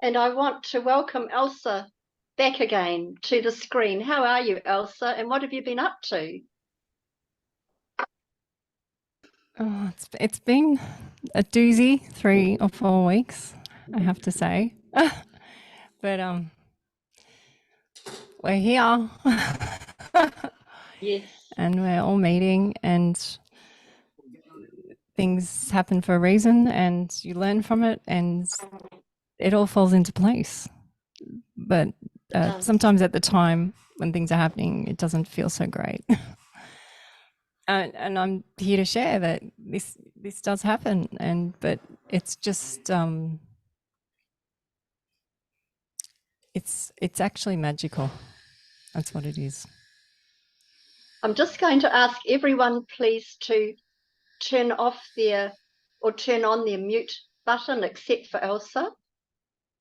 And I want to welcome Elsa back again to the screen. How are you, Elsa? And what have you been up to? Oh, it's been a doozy 3 or 4 weeks, I have to say. But we're here. Yes. And we're all meeting, and things happen for a reason, and you learn from it, and it all falls into place. But sometimes at the time when things are happening, it doesn't feel so great. And I'm here to share that this does happen, but it's just it's actually magical. That's what it is. I'm just going to ask everyone, please, to turn off or turn on their mute button, except for Elsa,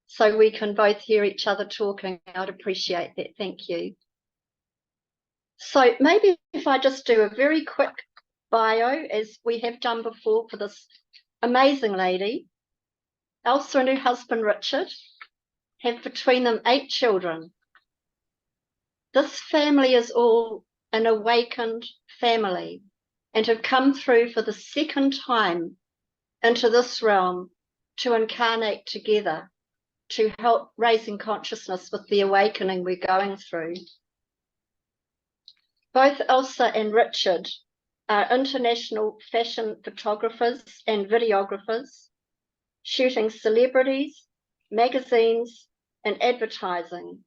so we can both hear each other talking. I'd appreciate that. Thank you. So maybe if I just do a very quick bio, as we have done before for this amazing lady. Elsa and her husband, Richard, have between them 8 children. This family is all an awakened family and have come through for the second time into this realm to incarnate together to help raising consciousness with the awakening we're going through. Both Elsa and Richard are international fashion photographers and videographers, shooting celebrities, magazines, and advertising,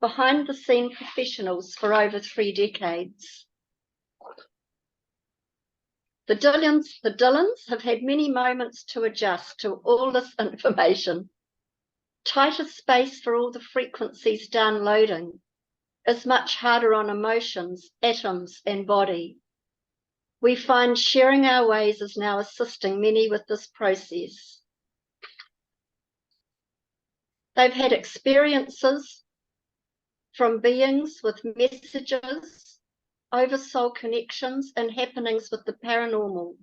behind-the-scene professionals for over 3 decades. The Dillons have had many moments to adjust to all this information. Tighter space for all the frequencies downloading is much harder on emotions, atoms, and body. We find sharing our ways is now assisting many with this process. They've had experiences from beings with messages, oversoul connections, and happenings with the paranormal.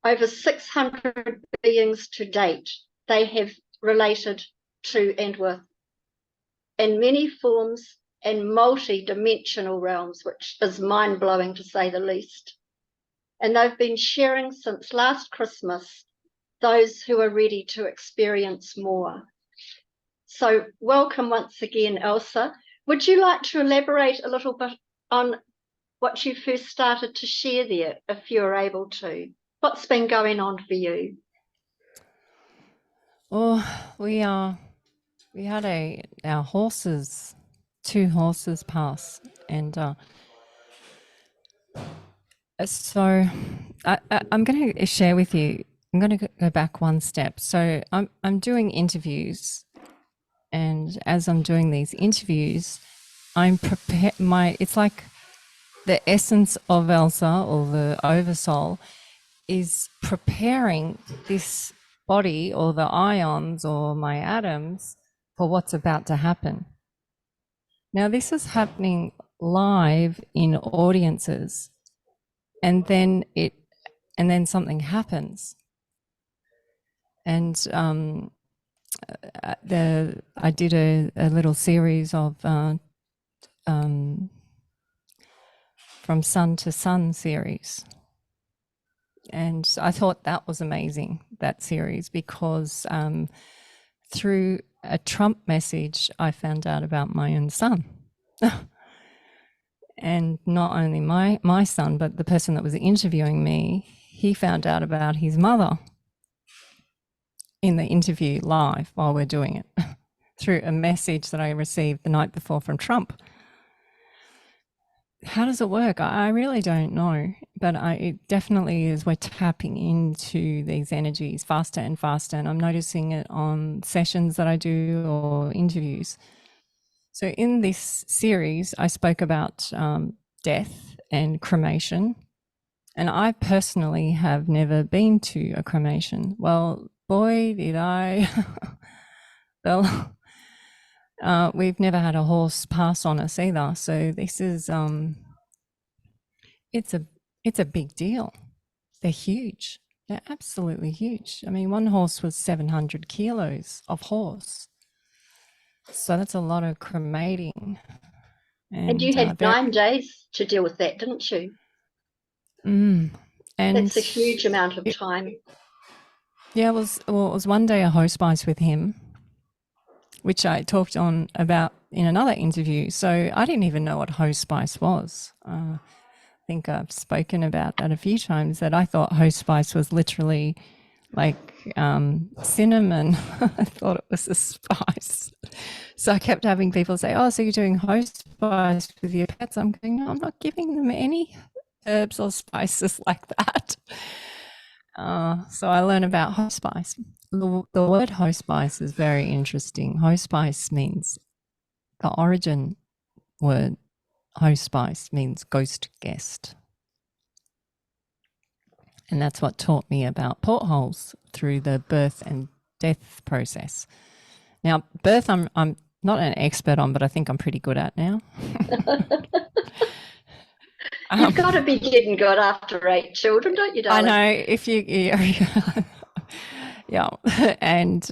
Over 600 beings to date they have related to and with, in many forms and multi-dimensional realms, which is mind-blowing to say the least. And they've been sharing since last Christmas, those who are ready to experience more. So welcome once again, Elsa. Would you like to elaborate a little bit on what you first started to share there, if you're able to? What's been going on for you? Well, we had our horses, 2 horses pass, and so I'm going to share with you. I'm going to go back one step. So I'm doing interviews, and as I'm doing these interviews, I'm prepared. It's like the essence of Elsa, or the oversoul, is preparing this body, or the ions, or my atoms, for what's about to happen. Now, this is happening live in audiences, and then something happens. And I did a little series of From Sun to Sun series. And I thought that was amazing, that series, because through a Trump message, I found out about my own son. And not only my son, but the person that was interviewing me, he found out about his mother in the interview live while we're doing it through a message that I received the night before from Trump. How does it work? I really don't know, but it definitely is. We're tapping into these energies faster and faster, and I'm noticing it on sessions that I do or interviews. So in this series, I spoke about death and cremation, and I personally have never been to a cremation. Well, boy, did I. Well, we've never had a horse pass on us either. So this is, it's a big deal. They're huge. They're absolutely huge. I mean, one horse was 700 kilos of horse. So that's a lot of cremating. And you had 9 days to deal with that, didn't you? And That's a huge amount of it, time. yeah, it was one day a hospice with him, which I talked on about in another interview. So I didn't even know what hospice was. I think I've spoken about that a few times, that I thought hospice was literally like cinnamon. I thought it was a spice. So I kept having people say, "Oh, so you're doing hospice with your pets?" I'm going, "No, I'm not giving them any herbs or spices like that." So I learned about hospice. The word hospice is very interesting. Hospice means, the origin word hospice means ghost guest. And that's what taught me about portholes through the birth and death process. Now, birth, I'm not an expert on, but I think I'm pretty good at now. You've got to be getting good after 8 children, don't you, darling? I know, if you, yeah, and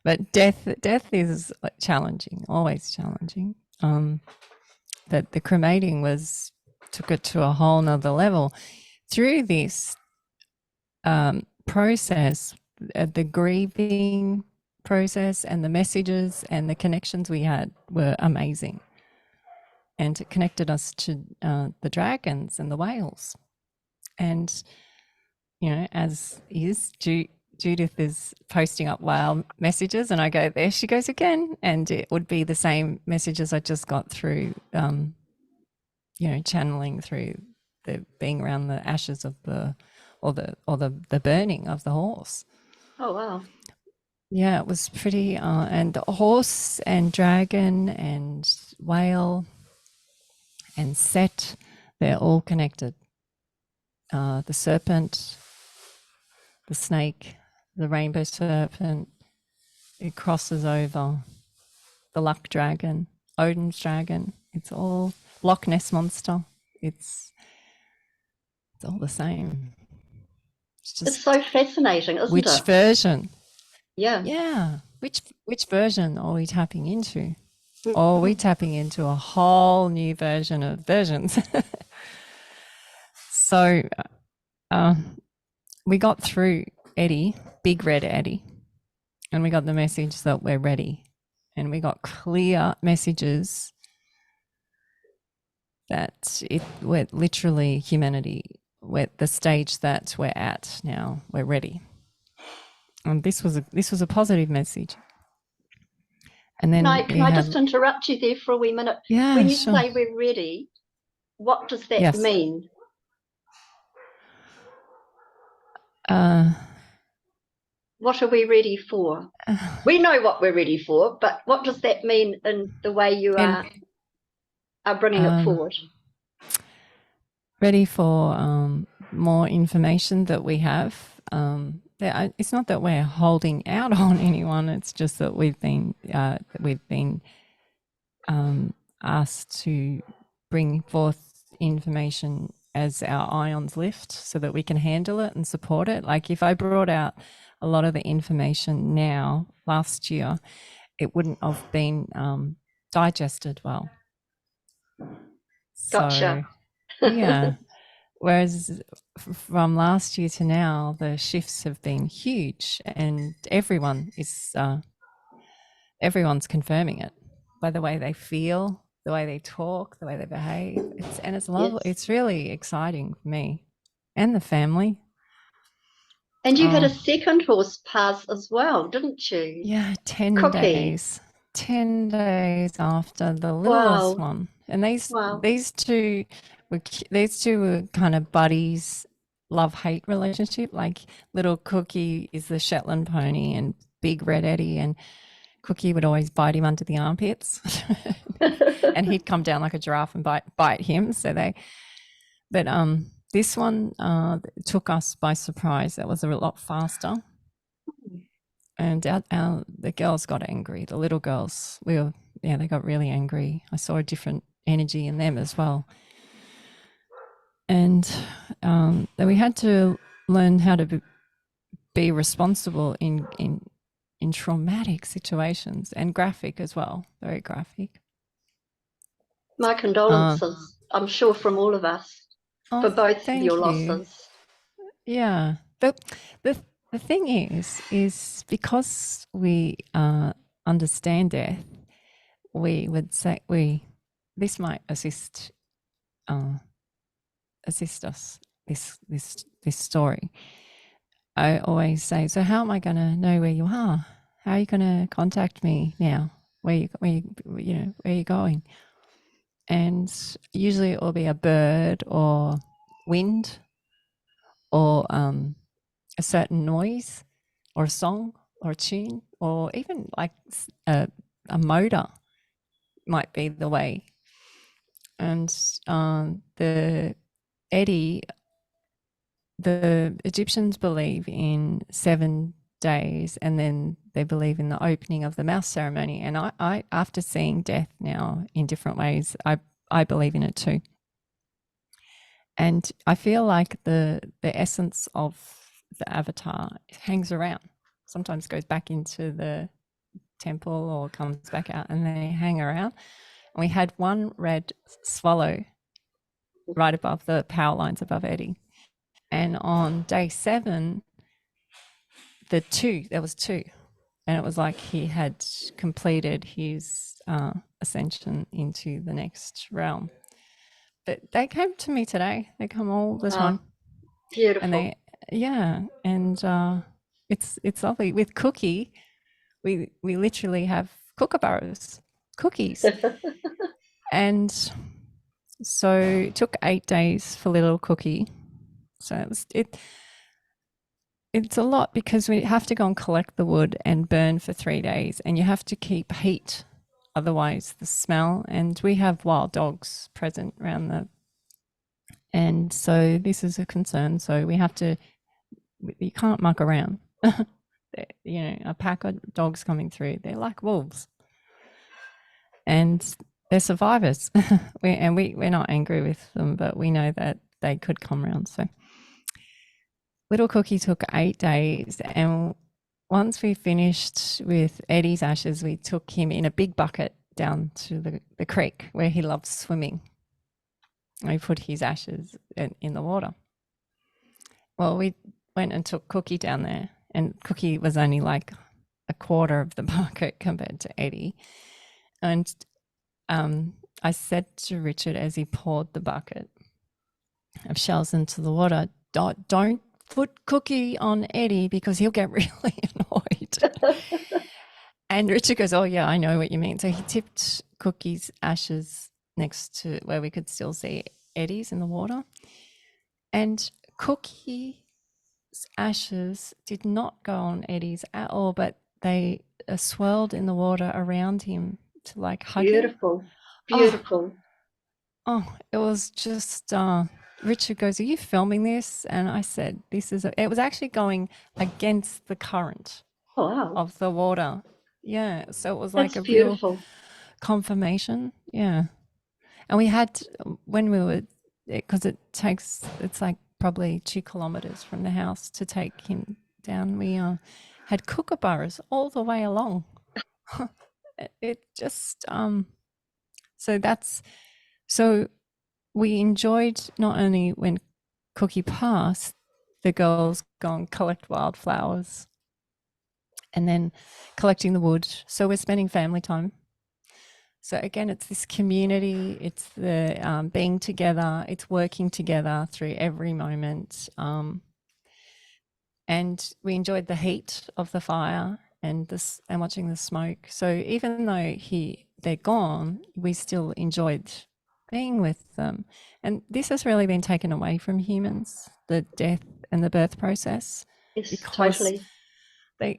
but death is challenging, always challenging. But the cremating took it to a whole nother level. Through this process, the grieving process and the messages and the connections we had were amazing, and it connected us to the dragons and the whales. And as is, Judith is posting up whale messages, and I go, there she goes again, and it would be the same messages I just got through channeling through the being around the ashes of the burning of the horse. Oh, wow. Yeah, it was pretty, and the horse and dragon and whale and Set, they're all connected. The serpent, the snake, the rainbow serpent, it crosses over. The luck dragon, Odin's dragon, it's all Loch Ness monster. It's all the same. It's It's just so fascinating, isn't which it? version? Yeah. Yeah, which version are we tapping into? Or are we Mm-hmm. tapping into a whole new version of versions? So we got through Eddie, Big Red Eddie, and we got the message that we're ready. And we got clear messages that we're literally humanity, we're at the stage that we're at now, we're ready. And this was a positive message. And then Can I just interrupt you there for a wee minute? yeah, When you sure. say we're ready, what does that Yes. mean? What are we ready for? We know what we're ready for, but what does that mean in the way you And are bringing it forward? ready for more information that we have. It's not that we're holding out on anyone. It's just that we've been asked to bring forth information as our ions lift, so that we can handle it and support it. Like if I brought out a lot of the information now last year, it wouldn't have been digested well. Gotcha. So yeah. Whereas from last year to now, the shifts have been huge, and everyone's confirming it by the way they feel, the way they talk, the way they behave. It's lovely. Yes. It's really exciting for me and the family. And you had a second horse pass as well, didn't you? Yeah, 10 Cookie. days. 10 days after the littlest Wow. one. And Wow. these two were kind of buddies, love-hate relationship. Like little Cookie is the Shetland pony, and Big Red Eddie, and Cookie would always bite him under the armpits. And he'd come down like a giraffe and bite him. But this one took us by surprise. That was a lot faster. And the girls got angry. The little girls, they got really angry. I saw a different energy in them as well. And then we had to learn how to be responsible in in traumatic situations, and graphic as well, very graphic. My condolences, I'm sure, from all of us Oh, for both of your thank you. losses. Yeah. The the thing is because we understand death, we would say this might assist us, this story. I always say, so how am I going to know where you are? How are you going to contact me now? Where are you going? And usually it will be a bird or wind or a certain noise or a song or a tune or even like a motor might be the way. And the Eddie, the Egyptians believe in 7 days, and then they believe in the opening of the mouth ceremony. And I after seeing death now in different ways, I believe in it too. And I feel like the essence of the avatar hangs around. Sometimes goes back into the temple or comes back out, and they hang around. And we had one red swallow right above the power lines above Eddie. And on day 7, there was two. And it was like he had completed his ascension into the next realm. But they came to me today. They come all the time. Beautiful. And it's lovely. With Cookie, we literally have kookaburras, cookies. And so it took 8 days for little Cookie. So it's a lot because we have to go and collect the wood and burn for 3 days, and you have to keep heat, otherwise the smell. And we have wild dogs present around and so this is a concern. So we have to, you can't muck around. A pack of dogs coming through, they're like wolves, and they're survivors. We're not angry with them, but we know that they could come around. So little Cookie took 8 days, and once we finished with Eddie's ashes, we took him in a big bucket down to the creek where he loves swimming. We put his ashes in the water. Well, we went and took Cookie down there, and Cookie was only like a quarter of the bucket compared to Eddie. And I said to Richard as he poured the bucket of shells into the water, don't put Cookie on Eddie because he'll get really annoyed. And Richard goes, oh yeah, I know what you mean. So he tipped Cookie's ashes next to where we could still see Eddie's in the water. And Cookie's ashes did not go on Eddie's at all, but they swirled in the water around him to like hug Beautiful. him. Beautiful. Oh, it was just Richard goes, are you filming this? And I said, it was actually going against the current of the water. Yeah. So it was like That's a real beautiful. confirmation. Yeah. And we had, when we were, because it's like probably 2 kilometers from the house to take him down, we had kookaburras all the way along. It just, so we enjoyed not only when Cookie passed, the girls go and collect wildflowers and then collecting the wood. So we're spending family time. So again, it's this community, it's the being together, it's working together through every moment. And we enjoyed the heat of the fire and watching the smoke. So even though they're gone, we still enjoyed being with them. And this has really been taken away from humans, the death and the birth process. Yes, because totally.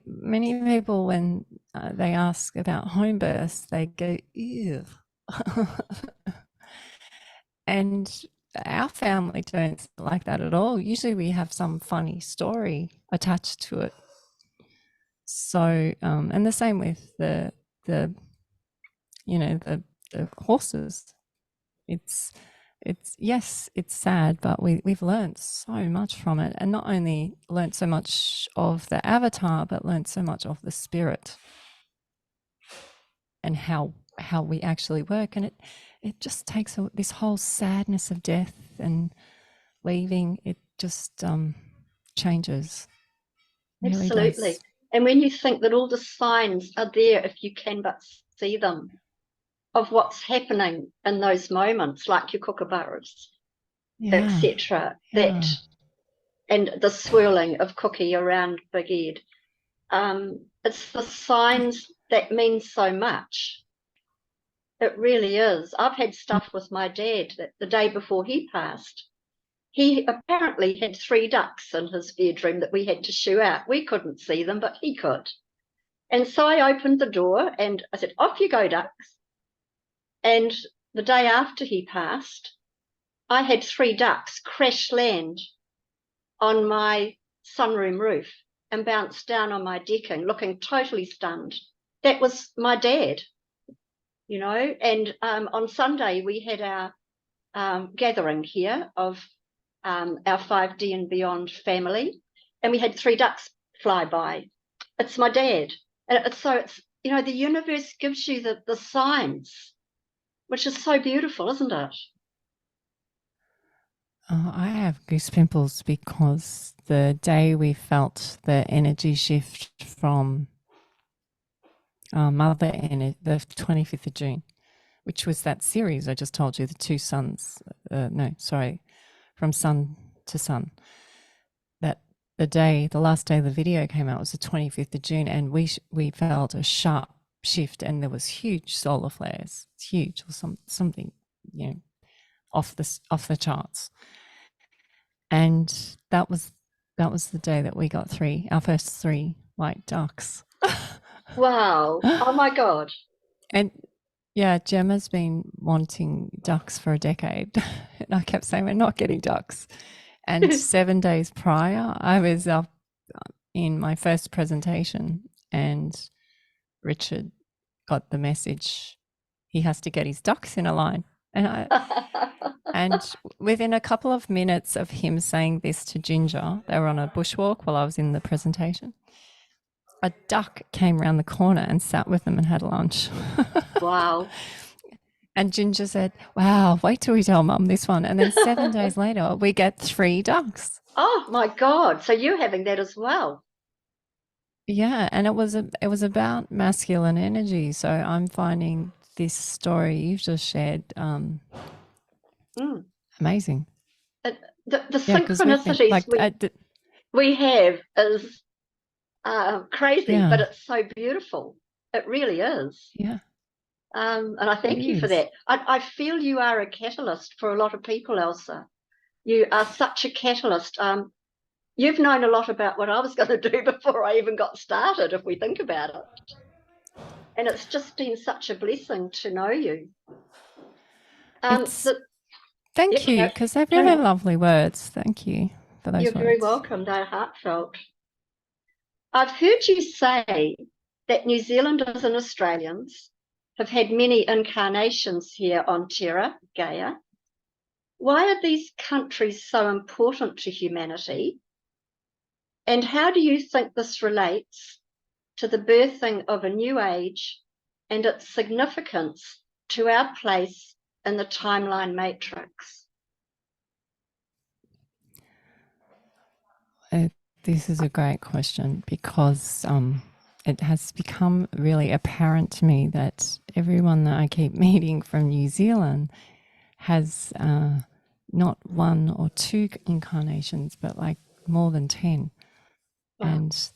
many people, when they ask about home births, they go, ew. And our family don't like that at all. Usually we have some funny story attached to it. So, and the same with the horses. It's it's, yes, it's sad, but we've learned so much from it, and not only learned so much of the avatar, but learned so much of the spirit and how we actually work. And it just takes this whole sadness of death and leaving. It just changes. It really Absolutely. does. And when you think that all the signs are there, if you can but see them, of what's happening in those moments, like your kookaburras, Yeah, etc., that yeah. and the swirling of Cookie around Big Ed. It's the signs that mean so much. It really is. I've had stuff with my dad that the day before he passed. He apparently had 3 ducks in his bedroom that we had to shoo out. We couldn't see them, but he could. And so I opened the door and I said, "Off you go, ducks." And the day after he passed, I had 3 ducks crash land on my sunroom roof and bounced down on my decking, looking totally stunned. That was my dad, you know. And on Sunday, we had our gathering here of our 5D and beyond family, and we had 3 ducks fly by. It's my dad. And it's, the universe gives you the signs, which is so beautiful, isn't it? I have goose pimples because the day we felt the energy shift from Mother Energy, the 25th of June, which was that series I just told you, the two suns, no, sorry, from sun to sun. That the last day the video came out was the 25th of June, and we felt a sharp shift, and there was huge solar flares. It's huge, or something, off the charts. And that was the day that we got our first 3 white ducks. Wow. Oh my God. And yeah, Gemma's been wanting ducks for a decade. And I kept saying, we're not getting ducks. And 7 days prior, I was up in my first presentation, and Richard got the message he has to get his ducks in a line. And within a couple of minutes of him saying this to Ginger, they were on a bushwalk while I was in the presentation. A duck came around the corner and sat with them and had lunch. Wow. And Ginger said, "Wow, wait till we tell Mum this one." And then 7 days later, we get 3 ducks. Oh my God. So you're having that as well. Yeah, and it was about masculine energy. So I'm finding this story you've just shared amazing. The Yeah, because we've been synchronicities like, we have is crazy, but yeah, it's so beautiful. It really is. yeah, And I it thank you for is. that. I feel you are a catalyst for a lot of people, Elsa. You are such a catalyst. You've known a lot about what I was going to do before I even got started, if we think about it. And it's just been such a blessing to know you. It's The, Thank yep, you, no, because they're carry very on. lovely words. Thank you for those You're very words. welcome. They're heartfelt. I've heard you say that New Zealanders and Australians have had many incarnations here on Terra, Gaia. Why are these countries so important to humanity? And how do you think this relates to the birthing of a new age and its significance to our place in the timeline matrix? This is a great question because it has become really apparent to me that everyone that I keep meeting from New Zealand has not 1 or 2 incarnations, but like more than 10. Wow. And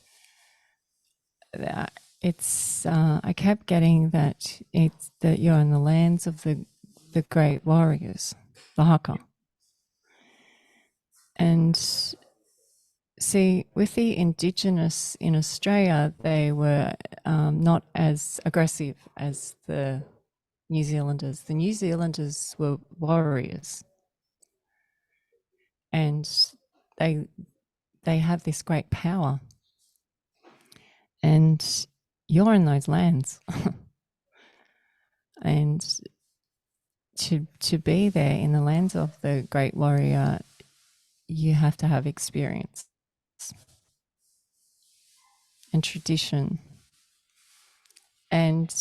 I kept getting that it's that you're in the lands of the great warriors, the haka. And see, with the Indigenous in Australia, they were not as aggressive as the New Zealanders. The New Zealanders were warriors, and they have this great power. And you're in those lands, and to be there in the lands of the great warrior, you have to have experience and tradition. And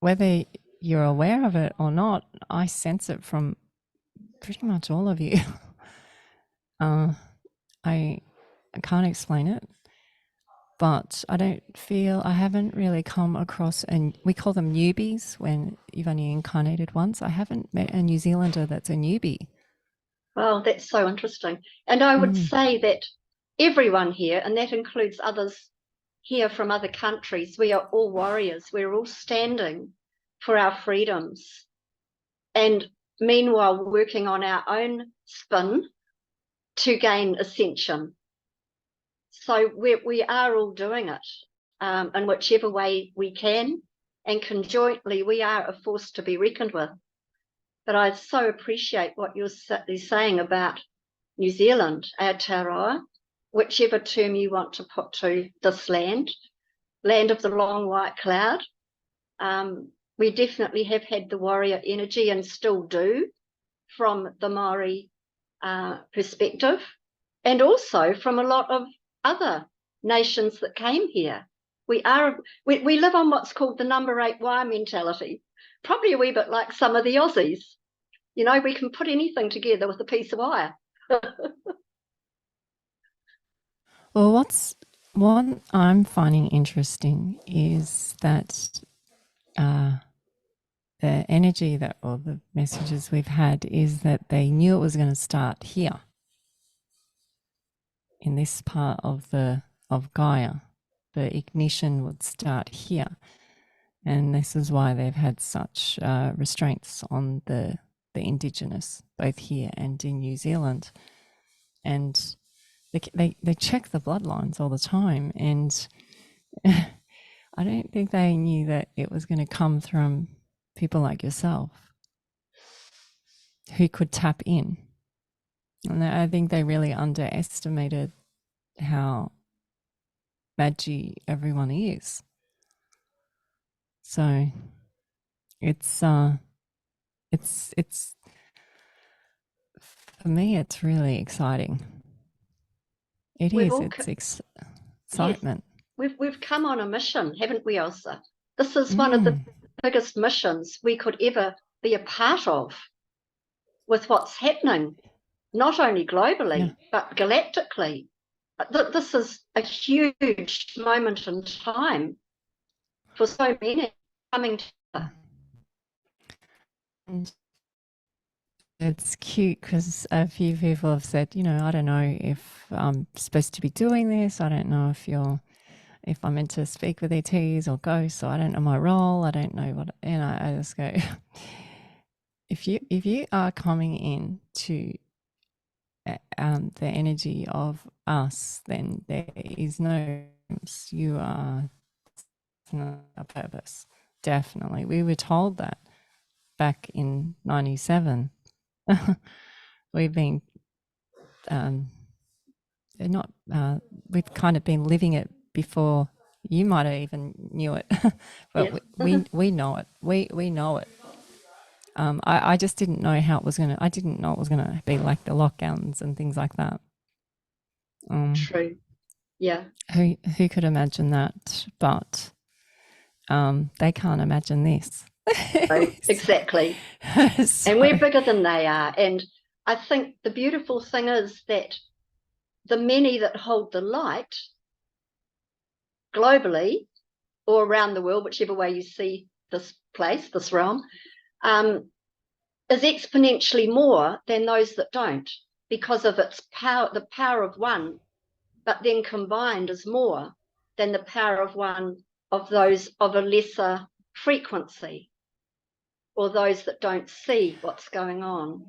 whether you're aware of it or not, I sense it from pretty much all of you. I can't explain it, but I haven't really come across, and we call them newbies when you've only incarnated once. I haven't met a New Zealander that's a newbie. Well, that's so interesting. And I would say that everyone here, and that includes others here from other countries, we are all warriors. We're all standing for our freedoms. And meanwhile, working on our own spin to gain ascension. So we are all doing it in whichever way we can. And conjointly, we are a force to be reckoned with. But I so appreciate what you're saying about New Zealand, Aotearoa, whichever term you want to put to this land of the long white cloud. We definitely have had the warrior energy and still do from the Maori perspective, and also from a lot of other nations that came here. We live on what's called the number 8 wire mentality, probably a wee bit like some of the Aussies. You know, we can put anything together with a piece of wire. Well, what I'm finding interesting is that the energy or the messages we've had is that they knew it was going to start here in this part of Gaia. The ignition would start here, and this is why they've had such restraints on the indigenous, both here and in New Zealand. And they check the bloodlines all the time, and I don't think they knew that it was going to come from people like yourself who could tap in. And I think they really underestimated how magi everyone is. So it's for me, it's really exciting. It is. It's excitement. Yes. We've come on a mission, haven't we, Elsa? This is one of the biggest missions we could ever be a part of with what's happening, not only globally, but galactically. This is a huge moment in time for so many coming together. And it's cute because a few people have said, you know, I don't know if I'm supposed to be doing this. I don't know if I'm meant to speak with ETs or ghosts, or I don't know my role. I don't know what, and I just go, if you are coming in to the energy of us, then there is no, you are a purpose. Definitely. We were told that back in 97. We've been we've kind of been living it before you might have even knew it. But yes. we know it. We know it. I just didn't know how it was I didn't know it was gonna be like the lockdowns and things like that. True. Yeah. Who could imagine that? But they can't imagine this. Exactly. So. And we're bigger than they are. And I think the beautiful thing is that the many that hold the light globally or around the world, whichever way you see this place, this realm, is exponentially more than those that don't, because of its power, the power of one, but then combined is more than the power of one of those of a lesser frequency, or those that don't see what's going on.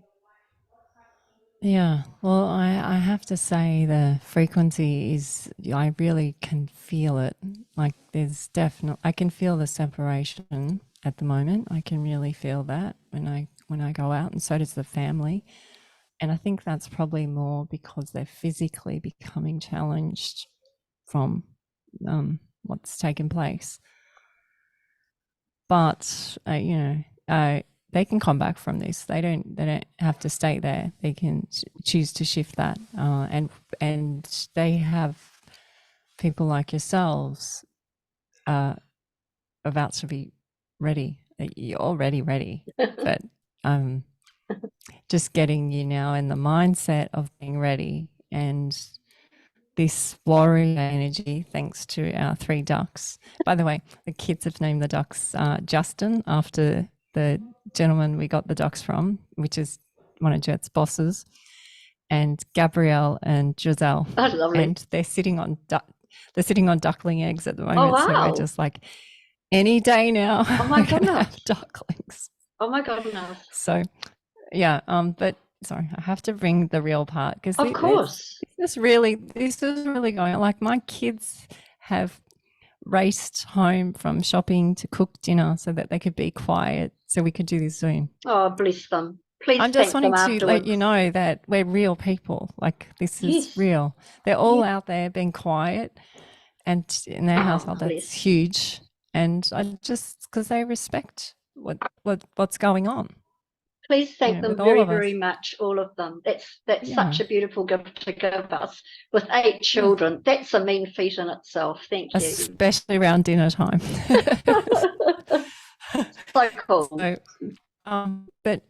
Yeah, well, I have to say the frequency is, I really can feel it. Like there's I can feel the separation at the moment. I can really feel that when I go out, and so does the family. And I think that's probably more because they're physically becoming challenged from what's taken place. But, they can come back from this. They don't have to stay there. They can choose to shift that, and they have people like yourselves about to be ready. You're already ready, but just getting you now in the mindset of being ready, and this warrior energy, thanks to our 3 ducks. By the way, the kids have named the ducks Justin after the gentleman we got the ducks from, which is one of Jet's bosses, and Gabrielle and Giselle. Oh, lovely. And they're sitting on duckling eggs at the moment. Oh, wow. So we're just like, any day now. Oh my goodness. Have ducklings. Oh my goodness. So yeah, but sorry, I have to bring the real part, because of course this is really going on. Like, my kids have raced home from shopping to cook dinner so that they could be quiet so we could do this Zoom. Oh, bless them. Please. I'm just wanting to let you know that we're real people. Like, this is real. They're all out there being quiet, and in their household that's huge. And I just, because they respect what's going on. Please thank them very, very much, all of them. That's such a beautiful gift to give us with 8 children. That's a mean feat in itself. Thank you. Especially around dinner time. So cool. So, but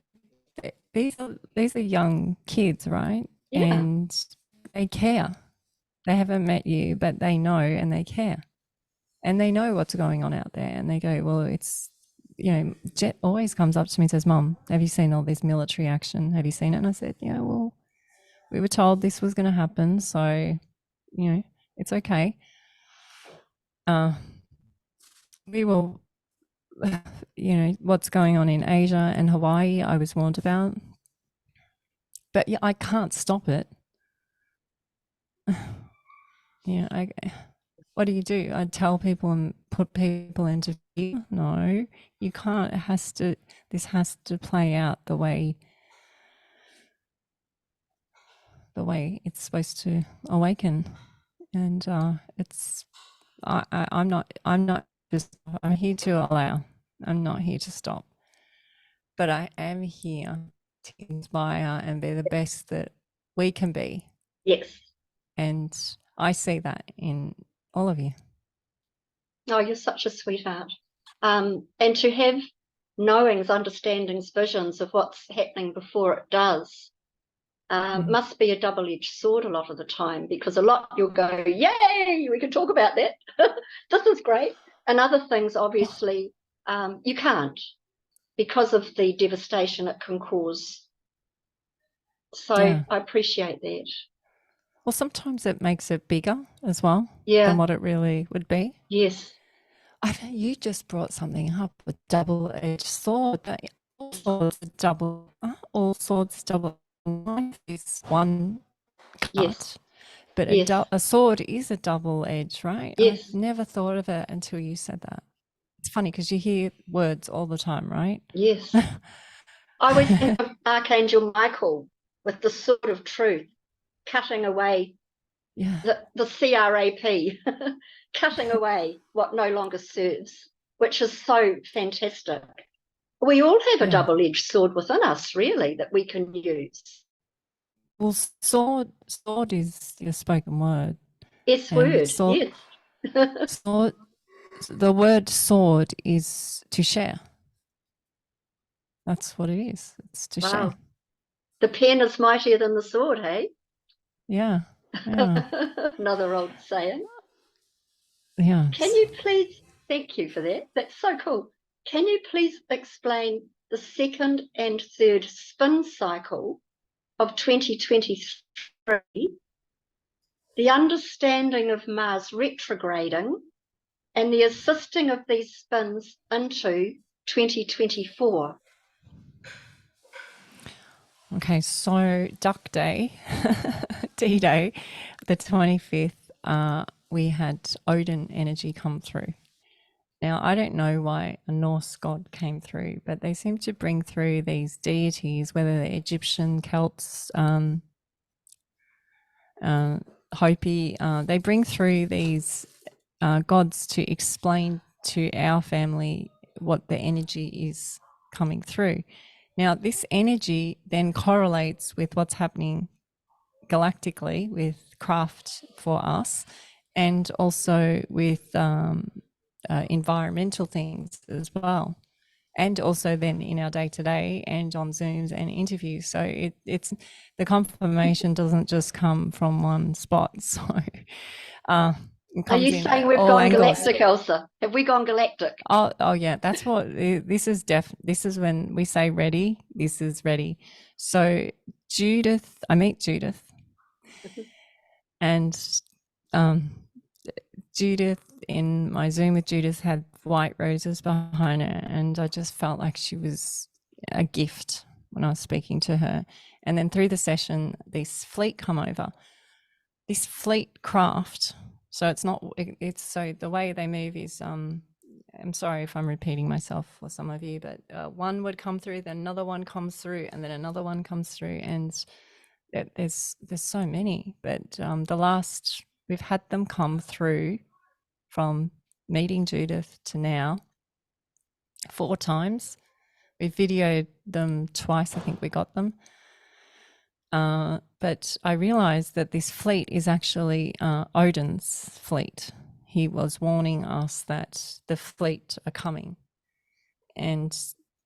these are young kids, right? Yeah. And they care. They haven't met you, but they know, and they care. And they know what's going on out there. And they go, well, it's, Jet always comes up to me and says, Mum, have you seen all this military action? Have you seen it? And I said, yeah, well, we were told this was going to happen. So, it's okay. We will, what's going on in Asia and Hawaii, I was warned about. But yeah, I can't stop it. What do you do? I tell people and put people into fear? No, you can't. This has to play out the way it's supposed to awaken. And I'm here to allow. I'm not here to stop. But I am here to inspire and be the best that we can be. Yes. And I see that in all of you. Oh, you're such a sweetheart. And to have knowings, understandings, visions of what's happening before it does must be a double-edged sword a lot of the time, because a lot you'll go, yay, we can talk about that. This is great. And other things, obviously, you can't, because of the devastation it can cause. So I appreciate that. Well, sometimes it makes it bigger as well than what it really would be. Yes. You just brought something up, a double-edged sword. All swords double. Knife is one cut, yes. But a sword is a double edge, right? Yes. I've never thought of it until you said that. It's funny because you hear words all the time, right? Yes. I always think of Archangel Michael with the sword of truth, cutting away the CRAP, cutting away what no longer serves, which is so fantastic. We all have a double-edged sword within us, really, that we can use. Well, sword is your spoken word. Yes, word. Sword, yes. Sword. The word sword is to share. That's what it is. It's to share. The pen is mightier than the sword, hey? Yeah. Another old saying. Yeah. Can you please, thank you for that. That's so cool. Can you please explain the second and third spin cycle of 2023, the understanding of Mars retrograding, and the assisting of these spins into 2024? Okay, so Duck Day, D-Day, the 25th, we had Odin energy come through. Now, I don't know why a Norse god came through, but they seem to bring through these deities, whether they're Egyptian, Celts, Hopi, they bring through these gods to explain to our family what the energy is coming through. Now, this energy then correlates with what's happening galactically with craft for us, and also with environmental things as well, and also then in our day-to-day and on Zooms and interviews. So it's the confirmation doesn't just come from one spot. So it Are comes you in saying we've all gone angles. galactic, Elsa? Have we gone galactic? Oh yeah, that's what this is. This is when we say ready. This is ready. So Judith, I meet Judith, and Judith, in my Zoom with Judith, had white roses behind her, and I just felt like she was a gift when I was speaking to her. And then through the session, this fleet come over, this fleet craft. So it's not, it's so the way they move is, I'm sorry if I'm repeating myself for some of you, but one would come through, then another one comes through, and then another one comes through, and there's so many. But the last, we've had them come through from meeting Judith to now 4 times. We videoed them twice, I think we got them. But I realized that this fleet is actually Odin's fleet. He was warning us that the fleet are coming, and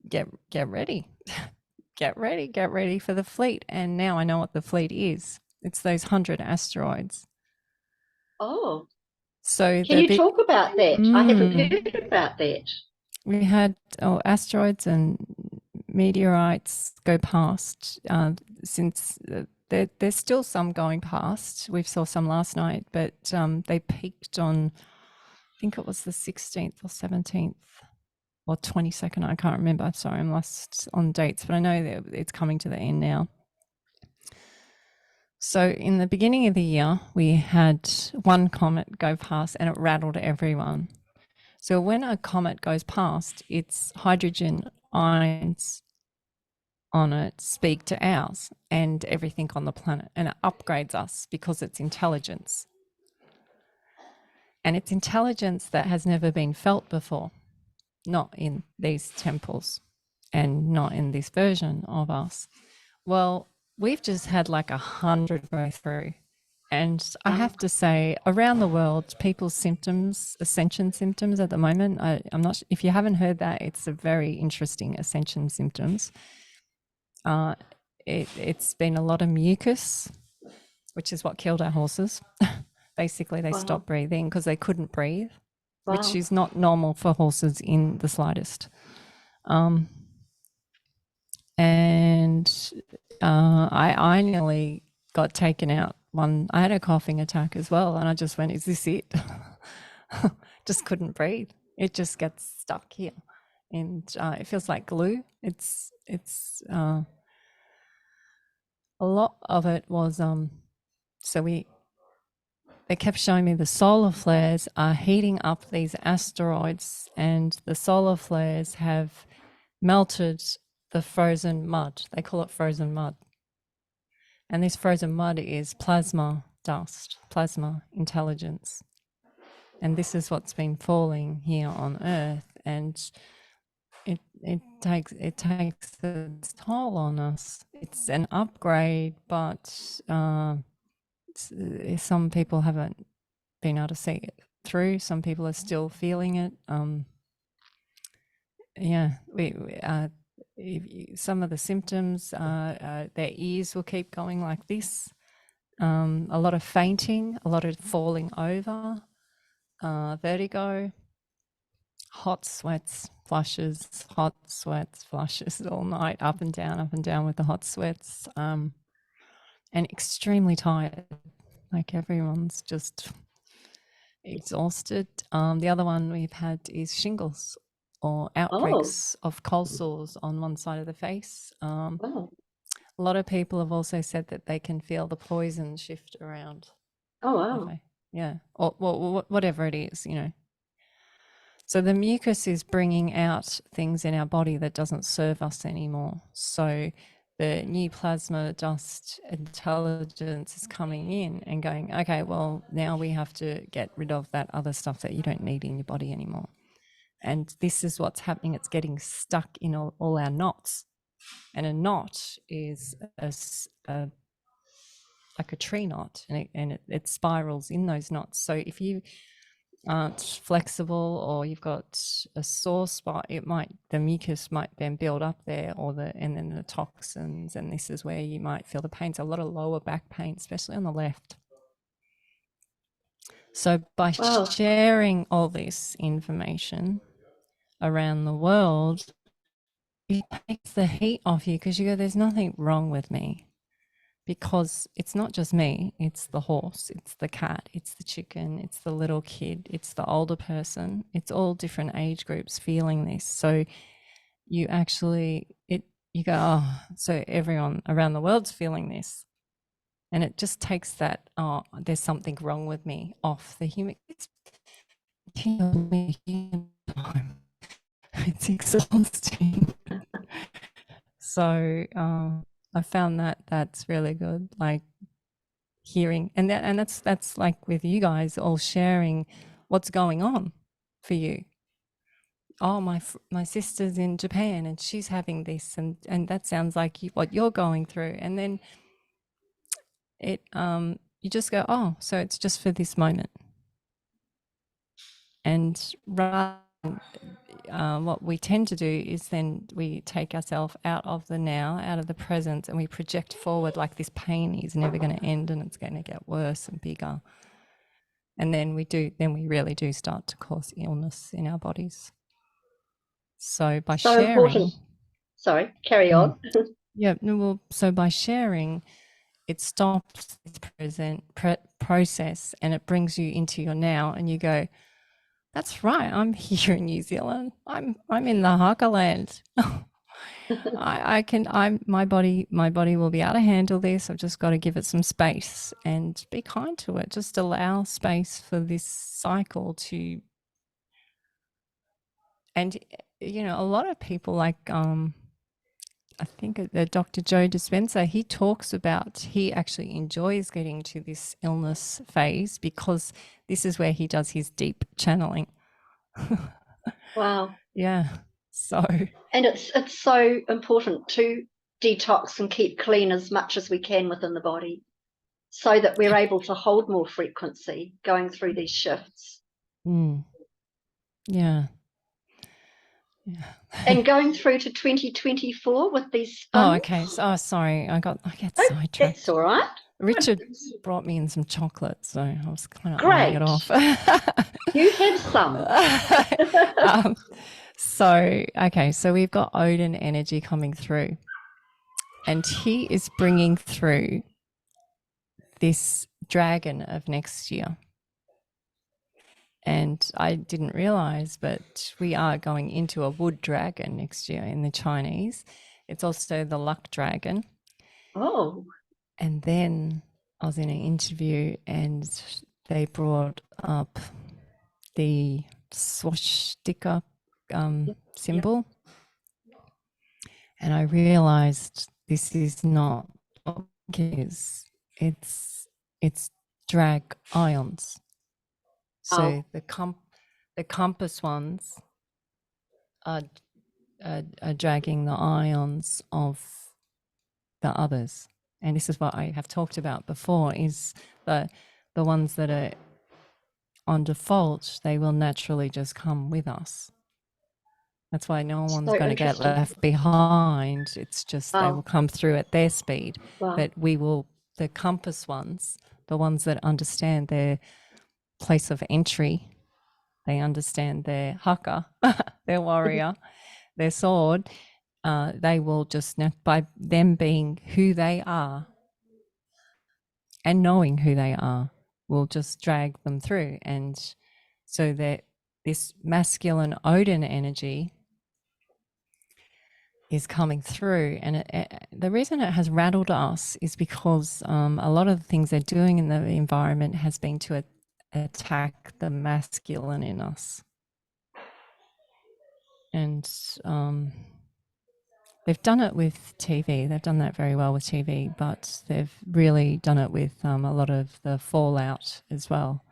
get ready. Get ready for the fleet. And now I know what the fleet is. It's those 100 asteroids. Oh, So can you talk about that? I haven't heard about that. We had asteroids and meteorites go past since there's still some going past. We saw some last night, but they peaked on, I think it was the 16th or 17th or 22nd. I can't remember. Sorry, I'm lost on dates, but I know that it's coming to the end now. So in the beginning of the year, we had one comet go past and it rattled everyone. So when a comet goes past, its hydrogen ions on it speak to ours and everything on the planet, and it upgrades us because it's intelligence. And it's intelligence that has never been felt before, not in these temples and not in this version of us. Well, we've just had like 100 go through. And I have to say, around the world, people's symptoms, ascension symptoms at the moment, I'm not, if you haven't heard that, it's a very interesting ascension symptoms. It's been a lot of mucus, which is what killed our horses. Basically, they stopped breathing because they couldn't breathe, which is not normal for horses in the slightest. And I nearly got taken out. I had a coughing attack as well, and I just went, is this it? Just couldn't breathe. It just gets stuck here, and it feels like glue. It's a lot of it was they kept showing me the solar flares are heating up these asteroids, and the solar flares have melted the frozen mud. They call it frozen mud. And this frozen mud is plasma dust, plasma intelligence. And this is what's been falling here on Earth. And it takes its toll on us. It's an upgrade, but some people haven't been able to see it through. Some people are still feeling it. Some of the symptoms, their ears will keep going like this. A lot of fainting, a lot of falling over, vertigo, hot sweats, flushes all night, up and down with the hot sweats, and extremely tired. Like everyone's just exhausted. The other one we've had is shingles or outbreaks of cold sores on one side of the face. A lot of people have also said that they can feel the poison shift around. Oh, wow. Yeah, or whatever it is, you know. So the mucus is bringing out things in our body that doesn't serve us anymore. So the new plasma dust intelligence is coming in and going, okay, well, now we have to get rid of that other stuff that you don't need in your body anymore. and this is what's happening. It's getting stuck in all our knots, and a knot is like a tree knot, and it spirals in those knots. So if you aren't flexible, or you've got a sore spot, the mucus might then build up there, and then the toxins, and this is where you might feel the pains, a lot of lower back pain, especially on the left. So by sharing all this information around the world, it takes the heat off you, because you go, there's nothing wrong with me, because it's not just me, it's the horse, it's the cat, it's the chicken, it's the little kid, it's the older person, it's all different age groups feeling this. So you actually, you go, oh, so everyone around the world's feeling this. And it just takes that, oh, there's something wrong with me, off the human. It's exhausting. So I found that's really good, like hearing, and that's like with you guys all sharing what's going on for you. Oh, my sister's in Japan and she's having this, and that sounds like what you're going through, and then it you just go, oh, so it's just for this moment. And rather what we tend to do is then we take ourselves out of the now, out of the present, and we project forward like this pain is never going to end and it's going to get worse and bigger. And then we really do start to cause illness in our bodies. So by sharing, important. Sorry, carry on. Yeah, well, so by sharing, it stops this present process, and it brings you into your now, and you go, that's right, I'm here in New Zealand. I'm in the haka land. My body will be able to handle this. I've just got to give it some space and be kind to it. Just allow space for this cycle to, and a lot of people, like I think Dr. Joe Dispenza, he talks about, he actually enjoys getting to this illness phase because this is where he does his deep channeling. Wow. Yeah. So. And it's so important to detox and keep clean as much as we can within the body, so that we're able to hold more frequency going through these shifts. Yeah. And going through to 2024 with these spins. Oh, okay. So, sorry, I get sidetracked. That's all right. Richard brought me in some chocolate, so I was kind of Great. eyeing it off. You have some. So we've got Odin energy coming through, and he is bringing through this dragon of next year. And I didn't realize, but we are going into a wood dragon next year in the Chinese. It's also the luck dragon. Oh. And then I was in an interview and they brought up the swastika symbol. And I realized this is not what it is. It's drag ions. So the compass ones are dragging the ions of the others. And this is what I have talked about before, is the ones that are on default, they will naturally just come with us. That's why no one's going to get left behind. It's just they will come through at their speed. But the compass ones, the ones that understand their place of entry, they understand their haka, their warrior, their sword, they will just, by them being who they are and knowing who they are, will just drag them through. And so that this masculine Odin energy is coming through. And the reason it has rattled us is because a lot of the things they're doing in the environment has been to attack the masculine in us. And they've done it with TV. They've done that very well with TV, but they've really done it with a lot of the fallout as well.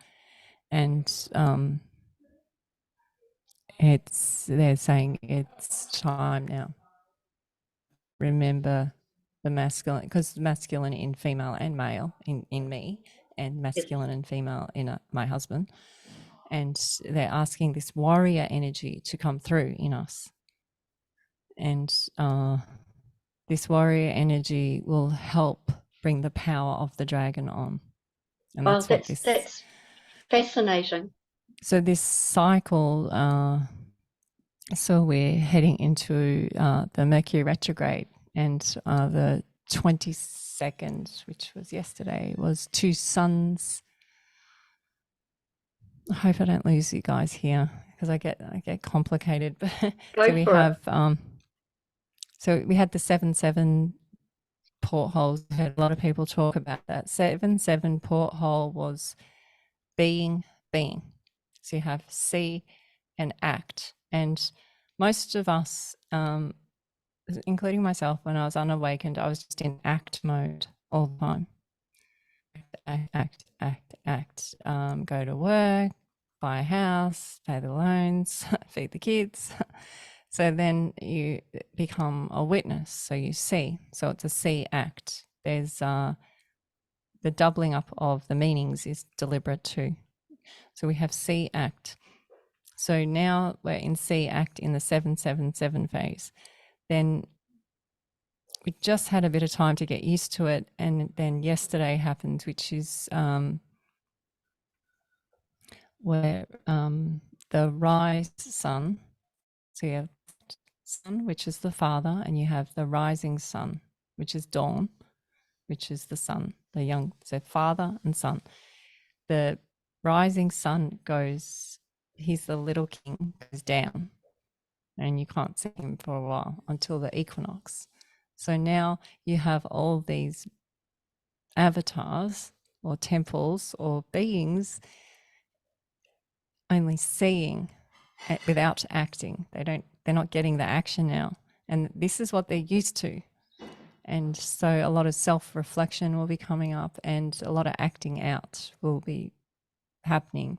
And they're saying it's time now. Remember the masculine, because masculine in female and male in me, and masculine and female in my husband. And they're asking this warrior energy to come through in us. And this warrior energy will help bring the power of the dragon on. And Well, that's what this... that's fascinating. So this cycle, so we're heading into the Mercury retrograde, and the 22nd, which was yesterday, was two suns. I hope I don't lose you guys here, because I get complicated. So we have so we had the 7-7 portholes. I heard a lot of people talk about that. 7-7 porthole was being. So you have see and act. And most of us, including myself, when I was unawakened, I was just in act mode all the time. Act. Go to work, buy a house, pay the loans, feed the kids. So then you become a witness. So you see. So it's a see act. There's the doubling up of the meanings is deliberate too. So we have see act. So now we're in see act in the 7-7-7 phase. Then we just had a bit of time to get used to it, and then yesterday happened, which is where the rise sun. So you have sun, which is the father, and you have the rising sun, which is dawn, which is the sun, the young. So father and son. The rising sun goes, he's the little king, goes down, and you can't see him for a while until the equinox. So now you have all these avatars or temples or beings only seeing without acting. They're not getting the action now. And this is what they're used to. And so a lot of self-reflection will be coming up, and a lot of acting out will be happening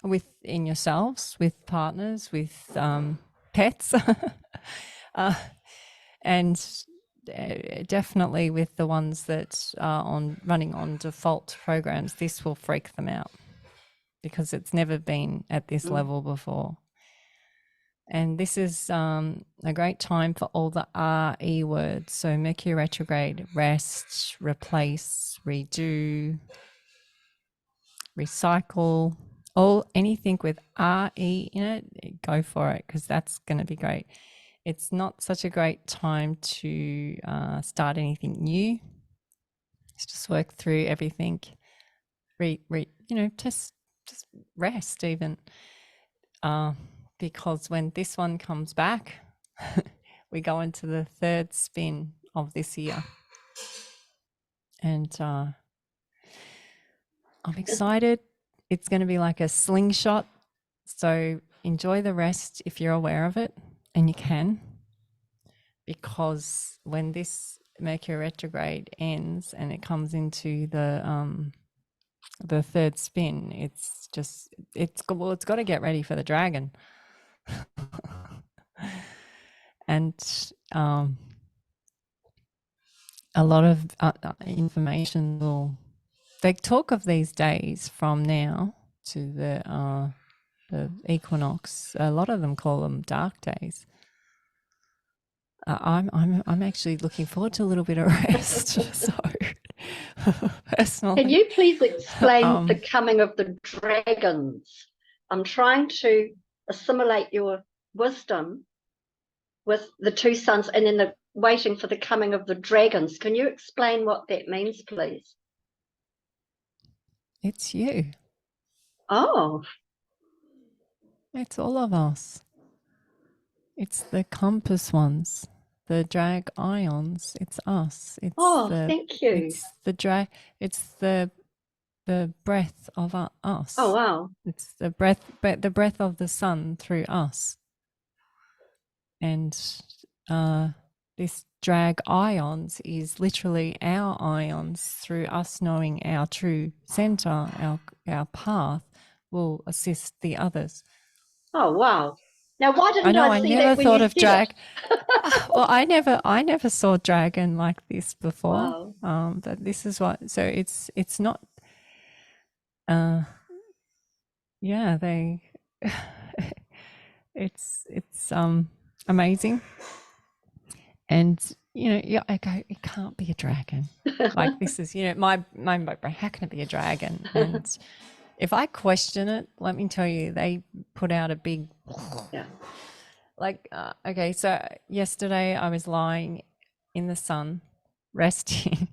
within yourselves, with partners, with pets, and definitely with the ones that are running on default programs. This will freak them out because it's never been at this level before. And this is a great time for all the RE words. So Mercury retrograde: rest, replace, redo, recycle, anything with RE in it, go for it, because that's going to be great. It's not such a great time to start anything new. Let's just work through everything. Just rest even. Because when this one comes back, we go into the third spin of this year. And I'm excited. It's going to be like a slingshot. So enjoy the rest if you're aware of it, and you can. Because when this Mercury retrograde ends and it comes into the third spin, it's got to get ready for the dragon. And a lot of information they talk of these days from now to the equinox. A lot of them call them dark days. I'm actually looking forward to a little bit of rest. So personally, can you please explain the coming of the dragons? I'm trying to assimilate your wisdom with the two suns, and then waiting for the coming of the dragons. Can you explain what that means, please? It's you. Oh, it's all of us. It's the compass ones, the drag ions. It's us. It's thank you. It's the It's the breath of us. Oh, wow. It's the breath of the sun through us. And this drag ions is literally our ions through us knowing our true center, our path will assist the others. Oh, wow. Now, why I didn't know, I I see never that when thought you of said it? drag. Well, I never saw dragon like this before. Wow. But this is what, so it's not, uh, yeah, they, it's amazing. And, you know, yeah, I go, it can't be a dragon. Like this is, you know, my brain, how can it be a dragon? And if I question it, let me tell you, they put out a big, Yeah. like, okay, so yesterday I was lying in the sun, resting,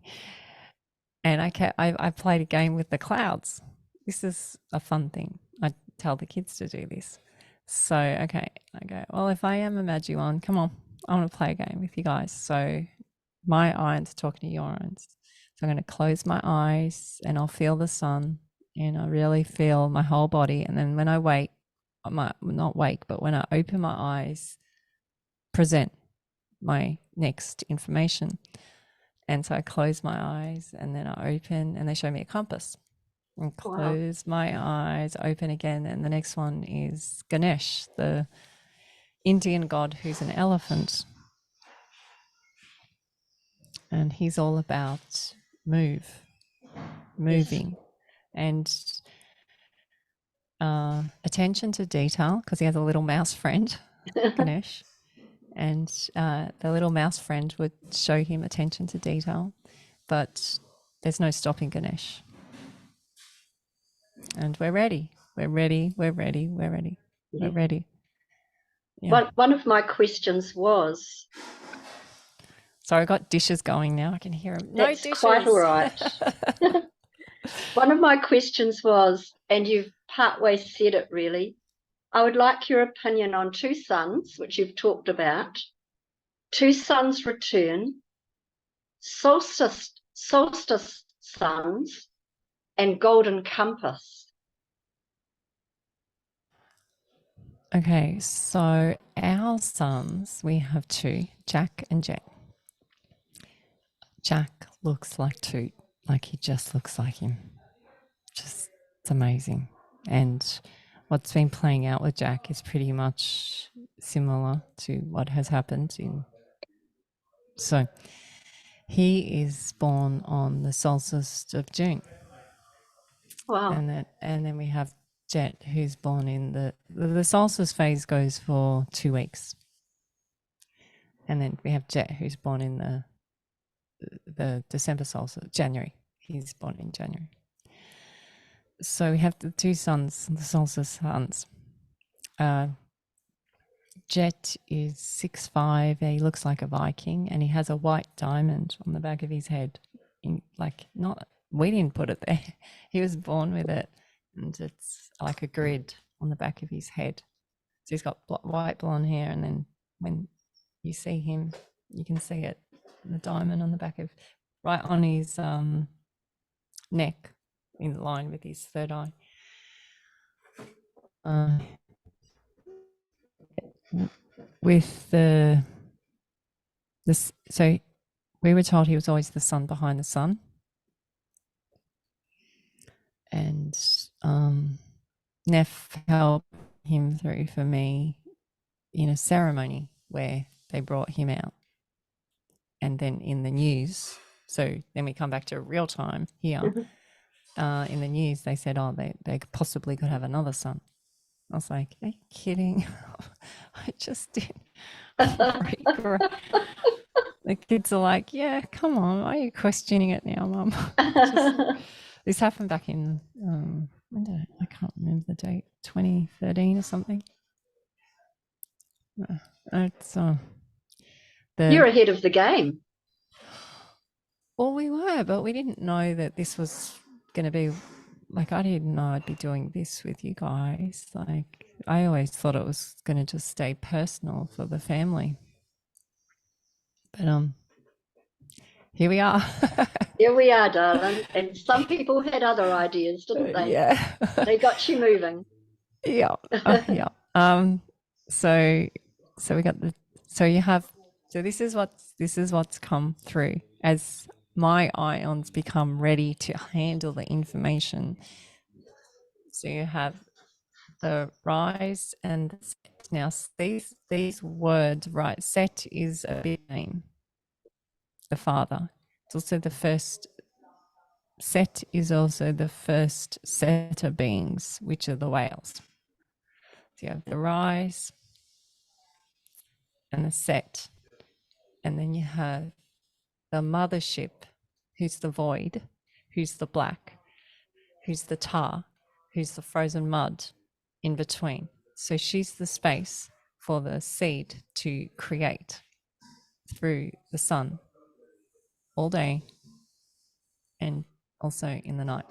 and I played a game with the clouds. This is a fun thing. I tell the kids to do this. So, okay, I go, well, if I am a Magiwan, come on, I want to play a game with you guys. So my irons are talking to your irons. So I'm going to close my eyes and I'll feel the sun and I really feel my whole body. And then when I wake, I might not wake, but when I open my eyes, present my next information. And so I close my eyes and then I open and they show me a compass. And Wow. close my eyes, open again. And the next one is Ganesh, the Indian god who's an elephant. And he's all about moving, Yes. and attention to detail, because he has a little mouse friend, Ganesh. And the little mouse friend would show him attention to detail, but there's no stopping Ganesh. And we're ready. We're ready. We're ready. We're ready. Yeah. We're ready. Yeah. One of my questions was, So I got dishes going now. I can hear them. No that's quite dishes. all right. One of my questions was, and you've partway said it really, I would like your opinion on two suns, which you've talked about, two suns return, solstice suns, and golden compass. Okay, so our sons, we have two, Jack and Jet. Jack looks like Toot, like he just looks like him. Just, it's amazing. And what's been playing out with Jack is pretty much similar to what has happened in. So he is born on the solstice of June. Wow. And then we have Jet, who's born in the solstice phase goes for 2 weeks. And then we have Jet, who's born in the December solstice, January. He's born in January. So we have the two sons, the solstice sons. Jet is 6'5". He looks like a Viking, and he has a white diamond on the back of his head. We didn't put it there. He was born with it, and it's like a grid on the back of his head. So he's got white blonde hair, and then when you see him, you can see it, the diamond on the back of, right on his neck, in line with his third eye. With this, so we were told he was always the sun behind the sun, and Neff helped him through for me in a ceremony where they brought him out, and then in the news. So then we come back to real time here. In the news, they said, "Oh, they possibly could have another son." I was like, "Are you kidding?" I just did. The kids are like, "Yeah, come on, why are you questioning it now, Mum?" This happened back in I can't remember the date, 2013 or something. It's You're ahead of the game. Well, we were, but we didn't know that this was going to be, like, I didn't know I'd be doing this with you guys. Like, I always thought it was going to just stay personal for the family. But here we are. Here we are, darling. And some people had other ideas, didn't they? Yeah. They got you moving. Yeah. Yeah. So we got this is what's come through as my ions become ready to handle the information. So you have the rise and the set. Now, these words, right? Set is a big name, the father. It's also the first. Set is also the first set of beings, which are the whales. So you have the rise and the set, and then you have the mothership, who's the void, who's the black, who's the tar, who's the frozen mud in between. So she's the space for the seed to create through the sun all day and also in the night.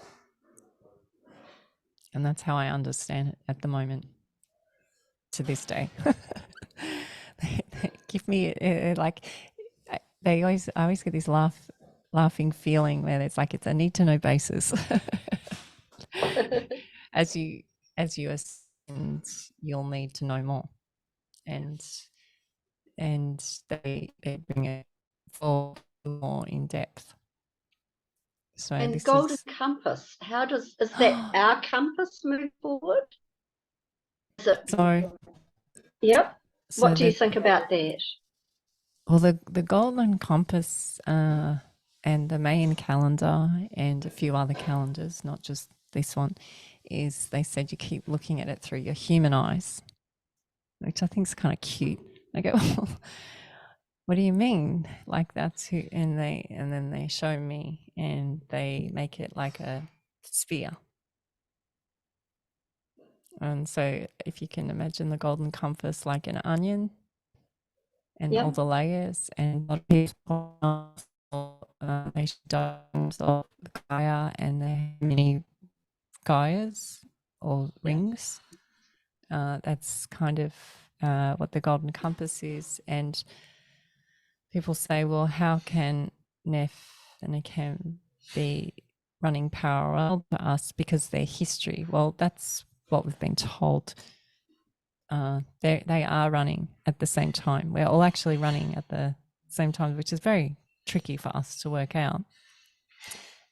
And that's how I understand it at the moment, to this day. They give me like I always get this laughing feeling where it's like it's a need to know basis. as you ascend, you'll need to know more, and they bring it for more in depth. So And this golden is compass, is that our compass move forward? Is it? so. Yep. So What do you think about that? well, the golden compass and the Mayan calendar and a few other calendars, not just this one, is they said you keep looking at it through your human eyes, which I think is kind of cute. I go, well, what do you mean? Like that's who? And then they show me, and they make it like a sphere. And so, if you can imagine the golden compass like an onion, and all the layers, and a lot of people nations of Gaia, and there are many Gaias or rings. That's kind of what the golden compass is. And people say, well, how can Neff and Akem be running parallel to us because their history? Well, that's what we've been told. They are running at the same time. We're all actually running at the same time, which is very tricky for us to work out.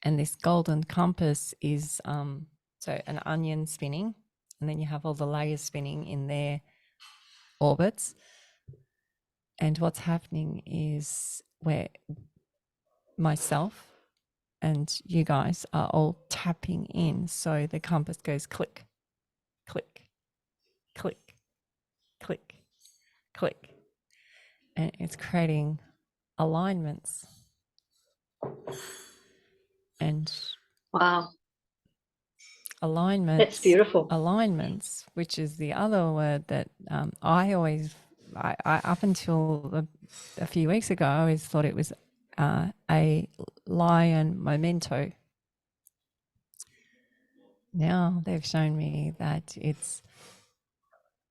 And this golden compass is so an onion spinning, and then you have all the layers spinning in their orbits. And what's happening is where myself and you guys are all tapping in. So the compass goes click, click, click, click, click. And it's creating alignments. And wow, alignments, that's beautiful. Alignments, which is the other word that I up until a few weeks ago, I always thought it was a lion memento. Now they've shown me that it's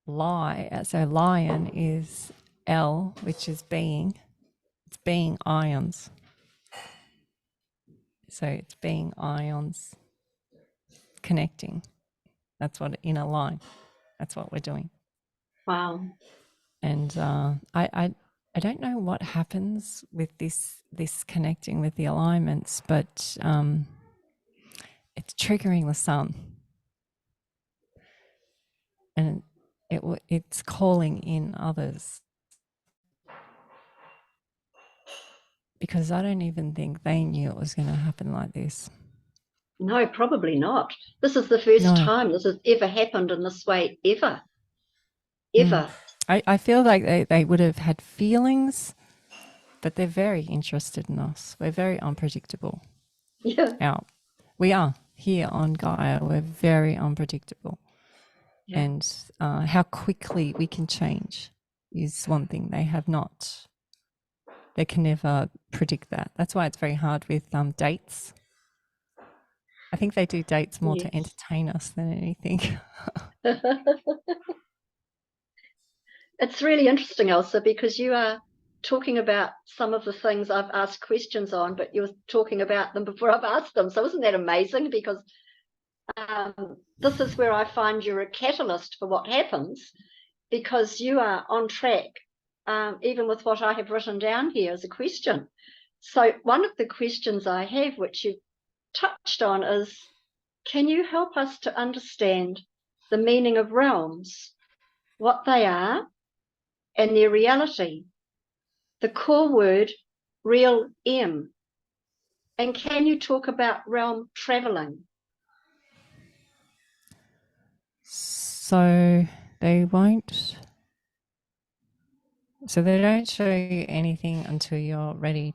so lion is L, which is being. It's being ions. So it's being ions connecting. That's what in a line. That's what we're doing. Wow. And I don't know what happens with this connecting with the alignments, but it's triggering the sun, and it's calling in others, because I don't even think they knew it was going to happen like this. No, probably not. This is the first time this has ever happened in this way, ever. I feel like they would have had feelings, but they're very interested in us. We're very unpredictable. Yeah. We are here on Gaia. We're very unpredictable. Yeah. And how quickly we can change is one thing they have not. They can never predict that. That's why it's very hard with dates. I think they do dates more to entertain us than anything. It's really interesting, Elsa, because you are talking about some of the things I've asked questions on, but you're talking about them before I've asked them. So isn't that amazing? Because this is where I find you're a catalyst for what happens, because you are on track, even with what I have written down here as a question. So one of the questions I have, which you touched on, is, can you help us to understand the meaning of realms? what they are, and their reality. The core word, real M. And can you talk about realm traveling? So they won't. So they don't show you anything until you're ready,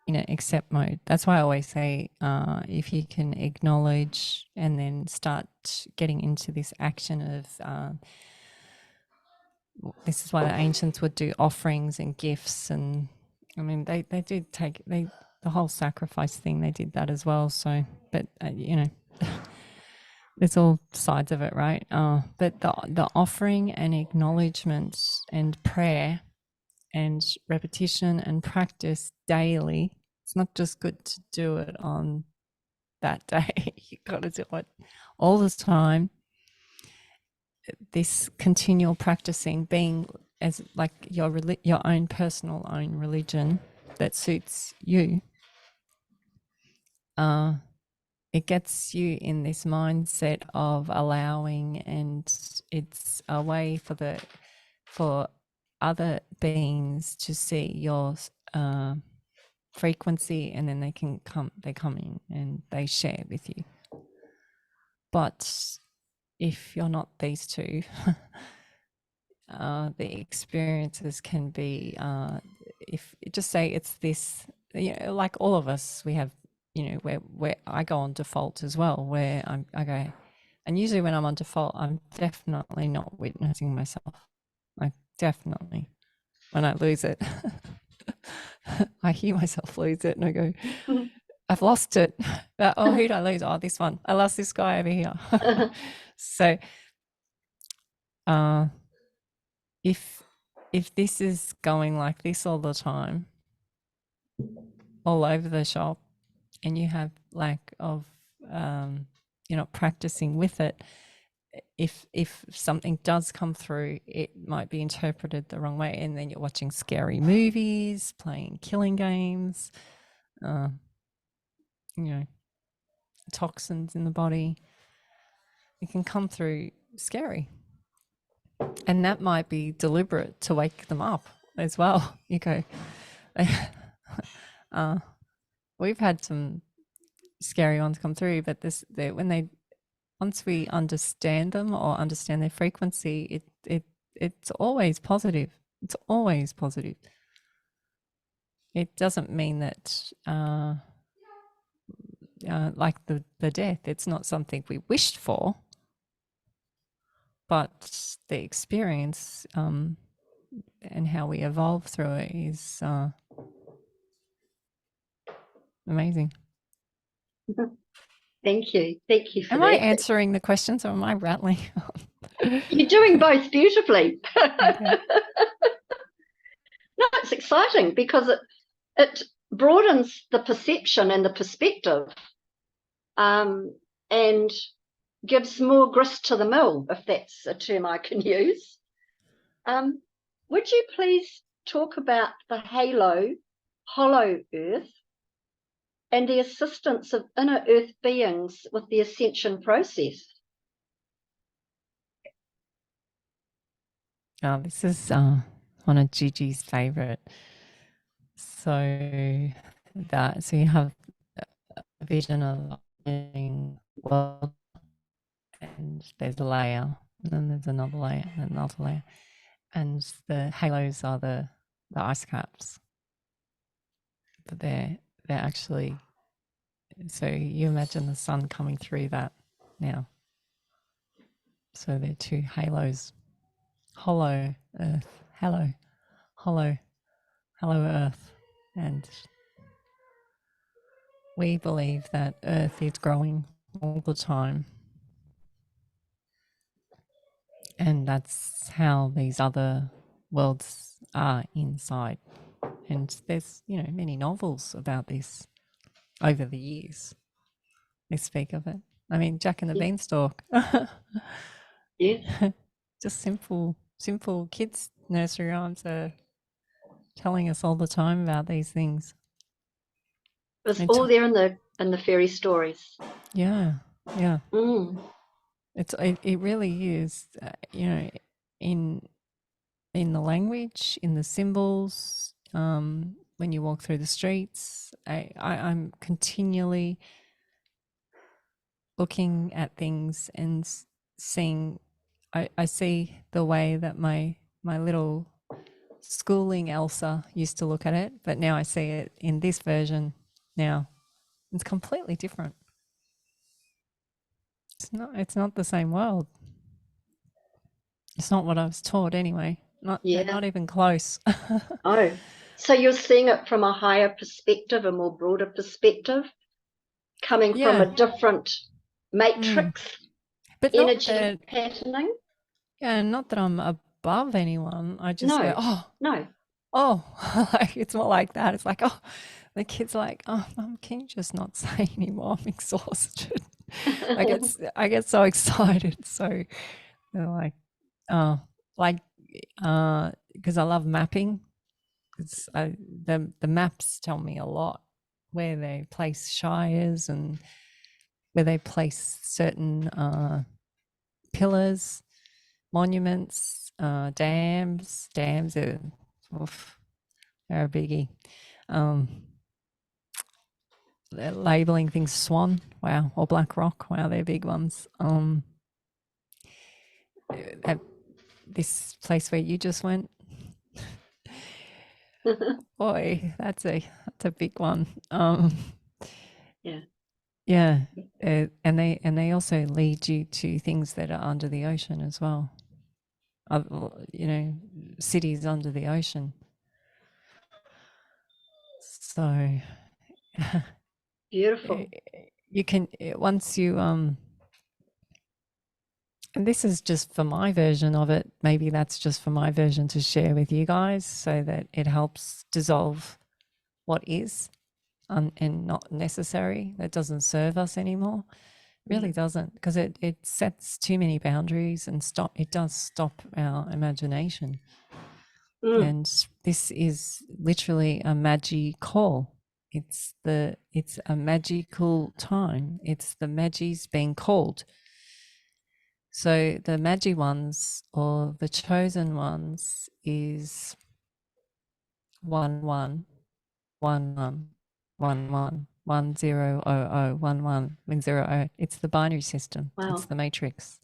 accept mode. That's why I always say, if you can acknowledge and then start getting into this action of, this is why the ancients would do offerings and gifts, and I mean they did take the whole sacrifice thing. They did that as well. So, but there's all sides of it, right? But the offering and acknowledgement and prayer and repetition and practice daily. It's not just good to do it on that day. You got to do it all the time. This continual practicing, being as like your own personal own religion that suits you. It gets you in this mindset of allowing, and it's a way for other beings to see your frequency, and then they come in and they share with you. But if you're not these two, the experiences can be, if just say it's this, like all of us, we have, where I go on default as well, where I go, and usually when I'm on default, I'm definitely not witnessing myself. Like definitely, when I lose it, I hear myself lose it, and I go, I've lost it. But, oh, who did I lose? Oh, this one. I lost this guy over here. So, if this is going like this all the time, all over the shop, and you have lack of, you're not practicing with it, if something does come through, it might be interpreted the wrong way, and then you're watching scary movies, playing killing games, toxins in the body. It can come through scary, and that might be deliberate to wake them up as well. You go, we've had some scary ones come through, but once we understand them or understand their frequency, it's always positive. It's always positive. It doesn't mean that like the death, it's not something we wished for, but the experience and how we evolve through it is amazing. Thank you for am that. I answering the questions, or am I rattling? You're doing both beautifully. Okay. No, it's exciting because it broadens the perception and the perspective, and gives more grist to the mill, if that's a term I can use. Would you please talk about the halo, hollow earth, and the assistance of inner earth beings with the ascension process? This is one of Gigi's favorite. So you have a vision of being world, and there's a layer, and then there's another layer, and another layer, and the halos are the ice caps. But they're actually, so you imagine the sun coming through that now. So they're two halos. Hollow earth, hollow earth. And we believe that earth is growing all the time, and that's how these other worlds are inside. And there's many novels about this over the years. They speak of it. I mean, Jack and the Beanstalk. Yes. Just simple kids nursery rhymes are telling us all the time about these things. It's all there in the fairy stories. Yeah. Mm. It really is, you know, in the language, in the symbols, when you walk through the streets. I'm continually looking at things and seeing. I see the way that my little schooling Elsa used to look at it, but now I see it in this version now. It's completely different. It's not the same world. It's not what I was taught anyway. Yeah. Not even close. Oh, so you're seeing it from a higher perspective, a more broader perspective, coming from Yeah. a different matrix But not energy that, patterning? yeah, not that I'm above anyone. I just go, No, oh, no. oh, like it's more like that. It's like, oh, the kid's like, oh, Mum, can you just not say anymore? I'm exhausted. I get so excited. So they're like, because I love mapping. The maps tell me a lot where they place shires and where they place certain pillars, monuments, dams. Dams are, oof, they're a biggie. Labeling things swan, wow, or black rock, wow, they're big ones. At this place where you just went, boy, that's a big one. Yeah. Yeah, and they also lead you to things that are under the ocean as well. You know, cities under the ocean. So Beautiful. you can, once you and this is just for my version of it. Maybe that's just for my version to share with you guys, so that it helps dissolve what is and not necessary. That doesn't serve us anymore. Really doesn't, because it sets too many boundaries and it does stop our imagination. And this is literally a magi call. It's a magical time. It's the magis being called. So the magi ones, or the chosen ones, is 111111100011 It's the binary system. Wow. It's the matrix.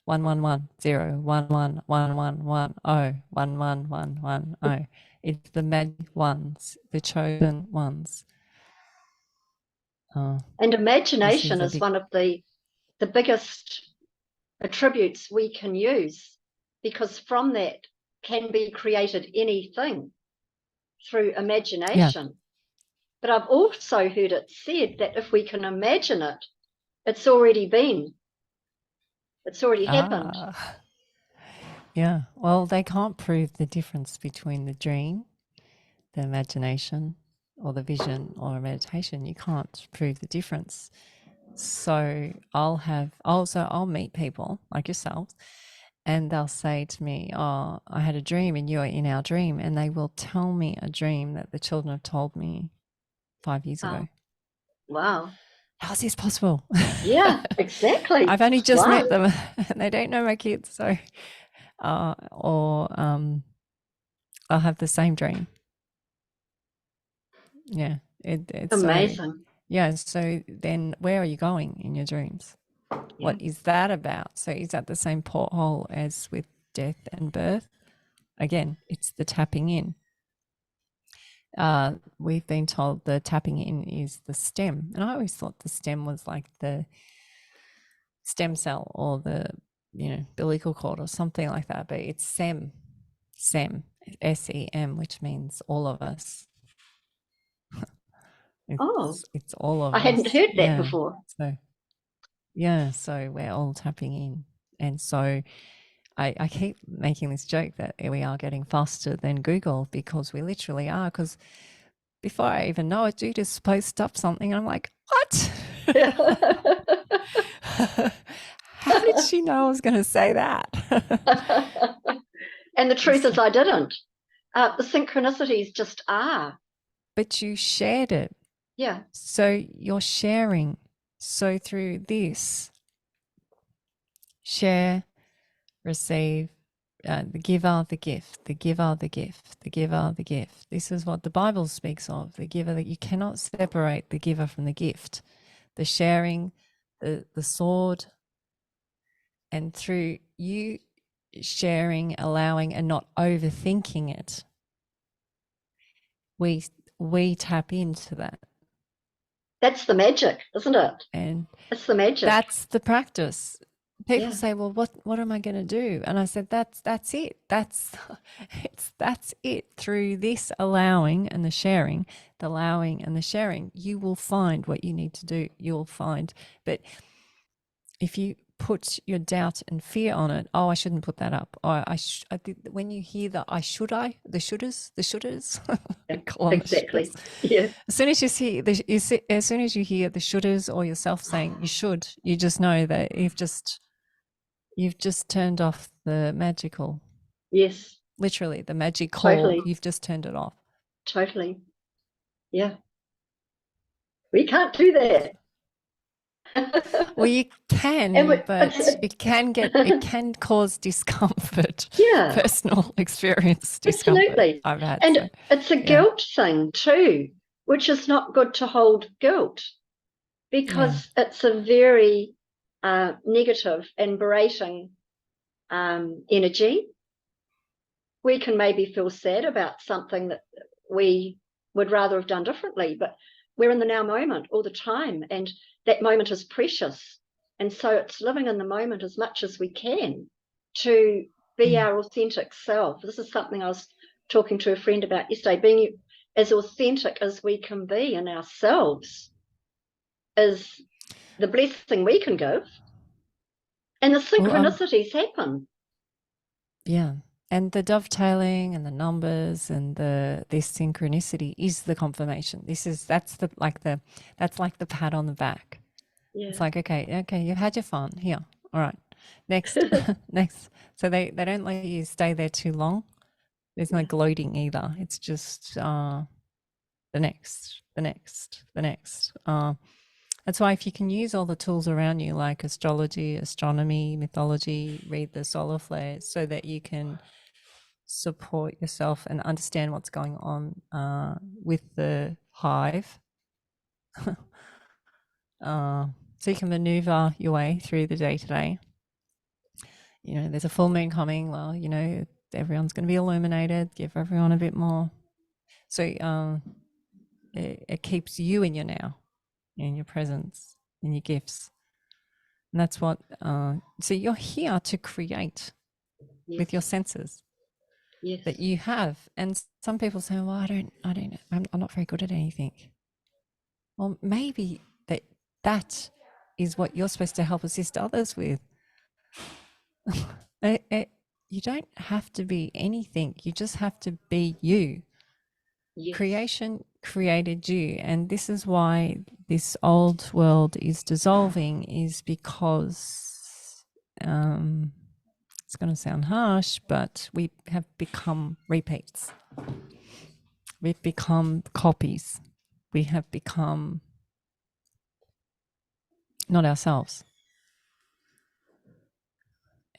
11101111101111. It's the magic ones, the chosen ones. And imagination is big... one of the biggest attributes we can use, because from that can be created anything through imagination. Yeah. But I've also heard it said that if we can imagine it, it's already been. It's already happened. Yeah. Well, they can't prove the difference between the dream, the imagination, or the vision, or a meditation. You can't prove the difference. So I'll meet people like yourselves, and they'll say to me, oh, I had a dream and you're in our dream. And they will tell me a dream that the children have told me 5 years ago. Wow. How's this possible? Yeah, exactly. I've only just met them and they don't know my kids. So, I'll have the same dream. Yeah. It's amazing. Yeah. So then where are you going in your dreams? Yeah. What is that about? So is that the same porthole as with death and birth? Again, it's the tapping in. We've been told the tapping in is the stem. And I always thought the stem was like the stem cell, or the, umbilical cord or something like that. But it's SEM, SEM, which means all of us. It's all of us. I hadn't heard that before. So we're all tapping in. And so I keep making this joke that we are getting faster than Google, because we literally are. Because before I even know it, Jude is post up something, and I'm like, what? How did she know I was going to say that? And the truth is, I didn't. The synchronicities just are. But you shared it. Yeah. So you're sharing. So through this, share, receive, the giver, the gift, the giver, the gift, the giver, the gift. This is what the Bible speaks of, the giver. That you cannot separate the giver from the gift, the sharing, the sword. And through you sharing, allowing, and not overthinking it, we tap into that. That's the magic, isn't it? And It's the magic. that's the practice. People Yeah. say, well, what am I going to do? And I said, that's it. That's it. Through this allowing and the sharing, you will find what you need to do. You'll find. But if you put your doubt and fear on it, oh, I shouldn't put that up. Oh, when you hear the the shouldas, Yeah, exactly. Yeah. As soon as you see as soon as you hear the shouldas or yourself saying you should, you just know that you've just turned off the magical. Yes. Literally, the magic call. Totally. You've just turned it off. Totally. Yeah. We can't do that. Well, you can, but it can cause discomfort. Yeah. Personal experience discomfort. Absolutely. I've had. And So, it's a guilt thing too, which is not good to hold guilt, because it's a very negative and berating energy. We can maybe feel sad about something that we would rather have done differently, but we're in the now moment all the time, and that moment is precious. And so it's living in the moment as much as we can to be our authentic self. This is something I was talking to a friend about yesterday. Being as authentic as we can be in ourselves is the blessing we can give. And the synchronicities happen. Yeah. And the dovetailing and the numbers and this synchronicity is the confirmation. That's like the pat on the back. Yeah. It's like, okay, you've had your fun. Here. All right. Next. Next. So they don't let you stay there too long. There's no gloating either. It's just the next. That's why if you can use all the tools around you, like astrology, astronomy, mythology, read the solar flares, so that you can support yourself and understand what's going on with the hive. So you can maneuver your way through the day to day. You know, there's a full moon coming. Well, you know, everyone's going to be illuminated. Give everyone a bit more. So it keeps you in your now, in your presence, in your gifts. And that's what, so you're here to create with your senses that you have. And some people say, well, I don't know. I'm not very good at anything. Well, maybe that is what you're supposed to help assist others with. You don't have to be anything. You just have to be you. Yes. Creation created you. And this is why this old world is dissolving, is because it's going to sound harsh, but we have become repeats. We've become copies. We have become not ourselves.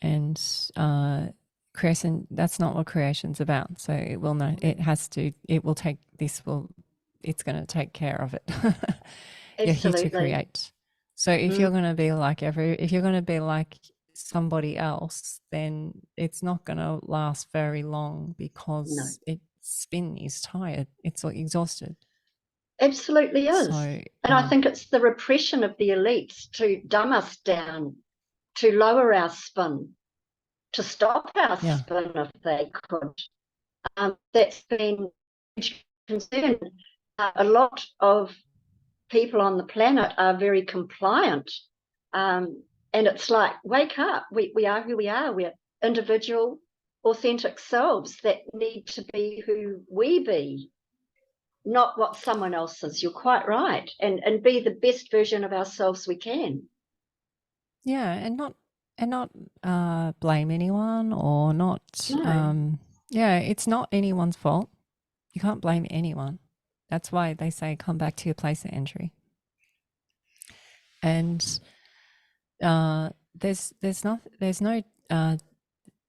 And creation, that's not what creation's about. So it will know, it's going to take care of it. You're here to create. So if you're going to be like somebody else, then it's not going to last very long, because its spin is tired. It's exhausted. Absolutely is. And I think it's the repression of the elites to dumb us down, to lower our spin, to stop our spin if they could. That's been a concern. A lot of people on the planet are very compliant. And it's like, wake up. We are who we are. We're individual, authentic selves that need to be who we be, not what someone else is. You're quite right. And be the best version of ourselves we can. Yeah, and not blame anyone, or not. It's not anyone's fault. You can't blame anyone. That's why they say come back to your place of entry. And there's no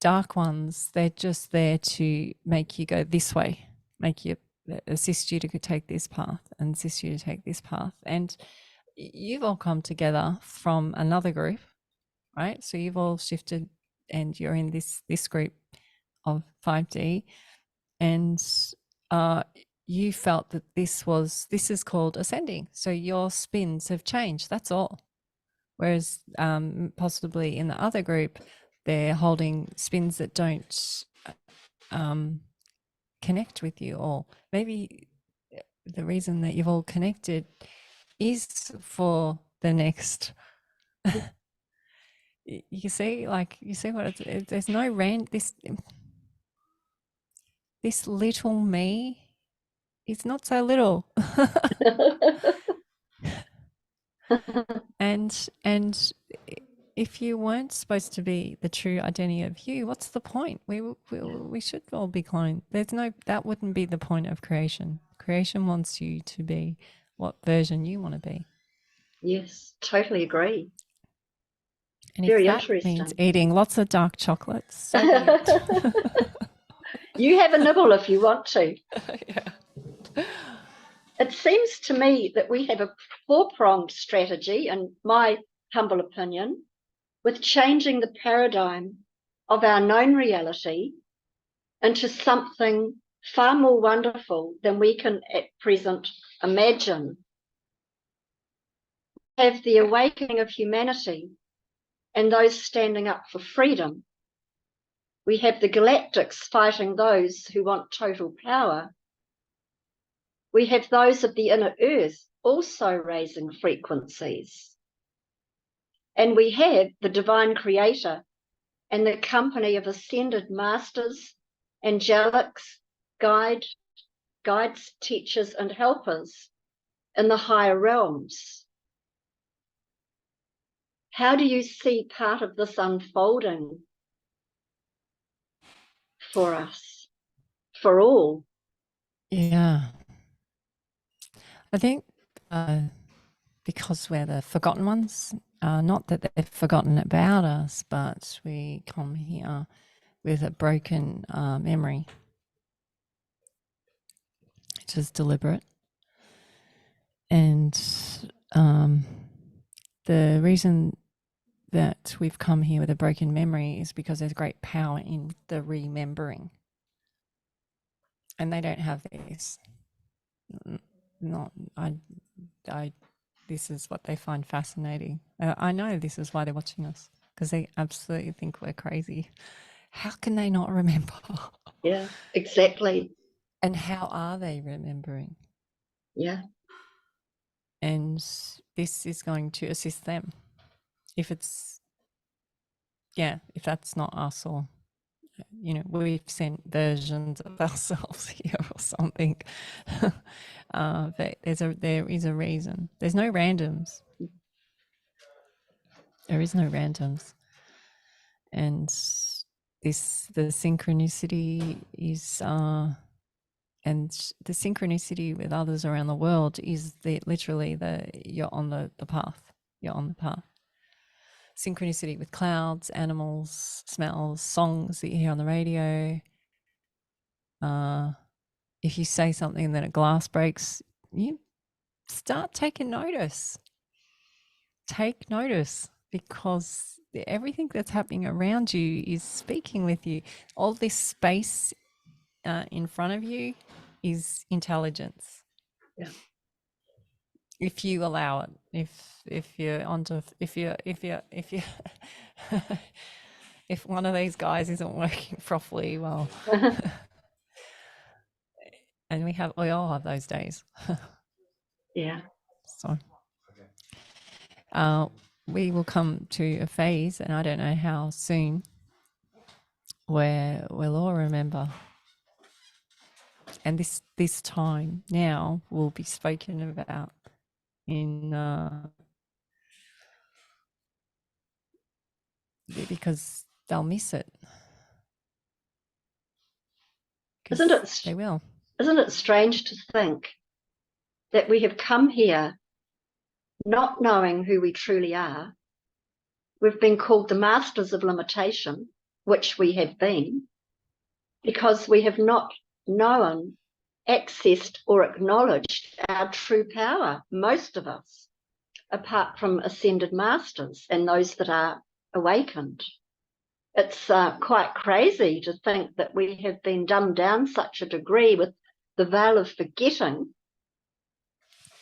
dark ones. They're just there to make you go this way, assist you to take this path and assist you to take this path. And you've all come together from another group, right? So you've all shifted and you're in this group of 5D, and you felt that this is called ascending. So your spins have changed. That's all. Whereas possibly in the other group, they're holding spins that don't connect with you, or maybe the reason that you've all connected is for the next. You see what there's no this little me is not so little. and if you weren't supposed to be the true identity of you, what's the point? We should all be cloned. That wouldn't be the point of creation. Creation wants you to be what version you want to be. Yes, totally agree. And Very if that interesting. means eating lots of dark chocolates, so be it. You have a nibble if you want to. Yeah. It seems to me that we have a four-pronged strategy, in my humble opinion, with changing the paradigm of our known reality into something far more wonderful than we can at present imagine. We have the awakening of humanity and those standing up for freedom. We have the galactics fighting those who want total power. We have those of the inner earth also raising frequencies. And we have the divine creator and the company of ascended masters, angelics, guides, teachers, and helpers in the higher realms. How do you see part of this unfolding for us, for all? Yeah. I think because we're the forgotten ones, not that they've forgotten about us, but we come here with a broken memory, which is deliberate. And the reason that we've come here with a broken memory is because there's great power in the remembering. And they don't have this. This is what they find fascinating. I know this is why they're watching us, because they absolutely think we're crazy. How can they not remember? Yeah, exactly. And how are they remembering? Yeah. And this is going to assist them. If that's not us, or we've sent versions of ourselves here or something. But there is a reason. There's no randoms. There is no randoms. And the synchronicity is and the synchronicity with others around the world is literally you're on the path. You're on the path. Synchronicity with clouds, animals, smells, songs that you hear on the radio. If you say something that a glass breaks, you start taking notice. Take notice, because everything that's happening around you is speaking with you. All this space in front of you is intelligence. Yeah. If you allow it, if you're onto if you if one of these guys isn't working properly, well, and we all have those days. Yeah. So we will come to a phase, and I don't know how soon, where we'll all remember. And this time now will be spoken about in because they'll miss it. They will. Isn't it strange to think that we have come here not knowing who we truly are, We've been called the masters of limitation, which we have been, because we have not known, accessed, or acknowledged our true power, most of us, apart from ascended masters and those that are awakened. It's quite crazy to think that we have been dumbed down such a degree with the veil of forgetting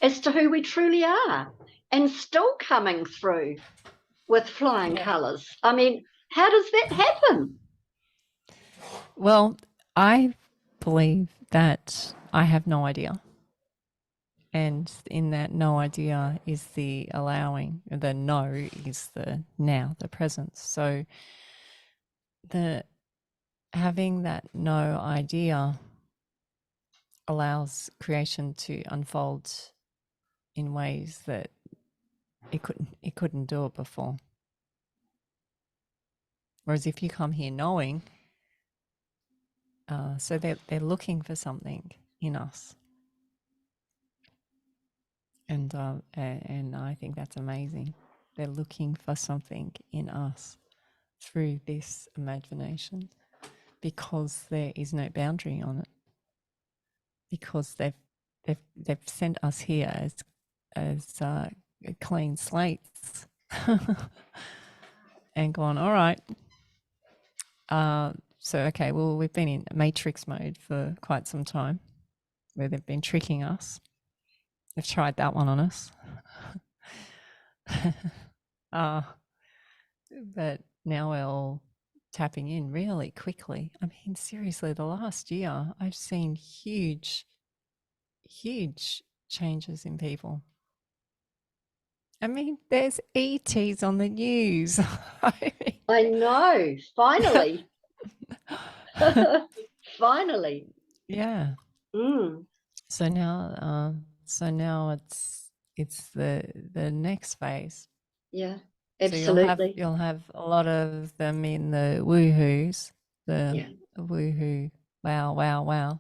as to who we truly are, and still coming through with flying colours. I mean, how does that happen? Well, I believe that I have no idea. And in that no idea is the allowing, the no is the now, the presence. So the having that no idea allows creation to unfold in ways that it couldn't do it before. Whereas if you come here knowing, so they're looking for something in us, and I think that's amazing. They're looking for something in us through this imagination, because there is no boundary on it. Because they've sent us here as clean slates, and gone, all right. So okay, well, we've been in matrix mode for quite some time, where they've been tricking us. They've tried that one on us. But now we're all tapping in really quickly. I mean, seriously, the last year I've seen huge changes in people. I mean, there's ETs on the news. I know, finally. Finally. Yeah. Mm. So now, it's the next phase. Yeah, So absolutely. you'll have a lot of them in the woohoos, the woohoo, wow, wow, wow.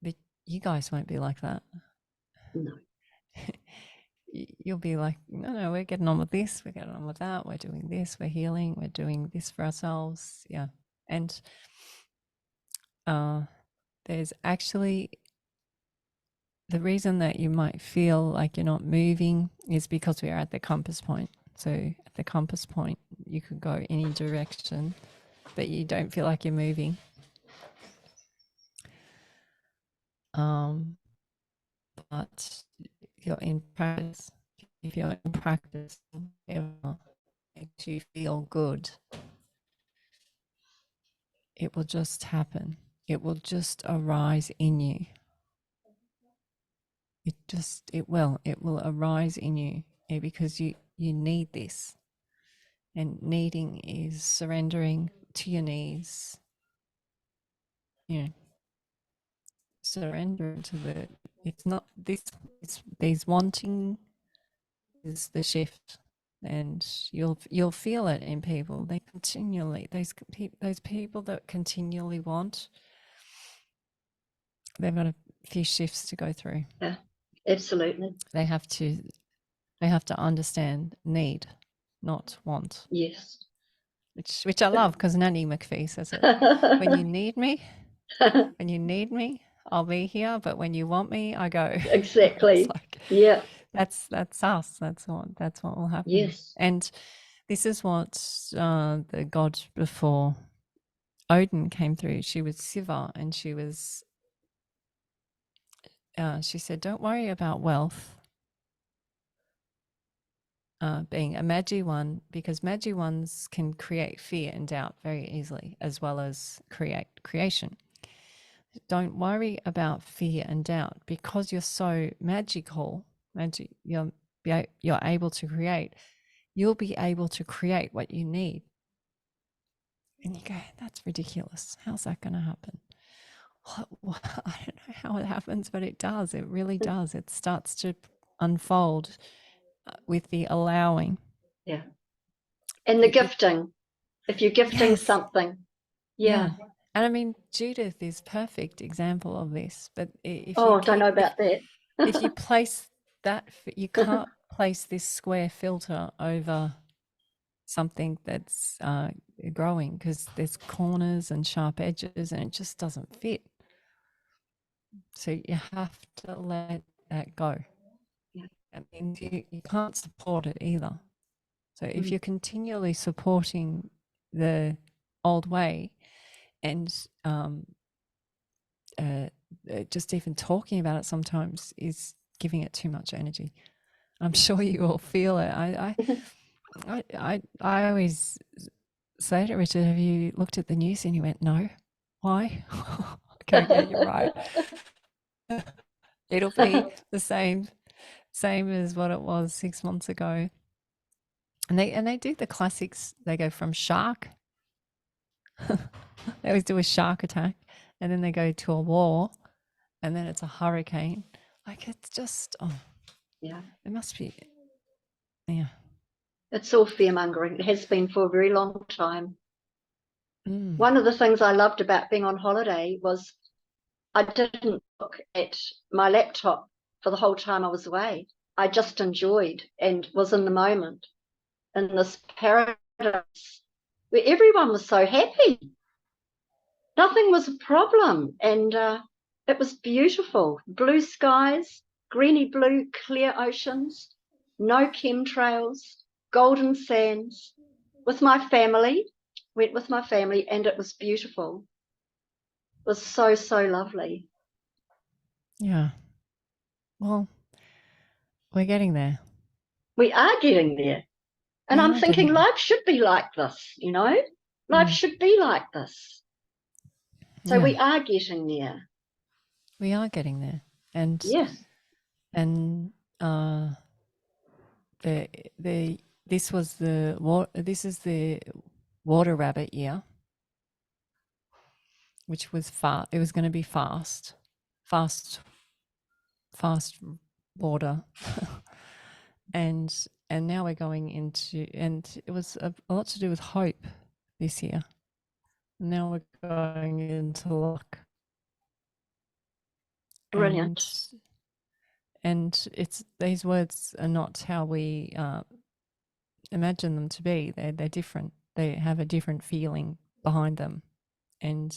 But you guys won't be like that. No. You'll be like, no, we're getting on with this, we're getting on with that, we're doing this, we're healing, we're doing this for ourselves. Yeah. And there's actually the reason that you might feel like you're not moving is because we are at the compass point. So at the compass point, you could go any direction, but you don't feel like you're moving. But you're in practice. If you're in practice, whatever makes you feel good, it will just happen. It will just arise in you. It will arise in you, because you need this. And needing is surrendering to your knees, surrendering to it's not this, it's these wanting is the shift. And you'll feel it in people. They continually, those people that continually want, they've got a few shifts to go through. Yeah, absolutely. They have to understand need, not want. Yes. Which I love, because Nanny McPhee says it. When you need me, I'll be here. But when you want me, I go. Exactly. It's like, yeah. That's us. That's what will happen. Yes. And this is what the god before Odin came through. She was Siva, and she was. She said, "Don't worry about wealth." Being a Magi one, because Magi ones can create fear and doubt very easily, as well as create creation. Don't worry about fear and doubt, because you're so magical. You're able to create. You'll be able to create what you need. And you go, that's ridiculous. How's that going to happen? What? I don't know how it happens, but it does. It really does. It starts to unfold with the allowing. Yeah. And the gifting. If you're gifting something. Yeah. And I mean, Judith is perfect example of this. But if don't know about that. if you place that, you can't place this square filter over something that's growing, because there's corners and sharp edges and it just doesn't fit. So you have to let that go. Yeah. That means you can't support it either. So if Mm. you're continually supporting the old way and just even talking about it sometimes is giving it too much energy. I'm sure you all feel it. I always say to Richard, have you looked at the news? And he went, no. Why? I go, yeah, you're right. It'll be the same as what it was 6 months ago. And they do the classics. They go from shark. They always do a shark attack, and then they go to a war, and then it's a hurricane. Like, it's just, Yeah. it must be, yeah. It's all fear mongering. It has been for a very long time. Mm. One of the things I loved about being on holiday was I didn't look at my laptop for the whole time I was away. I just enjoyed and was in the moment in this paradise where everyone was so happy. Nothing was a problem. And it was beautiful. Blue skies, greeny blue, clear oceans, no chemtrails, golden sands. With my family, went with my family, and it was beautiful. It was so, so lovely. Yeah. Well, we're getting there. We are getting there. And We I'm are thinking getting there. life should be like this, you know? Life Mm. should be like this. So Yeah, we are getting there. we are getting there. And Yes. and the this was this is the water rabbit year, which was it was going to be fast water. and now we're going into, and it was a lot to do with hope this year. Now we're going into luck. Brilliant. And it's, these words are not how we imagine them to be. They're different. They have a different feeling behind them. And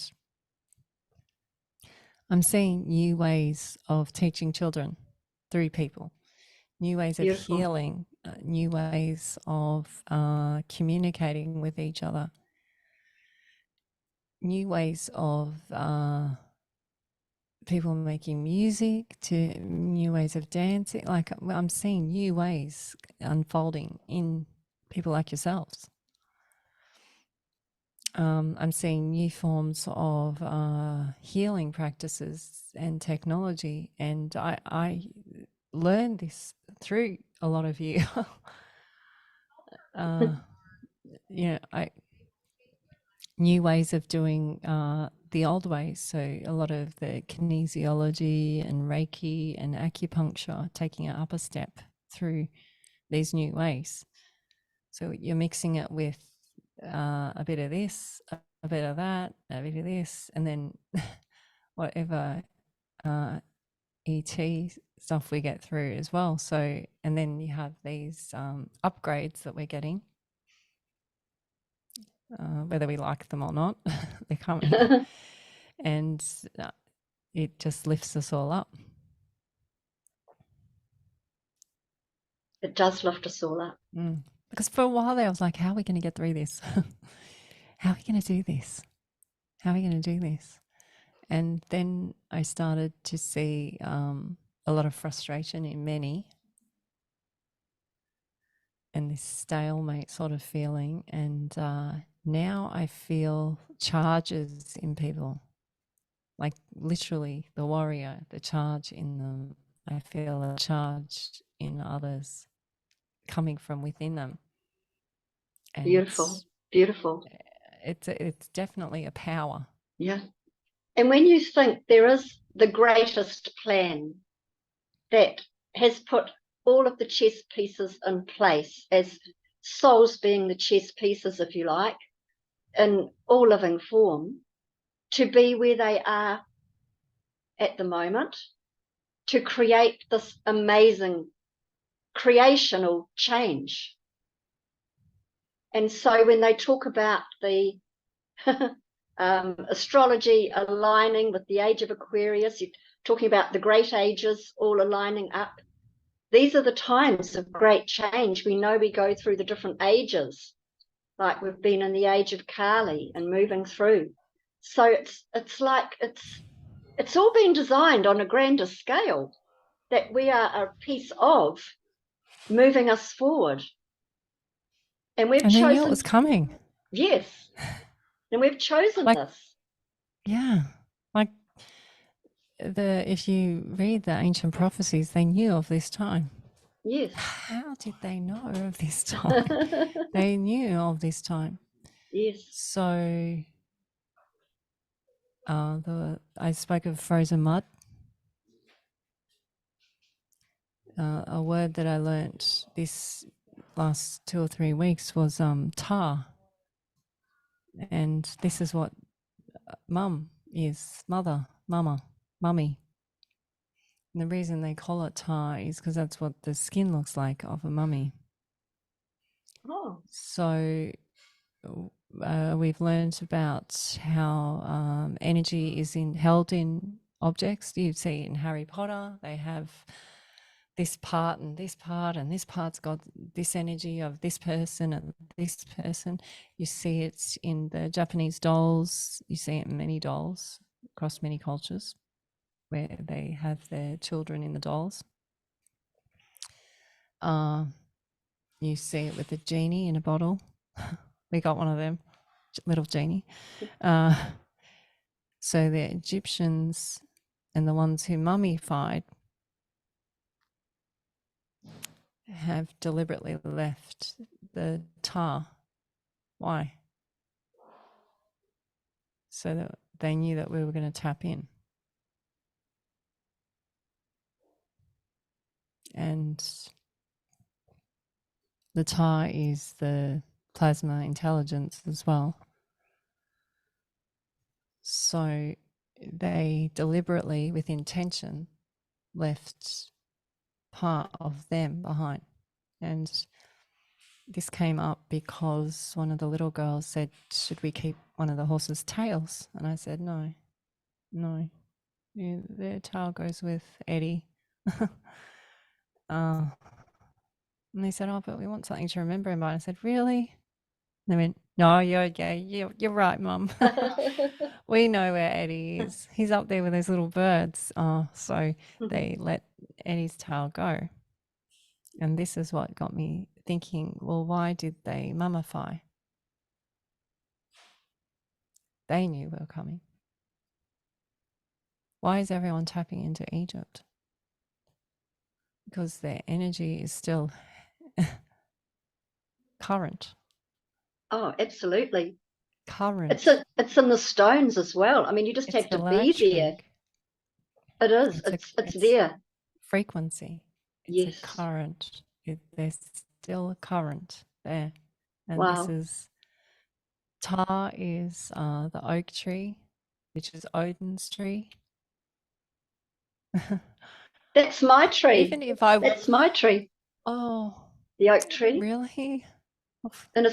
I'm seeing new ways of teaching children through people, new ways of Beautiful. healing, new ways of communicating with each other, new ways of people making music, to new ways of dancing. Like, I'm seeing new ways unfolding in people like yourselves. I'm seeing new forms of healing practices and technology, and I learned this through a lot of you. New ways of doing the old ways. So a lot of the kinesiology and Reiki and acupuncture, taking it up a step through these new ways. So you're mixing it with a bit of this, a bit of that, a bit of this, and then whatever ET stuff we get through as well. So, and then you have these upgrades that we're getting, whether we like them or not, they're coming. And it just lifts us all up. It does lift us all up. Because for a while there, I was like, how are we going to get through this? How are we going to do this? How are we going to do this? And then I started to see a lot of frustration in many, and this stalemate sort of feeling. And now I feel charges in people, like literally the warrior, the charge in them. I feel a charge in others coming from within them. And Beautiful. Beautiful. it's definitely a power. Yeah. And when you think there is the greatest plan that has put all of the chess pieces in place, as souls being the chess pieces, if you like, in all living form, to be where they are at the moment, to create this amazing creational change. And so when they talk about the astrology aligning with the age of Aquarius, you're talking about the great ages all aligning up. These are the times of great change. We know we go through the different ages, like we've been in the age of Kali and moving through. So it's like it's all been designed on a grander scale that we are a piece of moving us forward. And we've And they knew it chosen, was coming. yes, and we've chosen Like, this. yeah, like if you read the ancient prophecies, they knew of this time. Yes. How did they know of this time? They knew of this time. Yes. So I spoke of frozen mud. A word that I learnt this last 2 or 3 weeks was tar. And this is what mum is, mother, mama, mummy. And the reason they call it tar is because that's what the skin looks like of a mummy. Oh. So we've learned about how energy is held in objects. You see in Harry Potter, they have this part and this part, and this part's got this energy of this person and this person. You see it in the Japanese dolls. You see it in many dolls across many cultures where they have their children in the dolls. You see it with the genie in a bottle. We got one of them, little genie. So the Egyptians and the ones who mummified have deliberately left the tar. Why? So that they knew that we were going to tap in. And the tar is the plasma intelligence as well. So they deliberately, with intention, left part of them behind. And this came up because one of the little girls said, should we keep one of the horse's tails? And I said, no, their tail goes with Eddie. And they said, oh, but we want something to remember him by. I said, really? And they went, no, you're right, Mum. We know where Eddie is. He's up there with those little birds. So they let Eddie's tail go. And this is what got me thinking, well, why did they mummify? They knew we were coming. Why is everyone tapping into Egypt? Because their energy is still current. Oh, absolutely. Current. It's in the stones as well. I mean, you just It's have to be there. electric. It is. It's there. Frequency. It's a Yes. current. There's still a current there. And Wow. this is, tar is the oak tree, which is Odin's tree. That's my tree. Even if I That's my tree. Oh, the oak tree. Really? In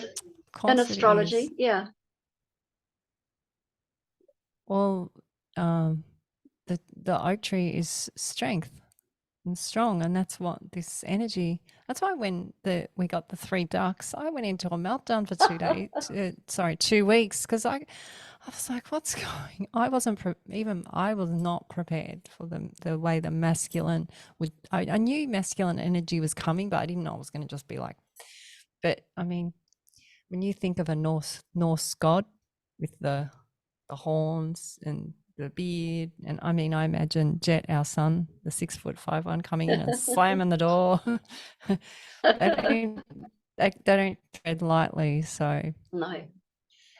astrology, yeah. Well, the oak tree is strength and strong, and that's what this energy. That's why when we got the 3 ducks, I went into a meltdown for 2 days. 2 weeks, because I was like, "What's going?" I wasn't I was not prepared for the way the masculine would. I knew masculine energy was coming, but I didn't know it was going to just be like. But I mean, when you think of a Norse god with the horns and the beard, and I mean, I imagine Jet, our son, the 6'5" one, coming in and slamming the door. they don't tread lightly. So no,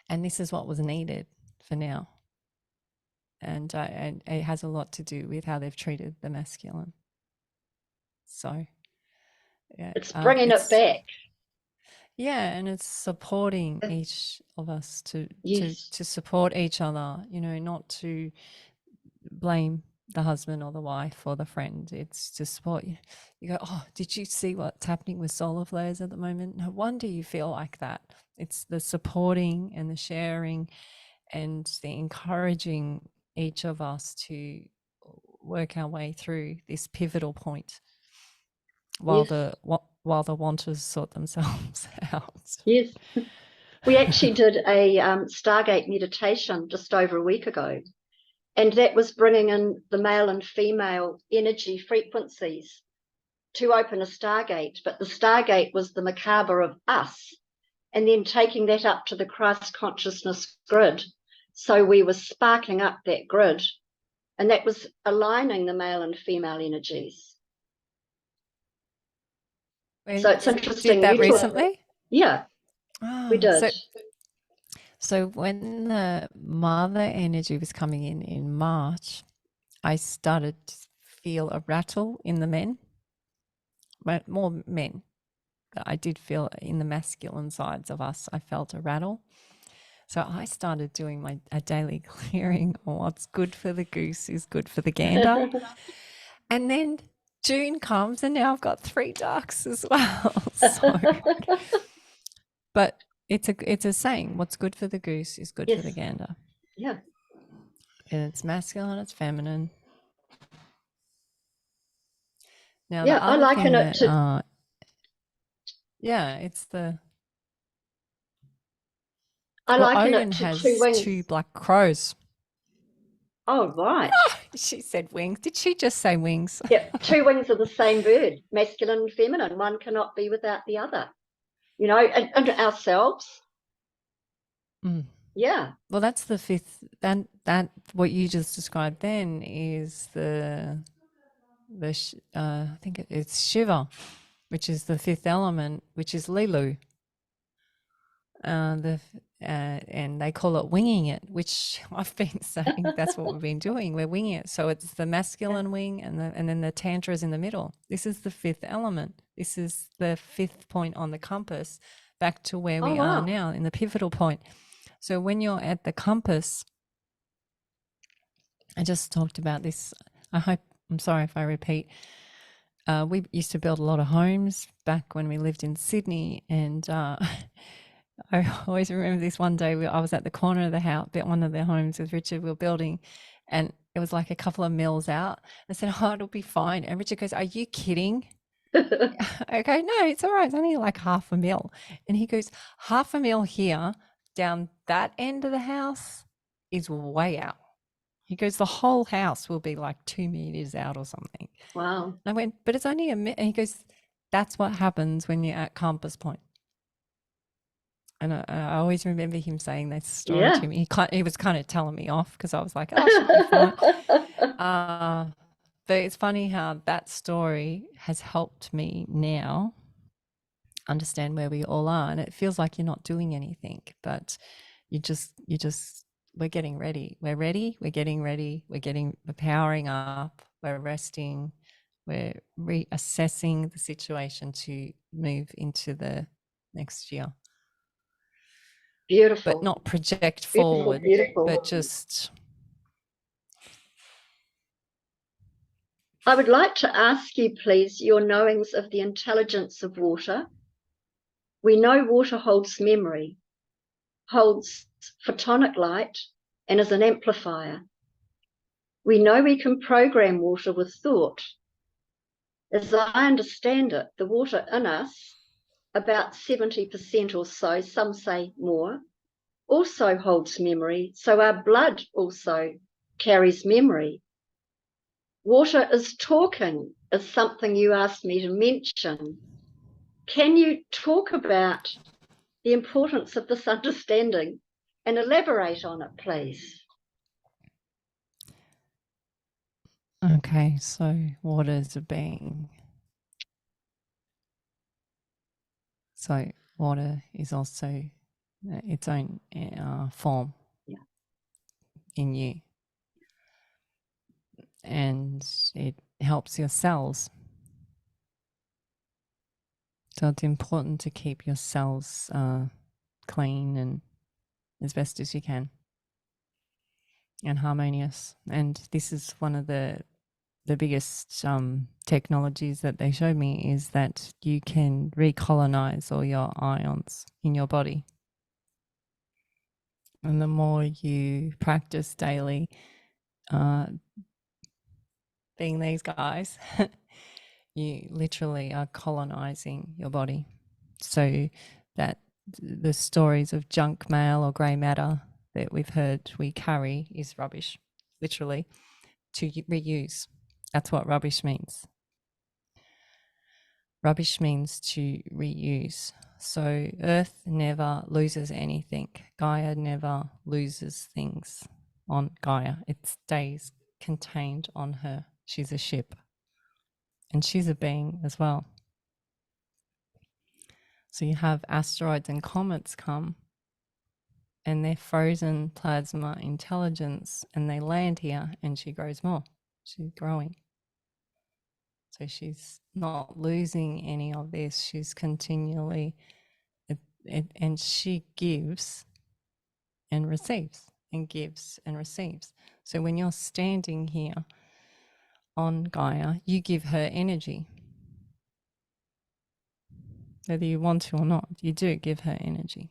and this is what was needed for now, and it has a lot to do with how they've treated the masculine. So yeah, it's bringing it back. Yeah, and it's supporting each of us to Yes. support each other, not to blame the husband or the wife or the friend. It's just what you go, oh, did you see what's happening with solar flares at the moment? No wonder you feel like that. It's the supporting and the sharing and the encouraging each of us to work our way through this pivotal point while Yes. while the wanters sort themselves out. Yes. We actually did a Stargate meditation just over a week ago, and that was bringing in the male and female energy frequencies to open a Stargate. But the Stargate was the macabre of us, and then taking that up to the Christ consciousness grid. So we were sparking up that grid, and that was aligning the male and female energies. So it's interesting. Did that recently? Yeah, we did. So when the mother energy was coming in March, I started to feel a rattle in the men, but more men. I did feel in the masculine sides of us, I felt a rattle. So I started doing a daily clearing on what's good for the goose is good for the gander. And then June comes and now I've got 3 ducks as well. So, but it's a saying, what's good for the goose is good for the gander. Yeah. And it's masculine, it's feminine. Now yeah, the other I liken thing it that, to. it's the. I Well, liken it Odin to two has wings. 2 black crows. Oh, right. She said wings. Did she just say wings? Yeah, 2 wings of the same bird, masculine and feminine. One cannot be without the other. You know, and ourselves. Mm. Yeah. Well, that's the 5th. That what you just described then is the I think it's Shiva, which is the 5th element, which is Lilu. And they call it winging it, which I've been saying that's what we've been doing. We're winging it. So it's the masculine wing and then the tantra is in the middle. This is the 5th element. This is the 5th point on the compass back to where we are now in the pivotal point. So when you're at the compass, I just talked about this. I'm sorry if I repeat. We used to build a lot of homes back when we lived in Sydney, and I always remember this one day I was at the corner of the house, one of the homes with Richard we were building, and it was like a couple of mills out. I said, oh, it'll be fine. And Richard goes, are you kidding? I go, no, it's all right. It's only like half a mil. And he goes, half a mil here down that end of the house is way out. He goes, the whole house will be like 2 meters out or something. Wow. And I went, but it's only a minute. And he goes, that's what happens when you're at compass point. And I always remember him saying that story to me. He was kind of telling me off because I was like, oh, I should be fine. But it's funny how that story has helped me now understand where we all are. And it feels like you're not doing anything, but we're getting ready. We're ready. We're getting ready. We're powering up. We're resting. We're reassessing the situation to move into the next year. Beautiful. But not project forward, beautiful. but just. I would like to ask you, please, your knowings of the intelligence of water. We know water holds memory, holds photonic light, and is an amplifier. We know we can program water with thought. As I understand it, the water in us, about 70% or so, some say more, also holds memory. So our blood also carries memory. Water is talking, is something you asked me to mention. Can you talk about the importance of this understanding and elaborate on it, please? Okay, so water's a being. So water is also its own form in you. And it helps your cells. So it's important to keep your cells clean and as best as you can. and harmonious. And this is one of the biggest technologies that they showed me, is that you can recolonize all your ions in your body. And the more you practice daily being these guys, you literally are colonizing your body. So that the stories of junk mail or grey matter that we've heard we carry is rubbish, literally, to reuse. That's what rubbish means. Rubbish means to reuse. So Earth never loses anything. Gaia never loses things on Gaia. It stays contained on her. She's a ship. And she's a being as well. So you have asteroids and comets come, and they're frozen plasma intelligence, and they land here, and she grows more. She's growing. So she's not losing any of this. She's continually, and she gives and receives and gives and receives. So when you're standing here on Gaia, you give her energy. Whether you want to or not, you do give her energy.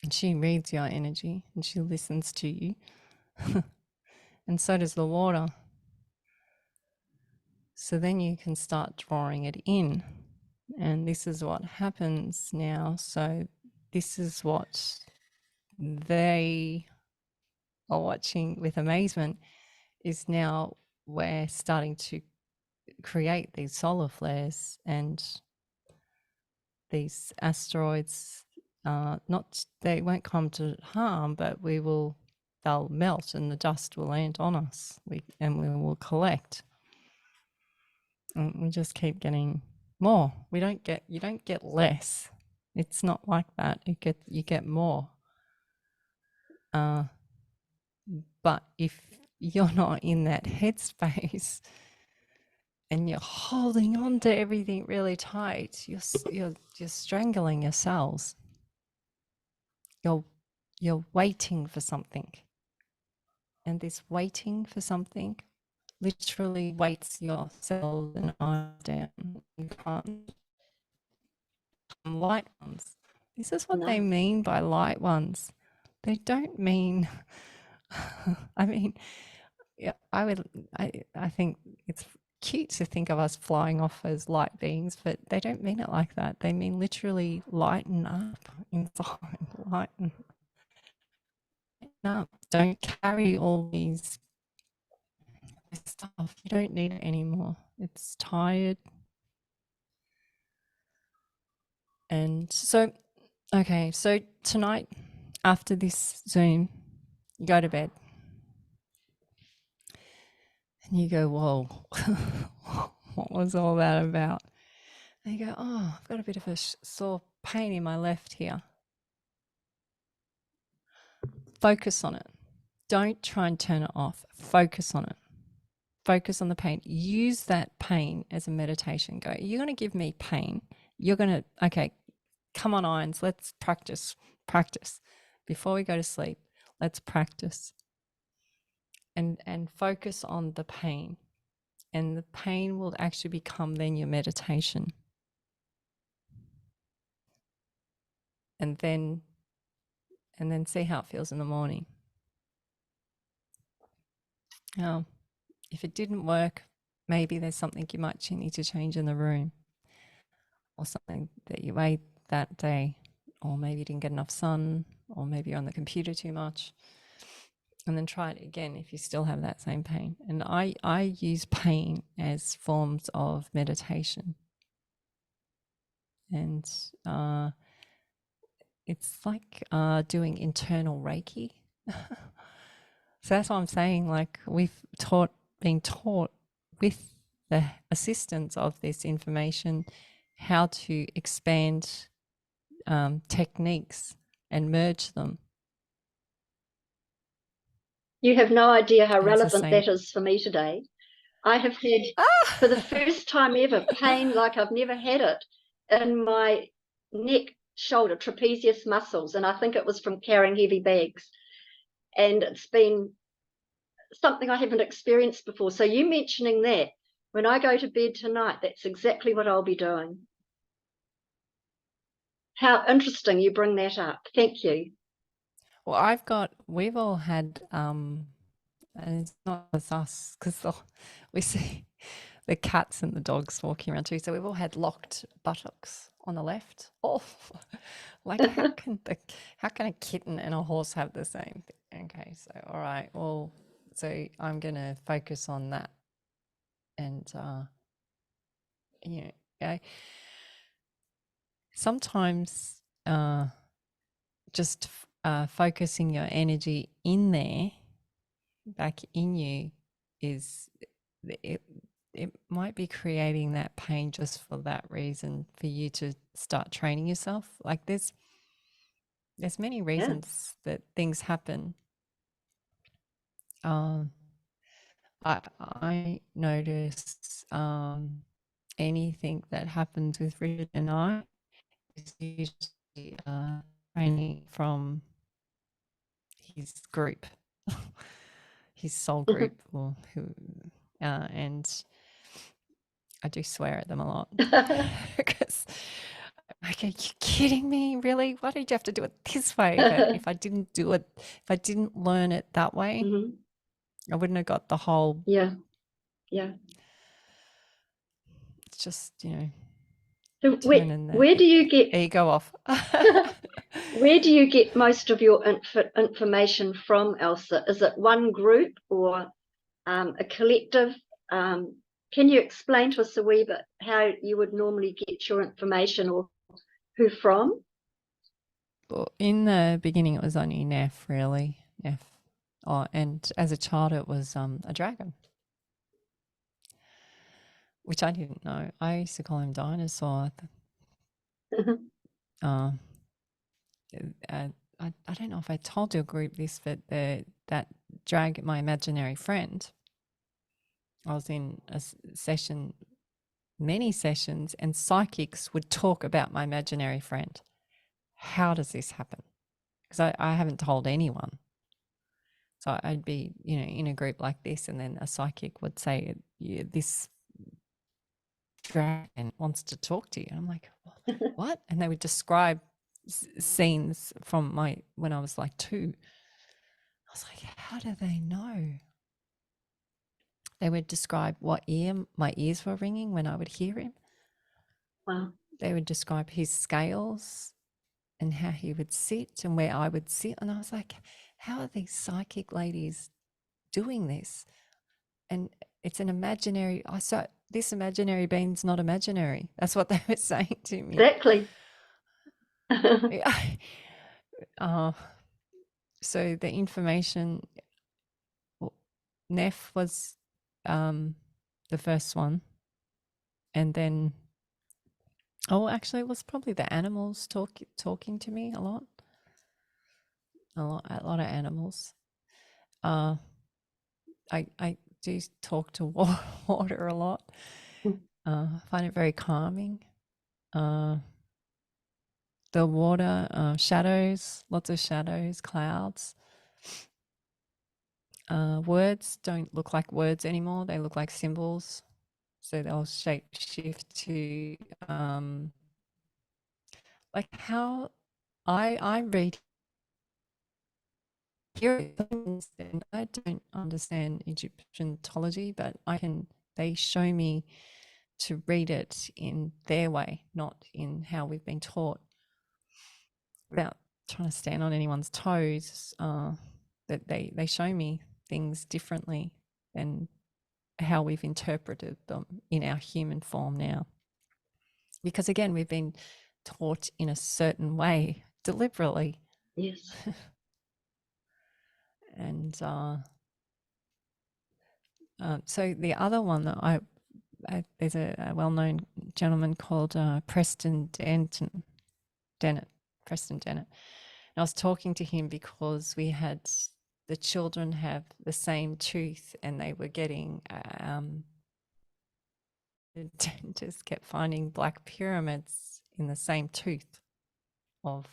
And she reads your energy and she listens to you. And so does the water. So then you can start drawing it in. And this is what happens now. So this is what they are watching with amazement, is now we're starting to create these solar flares, and these asteroids, they won't come to harm, but they'll melt and the dust will land on us, and we will collect. And we just keep getting more. You don't get less. It's not like that. You get more. But if you're not in that headspace and you're holding on to everything really tight, you're strangling your cells. You're waiting for something, and this waiting for something literally weights your cells and ions down. You can't become light ones. This is what they mean by light ones. They don't mean. I mean, yeah, I think it's cute to think of us flying off as light beings, but they don't mean it like that. They mean literally lighten up inside, lighten up. Don't carry all these stuff. You don't need it anymore. It's tired. And so, okay, so tonight after this Zoom, you go to bed and you go, whoa, what was all that about? And you go, oh, I've got a bit of a sore pain in my left here. Focus on it. Don't try and turn it off. Focus on it. Focus on the pain. Use that pain as a meditation. Go, you're going to give me pain. You're going to, okay, come on, irons, let's practice. Before we go to sleep, let's practice. And focus on the pain. And the pain will actually become then your meditation. And then see how it feels in the morning. Now, if it didn't work, maybe there's something you might need to change in the room, or something that you ate that day, or maybe you didn't get enough sun, or maybe you're on the computer too much. And then try it again if you still have that same pain. And I use pain as forms of meditation. And it's like doing internal Reiki. So that's what I'm saying. Like, we've been taught with the assistance of this information how to expand techniques and merge them. You have no idea how relevant that is for me today. I have had, for the first time ever, pain like I've never had it in my neck, shoulder, trapezius muscles, and I think it was from carrying heavy bags. and it's been something I haven't experienced before. So you mentioning that, when I go to bed tonight, that's exactly what I'll be doing. How interesting you bring that up. Thank you. Well, we've all had, and it's not just us, because we see the cats and the dogs walking around too. So we've all had locked buttocks on the left. Oh, like how can a kitten and a horse have the same thing? Okay, so all right, well, so I'm gonna focus on that, and sometimes just focusing your energy in there, back in you, is it might be creating that pain just for that reason, for you to start training yourself. Like there's many reasons that things happen. I notice anything that happens with Richard and I is usually training from his group, his soul group, or who, and I do swear at them a lot because like, are you kidding me? Really? Why did you have to do it this way? But if I didn't do it, if I didn't learn it that way, I wouldn't have got the whole. Yeah. It's just, So turning the where do you get ego off. where do you get most of your information from, Elsa? Is it one group or a collective? Can you explain to us a wee bit how you would normally get your information, or who from? Well, in the beginning, it was only Neff, really. Neff. Oh, and as a child, it was a dragon, which I didn't know. I used to call him Dinosaur. I don't know if I told your group this, but that dragon, my imaginary friend, I was in a session, many sessions, and psychics would talk about my imaginary friend. How does this happen? Because I haven't told anyone. So I'd be, in a group like this, and then a psychic would say, this dragon wants to talk to you. And I'm like, what? And they would describe scenes from when I was like 2. I was like, how do they know? They would describe what ear my ears were ringing when I would hear him. Wow. They would describe his scales and how he would sit and where I would sit. And I was like, how are these psychic ladies doing this? And it's an imaginary, this imaginary being's not imaginary. That's what they were saying to me. Exactly. So the information, Neff was the first one. And then, actually, it was probably the animals talking to me a lot. A lot of animals. I do talk to water a lot. I find it very calming. The water, shadows, lots of shadows, clouds. Words don't look like words anymore. They look like symbols. So they'll shape shift to like how I read here. I don't understand Egyptology, but they show me to read it in their way, not in how we've been taught. Without trying to stand on anyone's toes, that they show me things differently than how we've interpreted them in our human form now. Because again, we've been taught in a certain way deliberately. Yes. And so the other one that there's a well-known gentleman called Preston Dennett. And I was talking to him because the children have the same tooth, and they were getting the dentist kept finding black pyramids in the same tooth of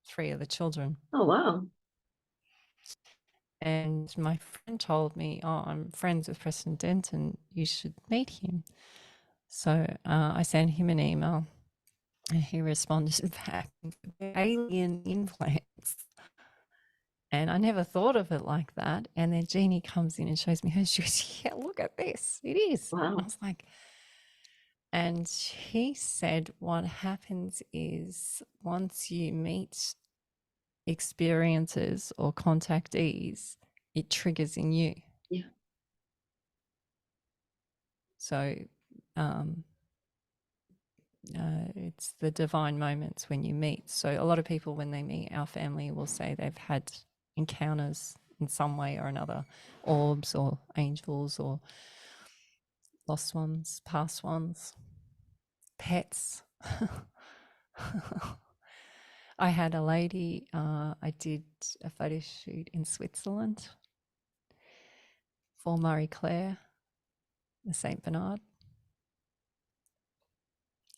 3 of the children. Oh, wow. And my friend told me, "Oh, I'm friends with Preston Denton. You should meet him." So I sent him an email, and he responded back, "Alien implants." And I never thought of it like that. And then Jeannie comes in and shows me hers. She goes, "Yeah, look at this. It is." Wow. And I was like, and he said, what happens is once you meet experiences or contactees, it triggers in you. Yeah. So it's the divine moments when you meet. So a lot of people, when they meet our family, will say they've had encounters in some way or another, orbs or angels or lost ones, past ones, pets. I had a lady, I did a photo shoot in Switzerland for Marie Claire, the Saint Bernard.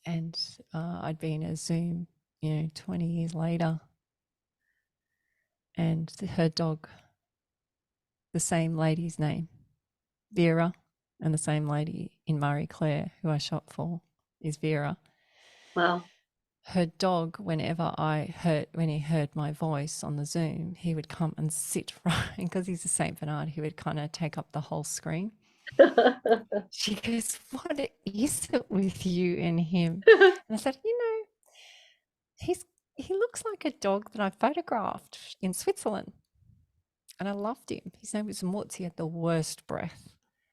And I'd been a Zoom, 20 years later. And her dog, the same lady's name, Vera, and the same lady in Marie Claire who I shot for is Vera. Wow. Her dog, when he heard my voice on the Zoom, he would come and sit right, because he's a Saint Bernard, he would kind of take up the whole screen. She goes, "What is it with you and him?" And I said, he looks like a dog that I photographed in Switzerland. And I loved him. His name was Mutz. He had the worst breath.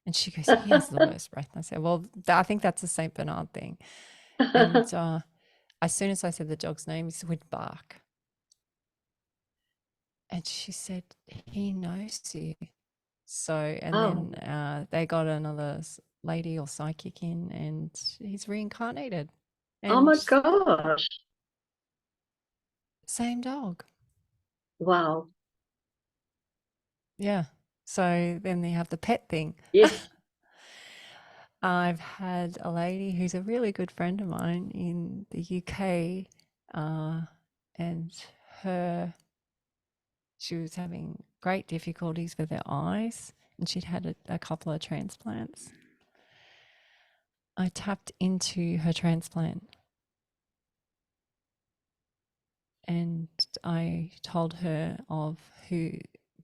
And she goes, "He has the worst breath." And I said, "Well, I think that's a Saint Bernard thing." And as soon as I said the dog's name, he would bark. And she said, "He knows you." So, and then they got another lady or psychic in, and he's reincarnated. And oh my gosh. same dog. Wow. Yeah. So then they have the pet thing. Yes. I've had a lady who's a really good friend of mine in the UK, and she was having great difficulties with her eyes, and she'd had a couple of transplants. I tapped into her transplant, and I told her of who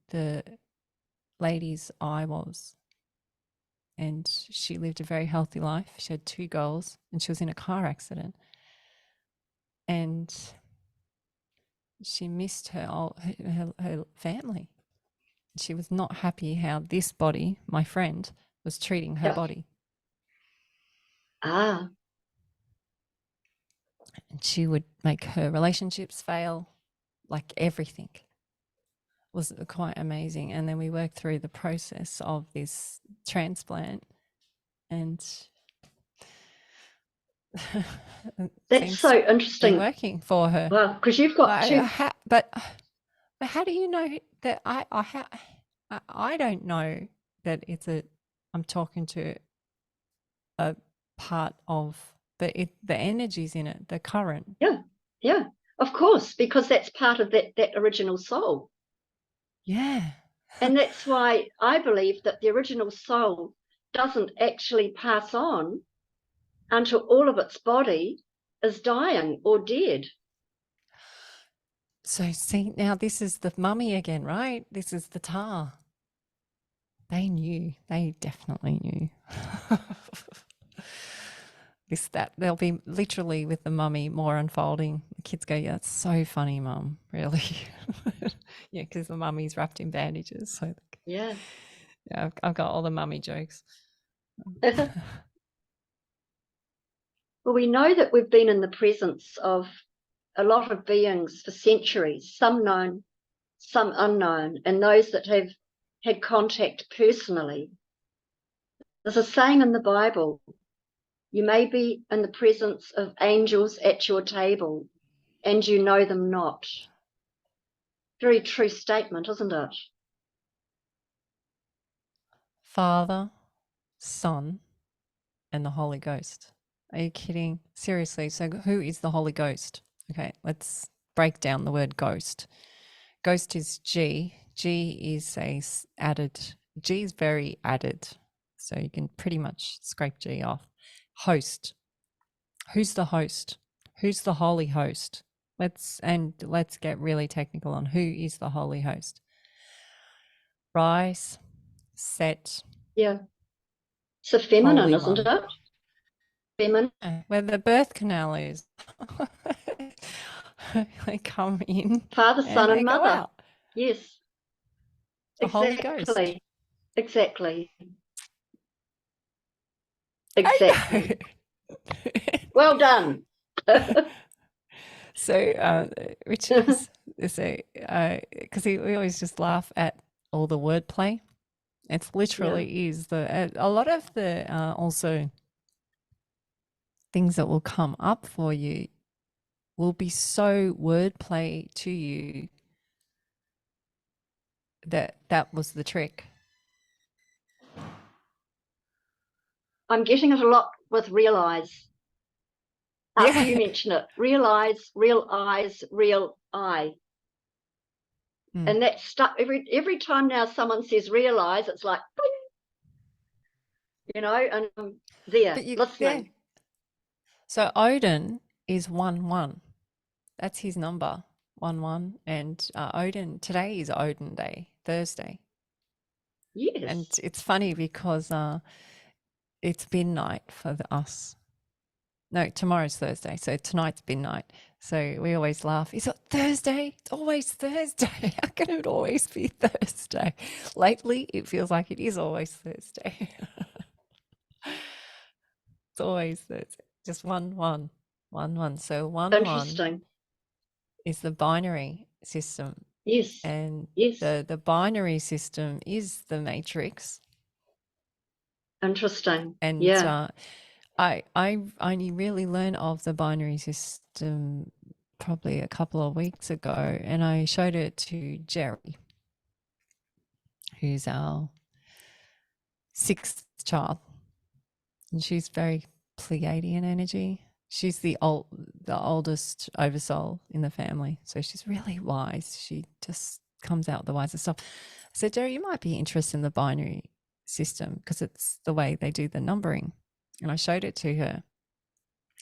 the lady's eye was. And she lived a very healthy life. She had 2 girls, and she was in a car accident. And she missed her family. She was not happy how this body, my friend, was treating her body. Ah. And she would make her relationships fail, like everything. It was quite amazing. And then we worked through the process of this transplant, and that's so interesting. Working for her. Wow, because you've got two. But how do you know that I don't know that I'm talking to a part of the energies in it, the current. Yeah, of course, because that's part of that original soul. Yeah. And that's why I believe that the original soul doesn't actually pass on until all of its body is dying or dead. So see, now this is the mummy again, right? This is the tar. They knew. They definitely knew. There'll be literally with the mummy more unfolding. The kids go, "Yeah, that's so funny, Mum, really." Yeah, because the mummy's wrapped in bandages. So yeah, I've got all the mummy jokes. well, we know that we've been in the presence of a lot of beings for centuries, some known, some unknown, and those that have had contact personally. There's a saying in the Bible, "You may be in the presence of angels at your table and you know them not." Very true statement, isn't it? Father, Son, and the Holy Ghost. Are you kidding? Seriously. So who is the Holy Ghost? Okay, let's break down the word ghost. Ghost is G, G is added. G is very added, so you can pretty much scrape G off. Host. Who's the host? Who's the holy host? Let's get really technical on who is the holy host. Rise, set. Yeah. It's a feminine, Holy isn't one. it? Feminine. Where the birth canal is. They come in Father, and Son, they and go Mother. out. Yes. The Holy Ghost. Exactly. I Exactly. know. Well done. So, which is so, because we always just laugh at all the wordplay. It's literally is a lot of the also things that will come up for you will be so wordplay to you that was the trick. I'm getting it a lot with realize. After you mention it, realize, real eyes, real eye. And that's stuck every time now someone says realize, it's like, and I'm there listening. Yeah. So Odin is 1-1. That's his number, 1-1. And Odin, today is Odin Day, Thursday. Yes. And it's funny because it's midnight for us. No, tomorrow's Thursday, so tonight's midnight. So we always laugh. Is it Thursday? It's always Thursday. How can it always be Thursday? Lately, it feels like it is always Thursday. It's always Thursday. Just 1-1, 1-1. So 1-1 is the binary system. Yes. And yes. the binary system is the matrix. Interesting. And yeah. I only really learned of the binary system probably a couple of weeks ago, and I showed it to Jerry, who's our 6th child, and she's very Pleiadian energy. She's the oldest oversoul in the family, so she's really wise. She just comes out with the wisest stuff. I said, Jerry, you might be interested in the binary system because it's the way they do the numbering. And I showed it to her.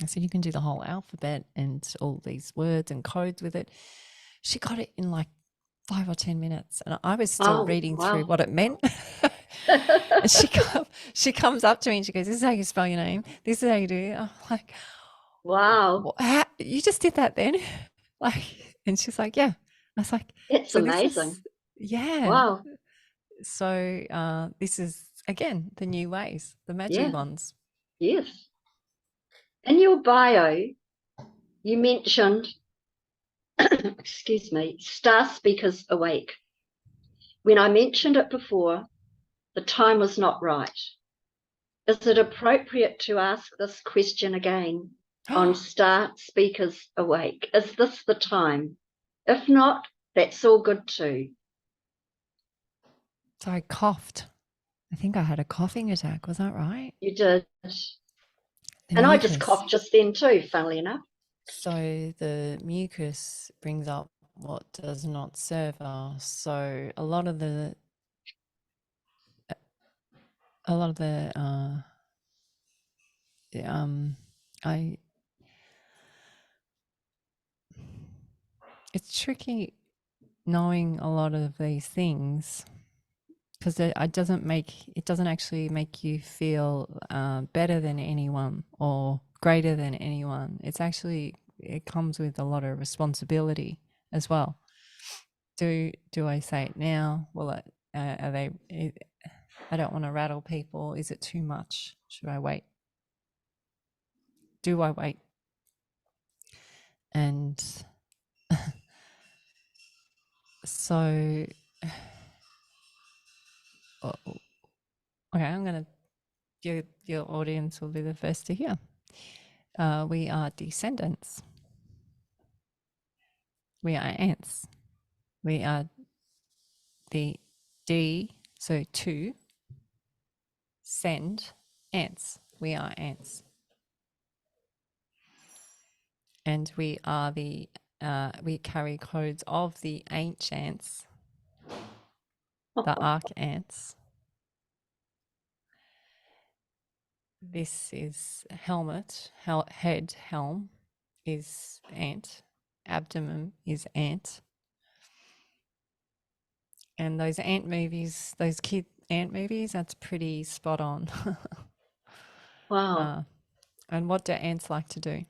I said, you can do the whole alphabet and all these words and codes with it. She got it in like 5 or 10 minutes. And I was still reading through what it meant. And she comes up to me and she goes, this is how you spell your name. This is how you do it. I'm like, wow. You just did that then? And she's like, yeah. I was like, it's so amazing. Wow. So this is, again, the new ways, the magic ones. Yes. In your bio, you mentioned, excuse me, Star Speakers Awake. When I mentioned it before, the time was not right. Is it appropriate to ask this question again on Star Speakers Awake? Is this the time? If not, that's all good too. So I coughed. I think I had a coughing attack. Was that right? You did. And I just coughed just then too, funnily enough. So the mucus brings up what does not serve us. So a lot of the it's tricky knowing a lot of these things because it doesn't actually make you feel better than anyone or greater than anyone. It comes with a lot of responsibility as well. Do I say it now? Are they? I don't want to rattle people. Is it too much? Should I wait? Do I wait? And so, okay, I'm going to, your audience will be the first to hear. We are descendants. We are ants. We are the D, so 2, send, ants. We are ants. And we are we carry codes of the ancients the arc ants. This is helmet, head, helm is ant, abdomen is ant. And those ant movies, those kid ant movies, that's pretty spot on. Wow. And what do ants like to do?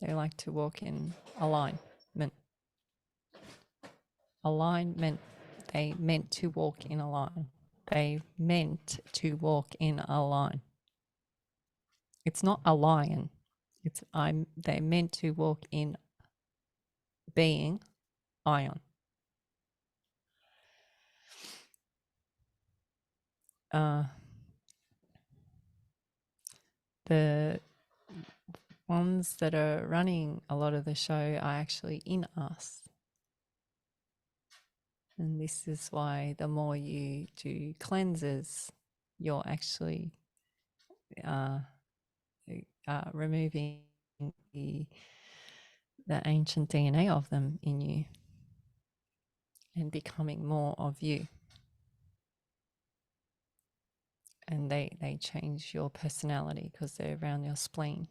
They like to walk in alignment. Alignment. They meant to walk in a line. They meant to walk in a line. It's not a lion. They meant to walk in being ion. The ones that are running a lot of the show are actually in us. And this is why the more you do cleanses, you're actually removing the ancient DNA of them in you and becoming more of you. And they change your personality because they're around your spleen,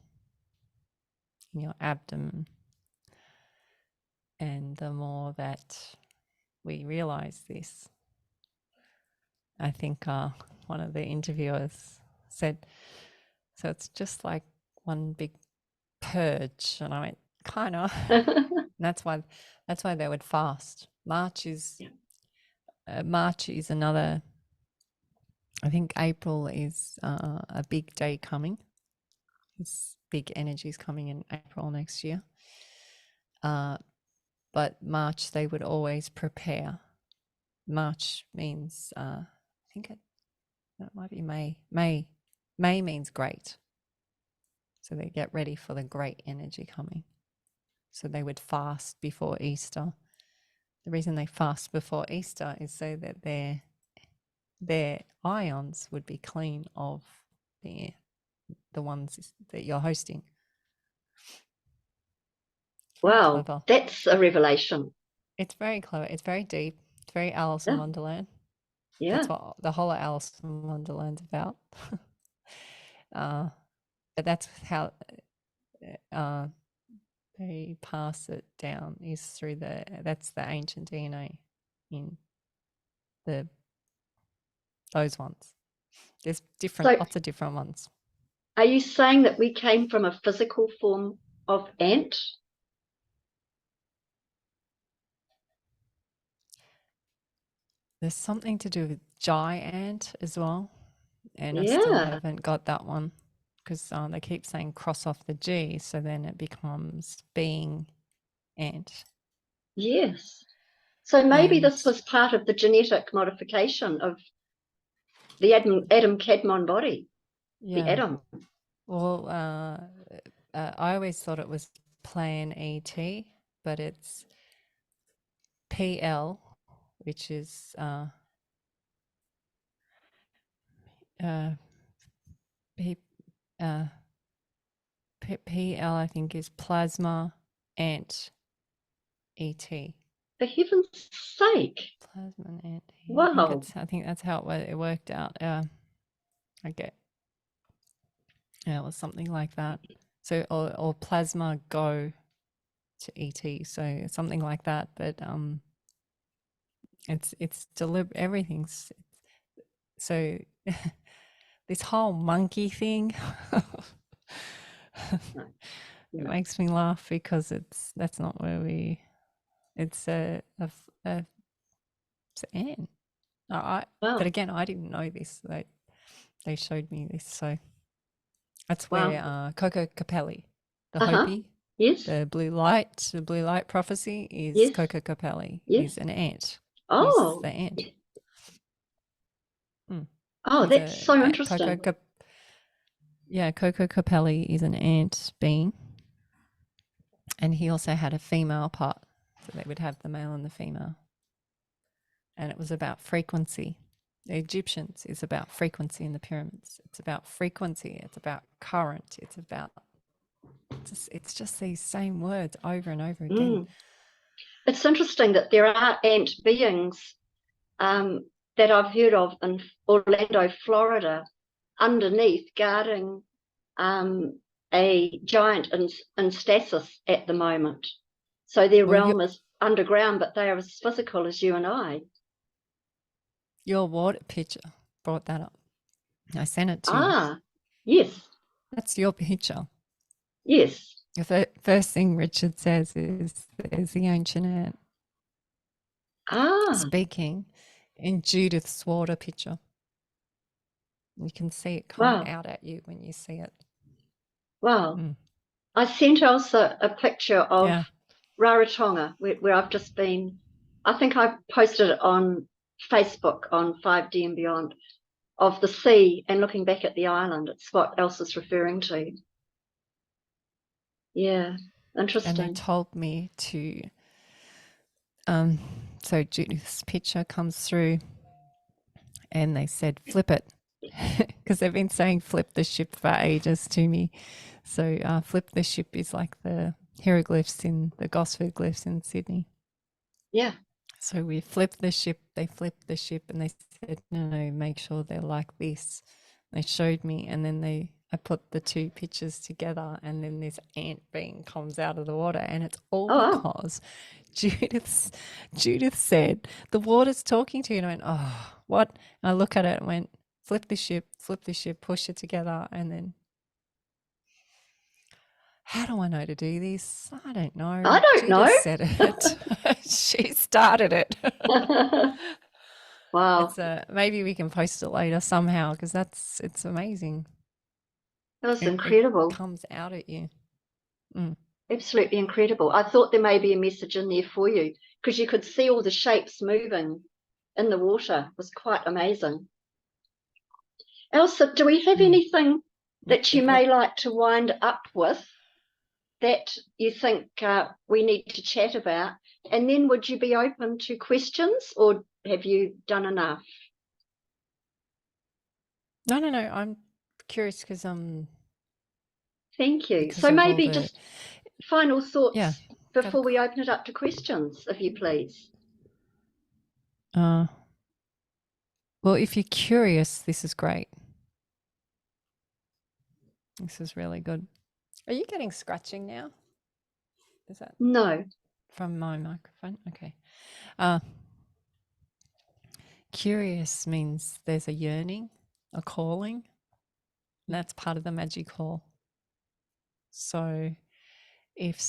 in your abdomen. And the more that we realize this, I think one of the interviewers said, so it's just like one big purge. And I went, kind of. That's why they would fast. March is another. I think April is a big day coming. This big energy is coming in April next year. But March they would always prepare. March means I think it might be May. May means great. So they get ready for the great energy coming. So they would fast before Easter. The reason they fast before Easter is so that their ions would be clean of the ones that you're hosting. Very Wow, clever. that's a revelation. It's very clever. It's very deep. It's very Alice in Wonderland. Yeah. That's what the whole of Alice in Wonderland's about. But that's how they pass it down, is through that's the ancient DNA in those ones. There's lots of different ones. Are you saying that we came from a physical form of ant? There's something to do with giant as well, and I still haven't got that one because they keep saying cross off the G, so then it becomes being ant. Yes. So maybe this was part of the genetic modification of the Adam Cadmon body. Yeah. The atom. Well, I always thought it was plan ET, but it's PL, which is PL, I think, is plasma ant ET. For heaven's sake! Plasma ant. Wow. I think that's how it worked out. I get. Yeah, it was something like that. So or plasma go to ET. So something like that. But it's deliberate. Everything's so. This whole monkey thing. It makes me laugh because that's not where we. It's it's Anne. Wow. But again, I didn't know this. They showed me this, so that's where Coco Capelli, the Hopi, yes, the blue light prophecy is Coco Capelli is an ant. Oh, he's the ant. Oh, he's that's so interesting. Coco Capelli is an ant being, and he also had a female part, so they would have the male and the female, and it was about frequency. The Egyptians is about frequency in the pyramids. It's about frequency. It's about current. It's about it's just these same words over and over again. It's interesting that there are ant beings that I've heard of in Orlando, Florida, underneath guarding a giant in stasis at the moment. So their realm is underground, but they are as physical as you and I. Your water picture brought that up. I sent it to you. Yes. That's your picture. Yes. The first thing Richard says is, there's the ancient ant speaking in Judith's water picture. You can see it come out at you when you see it. Wow. I sent Elsa a picture of Rarotonga, where I've just been. I think I posted it on Facebook on 5D and Beyond, of the sea and looking back at the island. It's what Elsa's referring to. Yeah, interesting. And they told me to, so Judith's picture comes through and they said, flip it. Because they've been saying flip the ship for ages to me. So flip the ship is like the hieroglyphs in the Gosford glyphs in Sydney. Yeah. So we flipped the ship, they flipped the ship, and they said, no, make sure they're like this. They showed me, and then I put the two pictures together, and then this ant being comes out of the water, and it's all because Judith said, the water's talking to you. And I went, oh, what? And I look at it and went, flip the ship, push it together, and then how do I know to do this? I don't know. I don't know. Judith said it. She started it. Wow. Maybe we can post it later somehow, because it's amazing. That was incredible. It comes out at you. Absolutely incredible. I thought there may be a message in there for you, because you could see all the shapes moving in the water. It was quite amazing. Elsa, do we have anything that you may like to wind up with that you think we need to chat about? And then would you be open to questions, or have you done enough? No. I'm curious because Thank you. So maybe just final thoughts before we open it up to questions, if you please. Well, if you're curious, this is great. This is really good. Are you getting scratching now? Is that no from my microphone? Okay. Curious means there's a yearning, a calling, and that's part of the magic call. So if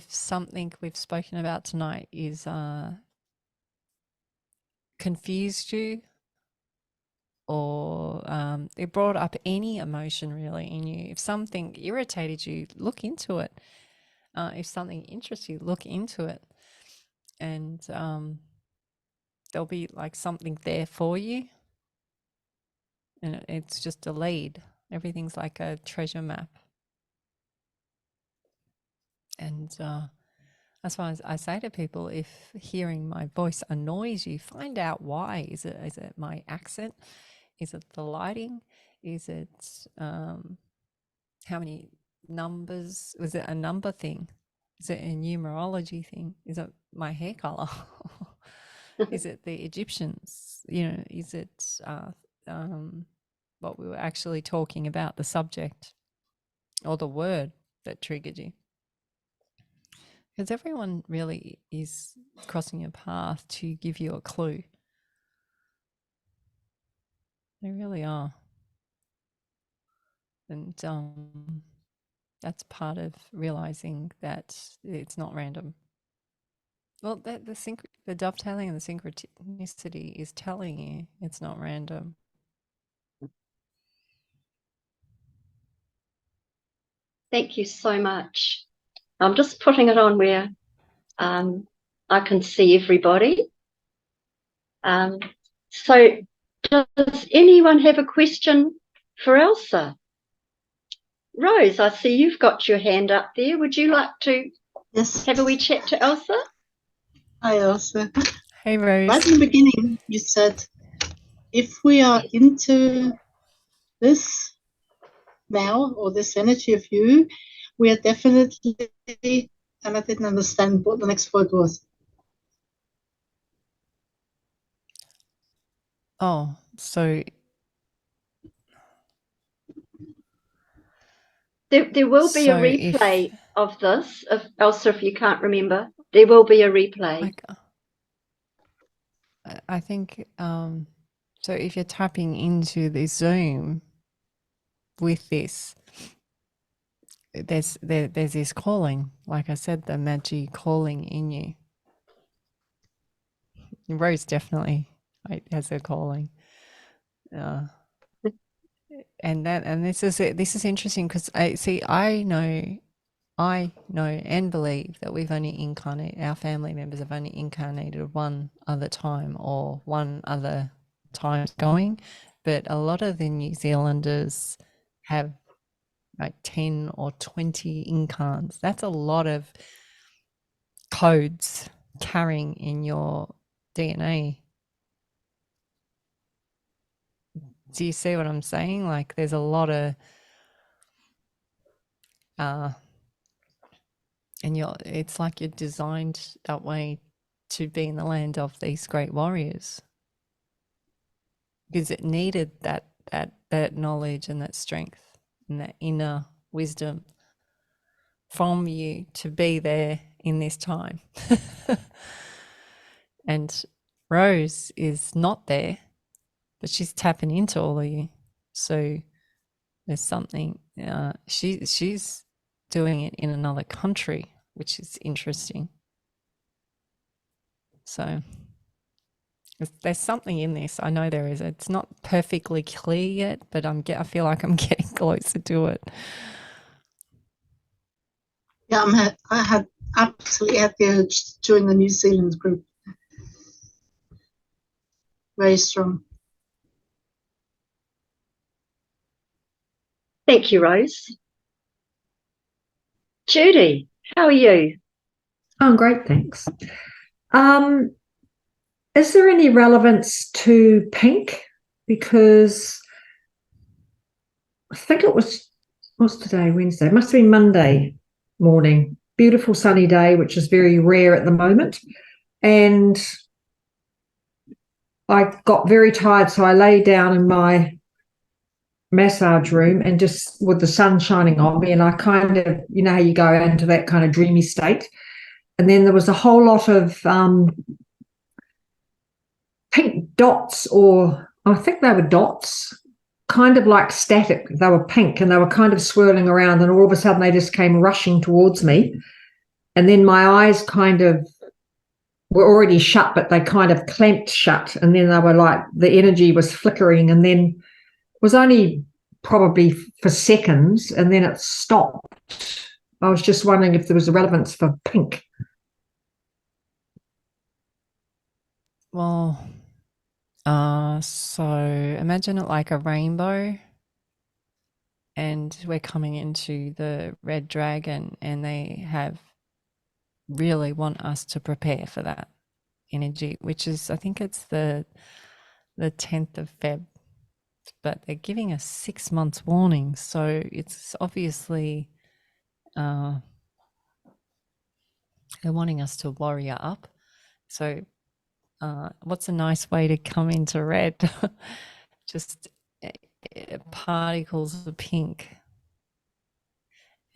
something we've spoken about tonight is confused you, or it brought up any emotion really in you, if something irritated you, look into it. If something interests you, look into it, and there'll be like something there for you, and it's just a lead. Everything's like a treasure map. And that's why I say to people, if hearing my voice annoys you, find out why. Is it my accent? Is it the lighting? Is it how many numbers? Was it a number thing? Is it a numerology thing? Is it my hair color? Is it the Egyptians? Is it what we were actually talking about, the subject or the word that triggered you? Because everyone really is crossing your path to give you a clue. They really are. And that's part of realizing that it's not random. Well, the dovetailing and the synchronicity is telling you it's not random. Thank you so much. I'm just putting it on where I can see everybody. So does anyone have a question for Elsa? Rose, I see you've got your hand up there. Would you like to have a wee chat to Elsa? Hi, Elsa. Hey, Rose. Right in the beginning, you said, if we are into this now, or this energy of you, we are definitely, and I didn't understand what the next word was. Oh, so There will be a So if replay of this, if Elsa, if you can't remember, there will be a replay. I think so if you're tapping into the Zoom with this, there's this calling, like I said, the magic calling in you. Rose definitely has a calling. And this is interesting because I know and believe that we've only incarnated, our family members have only incarnated one other time or one other time going, but a lot of the New Zealanders have like 10 or 20 incarns. That's a lot of codes carrying in your DNA. Do you see what I'm saying? Like there's a lot of and it's like you're designed that way to be in the land of these great warriors, because it needed that knowledge and that strength and that inner wisdom from you to be there in this time. And Rose is not there, but she's tapping into all of you. So there's something she's doing it in another country, which is interesting. So there's something in this. I know there is. It's not perfectly clear yet, but I feel like I'm getting closer to it. Yeah, I had absolutely had the urge to join the New Zealand group. Very strong. Thank you, Rose. Judy, how are you? I'm great, thanks. Is there any relevance to pink? Because I think what's today, Wednesday? It must have been Monday morning. Beautiful sunny day, which is very rare at the moment. And I got very tired, so I lay down in my massage room and just with the sun shining on me, and I kind of, you know how you go into that kind of dreamy state. And then there was a whole lot of pink dots, or I think they were dots, kind of like static. They were pink and they were kind of swirling around, and all of a sudden they just came rushing towards me. And then my eyes kind of were already shut, but they kind of clamped shut. And then they were like, the energy was flickering, and then it was only probably for seconds, and then it stopped. I was just wondering if there was a relevance for pink. Well, so imagine it like a rainbow, and we're coming into the red dragon, and they have really want us to prepare for that energy, which is, I think it's the 10th of Feb, but they're giving us 6 months warning. So it's obviously they're wanting us to warrior up. So what's a nice way to come into red? Just particles of pink.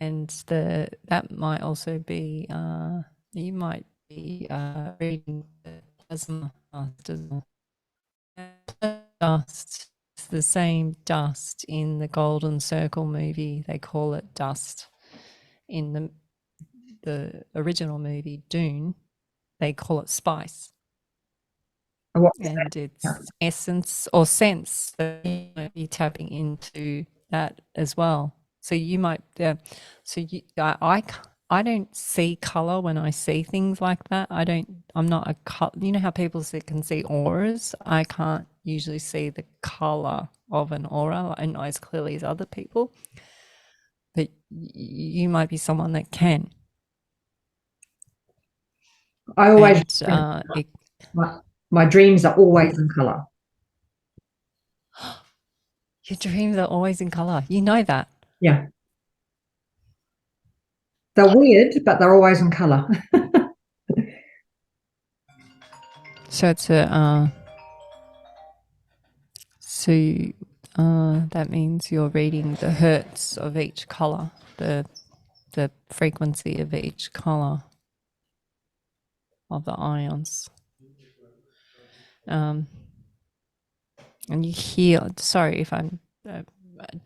And that might also be you might be reading the plasma dust. It's the same dust in the Golden Circle movie. They call it dust. In the original movie Dune, they call it spice. And it's essence or sense. So you might be tapping into that as well. So you might, I don't see color when I see things like that. I'm not a color. You know how people can see auras? I can't usually see the color of an aura and as clearly as other people. But you might be someone that can. I always, my dreams are always in color. Your dreams are always in color. You know that. Yeah. They're weird, but they're always in color. So it's a So that means you're reading the hertz of each color, the frequency of each color of the ions. And you hear, sorry if I'm,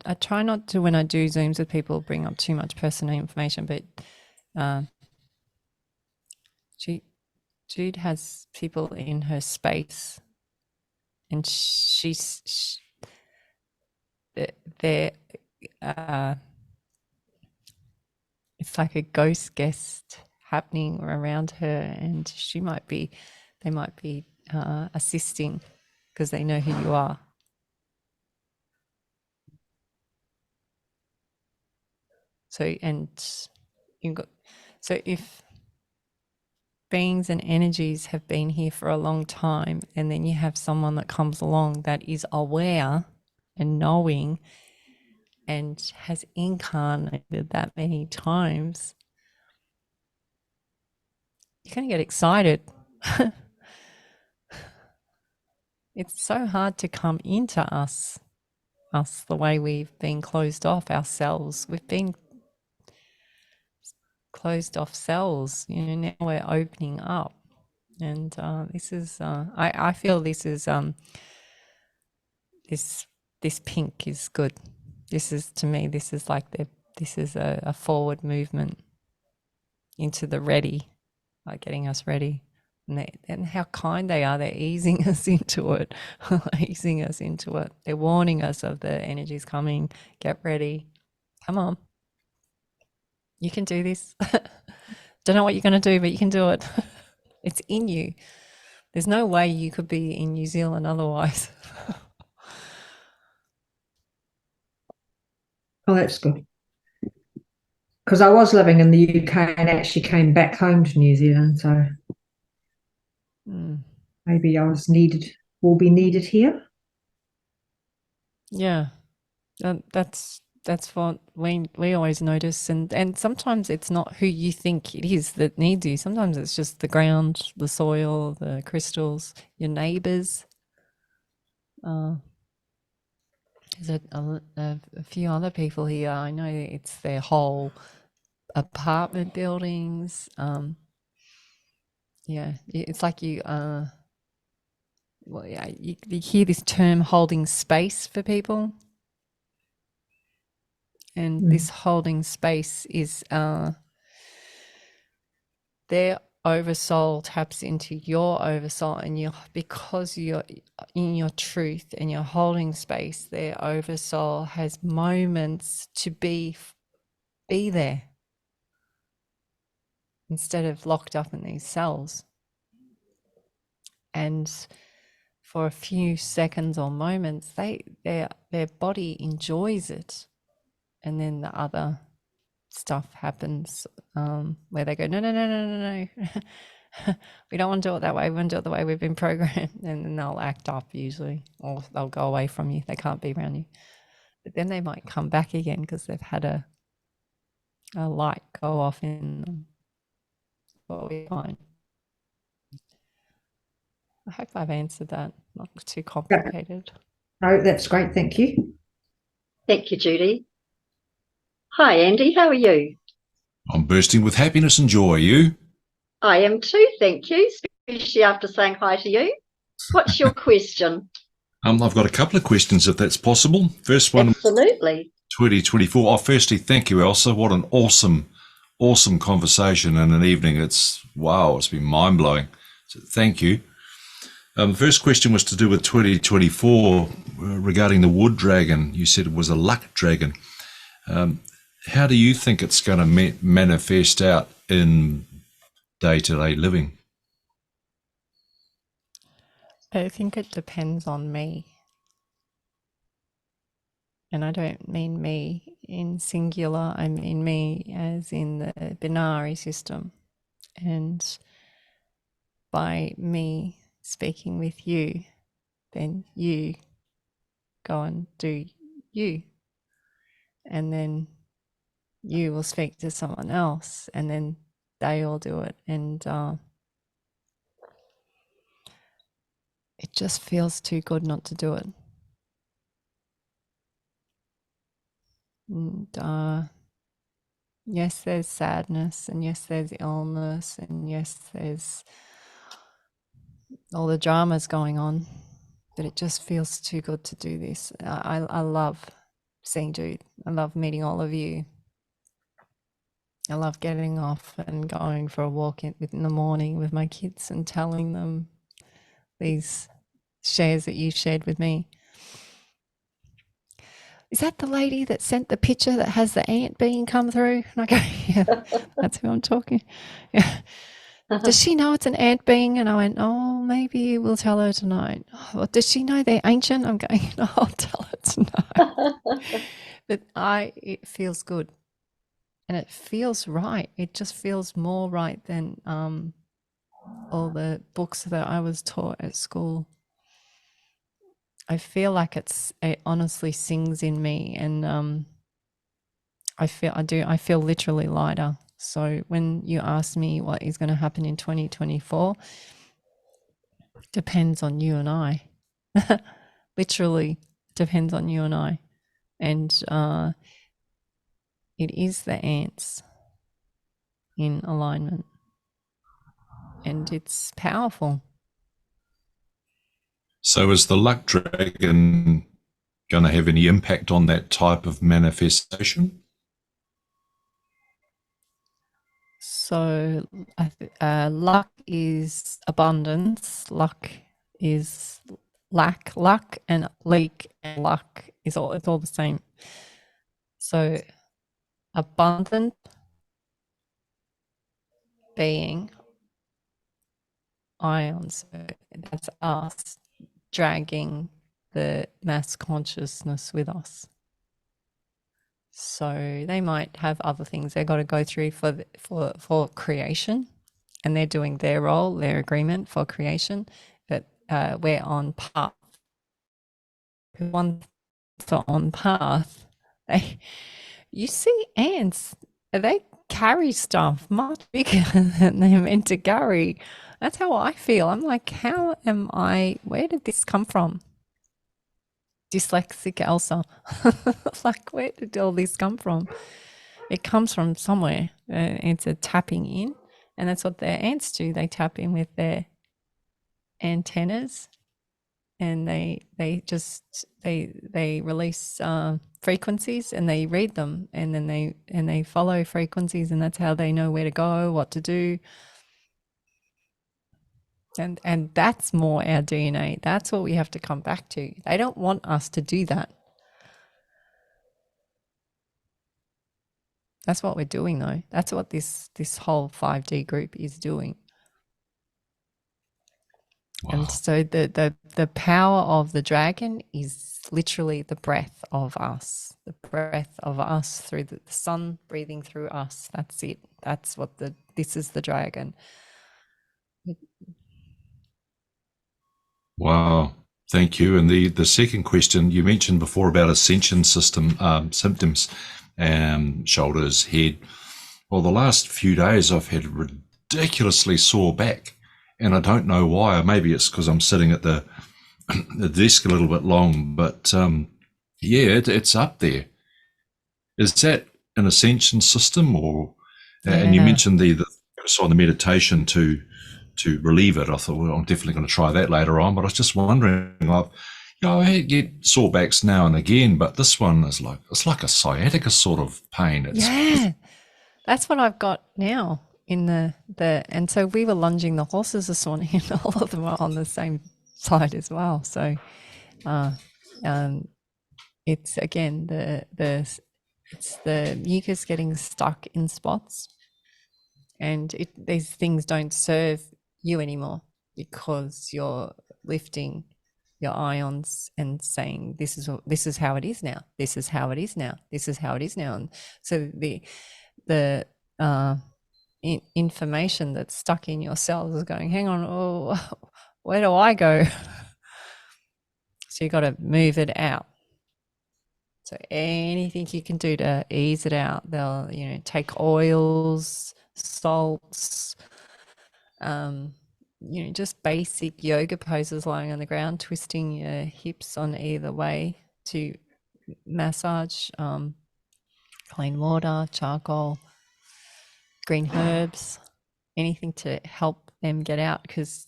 I try not to, when I do Zooms with people, bring up too much personal information, but Jude has people in her space, and they're it's like a ghost guest happening around her, and they might be assisting because they know who you are. So, and you've got, so if beings and energies have been here for a long time, and then you have someone that comes along that is aware and knowing and has incarnated that many times, you're going to get excited. It's so hard to come into us the way we've been closed off ourselves. We've been closed off cells, now we're opening up. And this is, I feel this is, this pink is good. This is, to me, this is like this is a forward movement into the ready, like getting us ready. And how kind they are. They're easing us into it, easing us into it. They're warning us of the energies coming. Get ready. Come on. You can do this. Don't know what you're going to do, but you can do it. It's in you. There's no way you could be in New Zealand otherwise. Oh, that's good. Because I was living in the UK and actually came back home to New Zealand, so maybe I will be needed here. Yeah, that's what we always notice, and sometimes it's not who you think it is that needs you. Sometimes it's just the ground, the soil, the crystals, your neighbors. There's a few other people here. I know it's their whole apartment buildings. Yeah, it's like you hear this term holding space for people, and this holding space is their oversoul taps into your oversoul, and because you're in your truth and you're holding space, their oversoul has moments to be there instead of locked up in these cells. And for a few seconds or moments, their body enjoys it, and then the other stuff happens where they go, no. We don't want to do it that way. We want to do it the way we've been programmed. And then they'll act up usually, or they'll go away from you. They can't be around you. But then they might come back again because they've had a light go off in them. What we find. I hope I've answered that. Not too complicated. No, that's great. Thank you. Thank you, Judy. Hi, Andy. How are you? I'm bursting with happiness and joy. You? I am too, thank you, especially after saying hi to you. What's your question? I've got a couple of questions, if that's possible. First one, absolutely. 2024. Oh, firstly, thank you, Elsa. What an awesome conversation and an evening. It's been mind-blowing. So thank you. The first question was to do with 2024 regarding the wood dragon. You said it was a luck dragon. How do you think it's going to manifest out in day-to-day living? I think it depends on me. And I don't mean me in singular, I mean me as in the binary system. And by me speaking with you, then you go and do you. And then you will speak to someone else, and then they all do it. And it just feels too good not to do it. yes, there's sadness, and yes, there's illness, and yes, there's all the dramas going on, but it just feels too good to do this. I love seeing Jude. I love meeting all of you. I love getting off and going for a walk in the morning with my kids and telling them these shares that you shared with me. Is that the lady that sent the picture that has the ant being come through? And I go, yeah, that's who I'm talking. Yeah. Does she know it's an ant being? And I went, oh, maybe we'll tell her tonight. Oh, well, does she know they're ancient? I'm going, no, I'll tell her tonight. But it feels good. And it feels right. It just feels more right than all the books that I was taught at school. I feel like it honestly sings in me, and I feel literally lighter. So when you ask me what is going to happen in 2024, depends on you and I. Literally depends on you and I. And it is the ants in alignment. And it's powerful. So is the luck dragon going to have any impact on that type of manifestation? So luck is abundance. Luck is lack. Luck and leak and luck is it's all the same. So abundant being ions, that's us dragging the mass consciousness with us. So they might have other things they got to go through for creation, and they're doing their role, their agreement for creation. But we're on path. One for on path. You see ants, they carry stuff much bigger than they're meant to carry. That's how I feel. I'm like, where did this come from? Dyslexic Elsa. Like, where did all this come from? It comes from somewhere. It's a tapping in, and that's what their ants do. They tap in with their antennas, and they release frequencies, and they read them, and then they follow frequencies, and that's how they know where to go, what to do. And that's more our DNA. That's what we have to come back to. They don't want us to do that. That's what we're doing, though. That's what this whole 5D group is doing. Wow. And so the power of the dragon is literally the breath of us. The breath of us through the sun breathing through us. That's it. That's what this is the dragon. Wow. Thank you. And the second question you mentioned before about ascension system symptoms, shoulders, head. Well, the last few days I've had ridiculously sore back, and I don't know why. Maybe it's because I'm sitting at the desk a little bit long, but yeah, it's up there. Is that an ascension system, or? Yeah. And you mentioned the meditation to relieve it. I thought, well, I'm definitely going to try that later on. But I was just wondering, I get sore backs now and again, but this one is it's like a sciatica sort of pain. That's what I've got now in and so we were lunging the horses this morning, and all of them are on the same side as well. So, it's again it's the mucus getting stuck in spots. And these things don't serve you anymore because you're lifting your ions and saying, this is how it is now. This is how it is now. This is how it is now. And so the information that's stuck in your cells is going, hang on, where do I go? So you got to move it out. So anything you can do to ease it out, they'll take oils, salts, just basic yoga poses, lying on the ground, twisting your hips on either way to massage clean water, charcoal, green herbs, anything to help them get out, because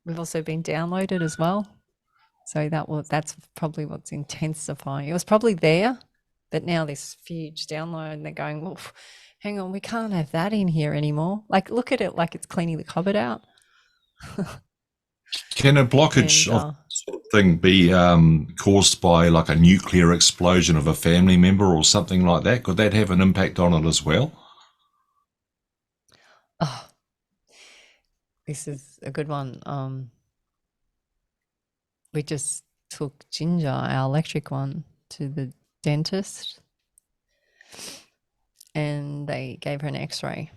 we've also been downloaded as well. So that's probably what's intensifying. It was probably there, but now this huge download, and they're going, well, hang on, we can't have that in here anymore. Like, look at it like it's cleaning the cupboard out. Can a blockage of sort of thing be caused by like a nuclear explosion of a family member or something like that? Could that have an impact on it as well? Oh, this is a good one. We just took Ginger, our electric one, to the dentist, and they gave her an x-ray,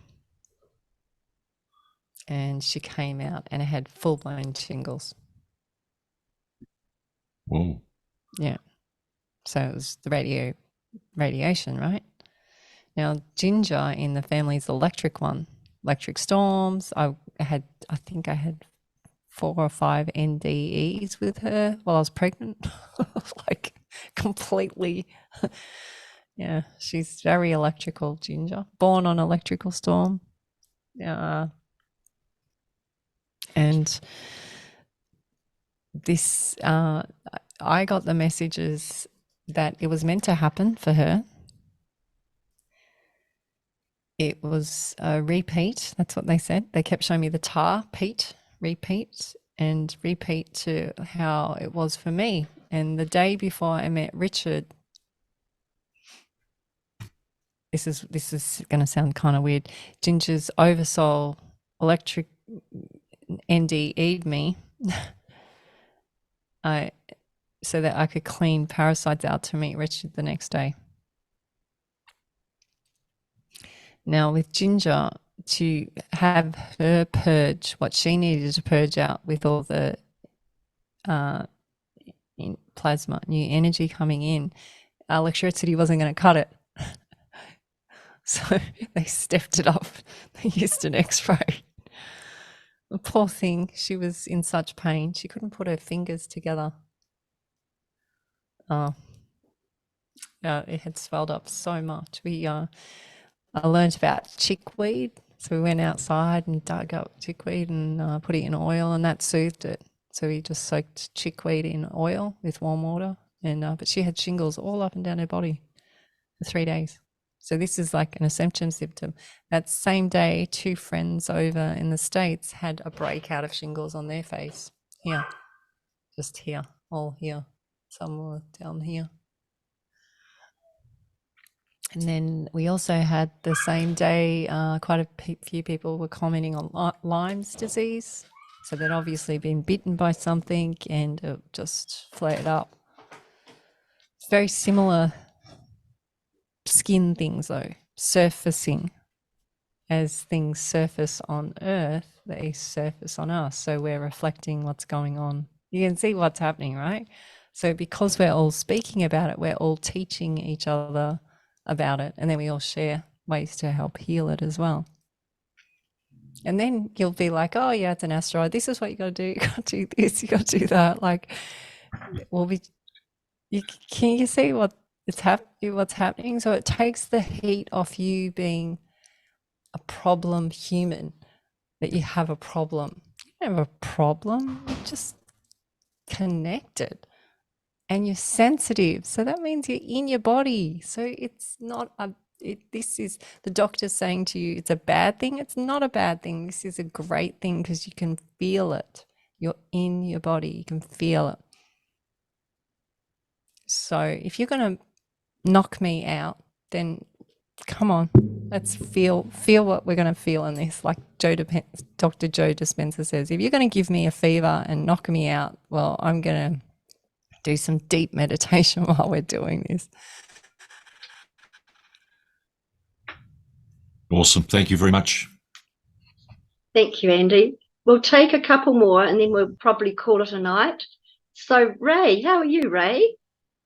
and she came out and it had full-blown shingles. Whoa. Yeah. So it was the radiation, right? Now, Ginger in the family is the electric one. Electric storms. I think I had 4 or 5 NDEs with her while I was pregnant. Like, completely. Yeah, she's very electrical, Ginger. Born on electrical storm. Yeah. And this, I got the messages that it was meant to happen for her. It was a repeat. That's what they said. They kept showing me the repeat, and repeat to how it was for me. And the day before I met Richard, this is going to sound kind of weird. Ginger's oversoul electric NDE'd me, so that I could clean parasites out to meet Richard the next day. Now, with Ginger, to have her purge what she needed to purge out with all the in plasma, new energy coming in, electricity wasn't going to cut it. So they stepped it up. They used an x-ray. The poor thing, she was in such pain. She couldn't put her fingers together. It had swelled up so much. I learned about chickweed. So we went outside and dug up chickweed and put it in oil, and that soothed it. So we just soaked chickweed in oil with warm water. But she had shingles all up and down her body for 3 days. So this is like an assumption symptom. That same day, 2 friends over in the States had a breakout of shingles on their face. Here, just here, all here, somewhere down here. And then we also had the same day, quite a few people were commenting on Lyme's disease. So they'd obviously been bitten by something and it just flared up. It's very similar skin things though, surfacing. As things surface on Earth, they surface on us. So we're reflecting what's going on. You can see what's happening, right? So because we're all speaking about it, we're all teaching each other about it, and then we all share ways to help heal it as well. And then you'll be like, oh yeah, it's an asteroid, this is what you got to do, you got to do this, you got to do that. Like, can you see what's happening? So it takes the heat off you being a problem human, that you have a problem. You don't have a problem, you're just connected. And you're sensitive, so that means you're in your body. So it's not this is the doctor saying to you it's a bad thing. It's not a bad thing. This is a great thing because you can feel it. You're in your body, you can feel it. So if you're going to knock me out, then come on, let's feel what we're going to feel in this. Like Dr. Joe Dispenza says, if you're going to give me a fever and knock me out, well, I'm going to do some deep meditation while we're doing this. Awesome. Thank you very much. Thank you, Andy. We'll take a couple more and then we'll probably call it a night. So, Ray, how are you, Ray?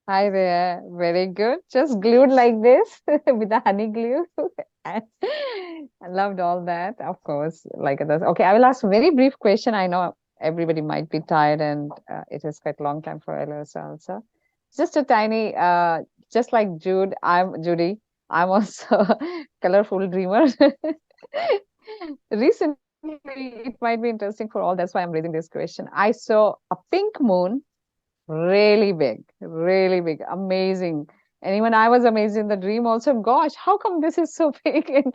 Hi there. Very good. Just glued like this with the honey glue. I loved all that, of course. Like others. Okay, I will ask a very brief question. I know everybody might be tired and it is quite a long time for Elsa also. Just a tiny, just like Jude, I'm Judy. I'm also a colorful dreamer. Recently, it might be interesting for all. That's why I'm raising this question. I saw a pink moon, really big, amazing. And even I was amazed in the dream also. Gosh, how come this is so big? And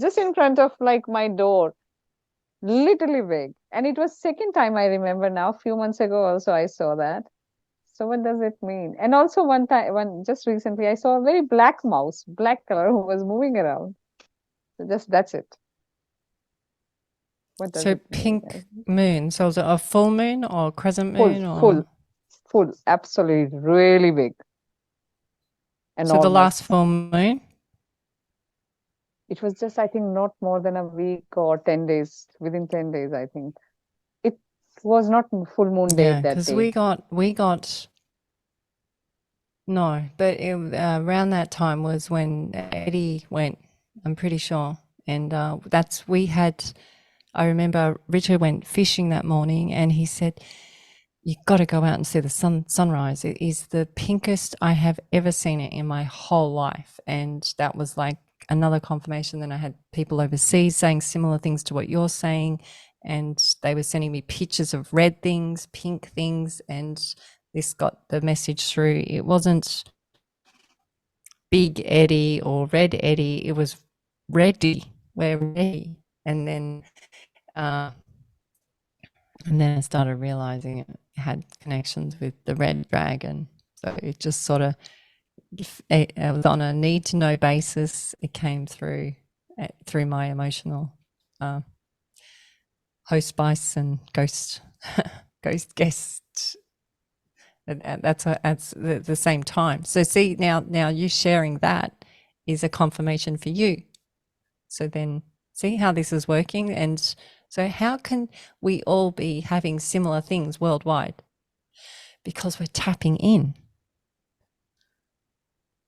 just in front of like my door, literally big. And it was second time I remember now. A few months ago also I saw that. So what does it mean? And also just recently I saw a very black mouse, black color, who was moving around. So just that's it. What does So it mean? pink moon. So is it a full moon or crescent Full, moon? Or full, absolutely, really big. so the Enormous. last full moon? It was just, I think, not more than a week or 10 days, within 10 days, I think. It was not full moon day Yeah, that because day. we got no, but around that time was when Eddie went. I'm pretty sure, and I remember Richard went fishing that morning, and he said, "You got to go out and see the sunrise. It is the pinkest I have ever seen it in my whole life." And that was like another confirmation. Then I had people overseas saying similar things to what you're saying, and they were sending me pictures of red things, pink things, and this got the message through. It wasn't Big Eddie or Red Eddie. It was ready. We're ready. And then I started realizing it had connections with the red dragon. So it just sort of, it was on a need to know basis. It came through my emotional host spice and ghost guest. And that's the same time. So see, now you sharing that is a confirmation for you. So then see how this is working. And so how can we all be having similar things worldwide? Because we're tapping in.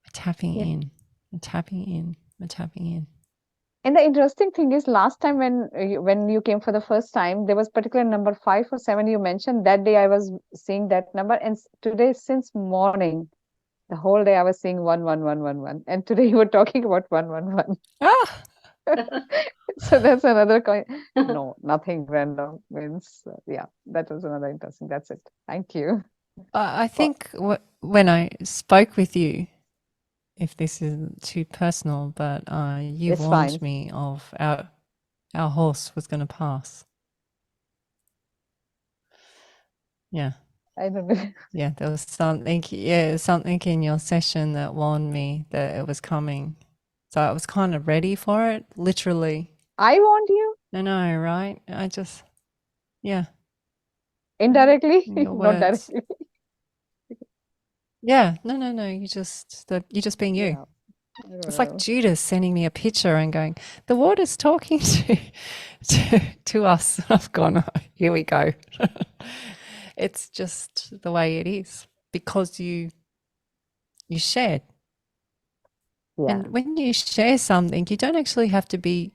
We're tapping in. We're tapping in. We're tapping in. And the interesting thing is, last time when you came for the first time, there was particular number 5 or 7 you mentioned. That day I was seeing that number, and today since morning, the whole day I was seeing 11111, and today you were talking about 111. Ah, So that's another coin. No, nothing random means yeah. That was another interesting. That's it. Thank you. I think when I spoke with you, if this isn't too personal, but you It's warned fine. me of our horse was going to pass. Yeah. I don't know. Yeah, there was something. Yeah, something in your session that warned me that it was coming. So I was kind of ready for it, literally. I want you No, right? I just, yeah. indirectly, Your not words. directly. Yeah, no. You just being you. Yeah. I don't It's like know. Judas sending me a picture and going, "The water's talking to us." I've gone, oh, here we go. It's just the way it is because you shared. Yeah. And when you share something, you don't actually have to be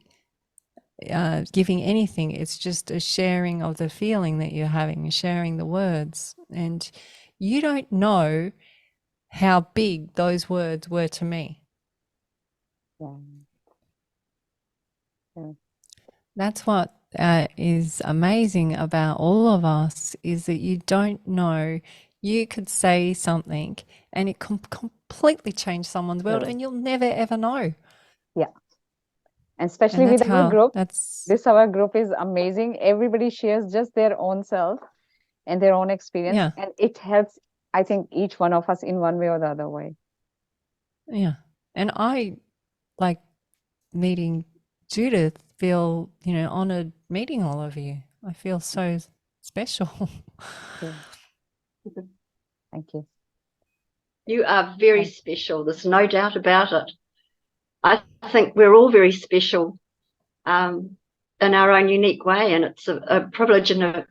giving anything. It's just a sharing of the feeling that you're having, sharing the words. And you don't know how big those words were to me. Yeah. Yeah. That's what is amazing about all of us, is that you don't know. You could say something and it can completely change someone's world, and you'll never ever know. Yeah. And especially And with our group, our group is amazing. Everybody shares just their own self and their own experience, yeah. and it helps, I think, each one of us in one way or the other way. Yeah. And I like meeting Judith, feel, honored meeting all of you. I feel so special. Thank you. You are very special. There's no doubt about it. I think we're all very special in our own unique way, and it's a privilege and a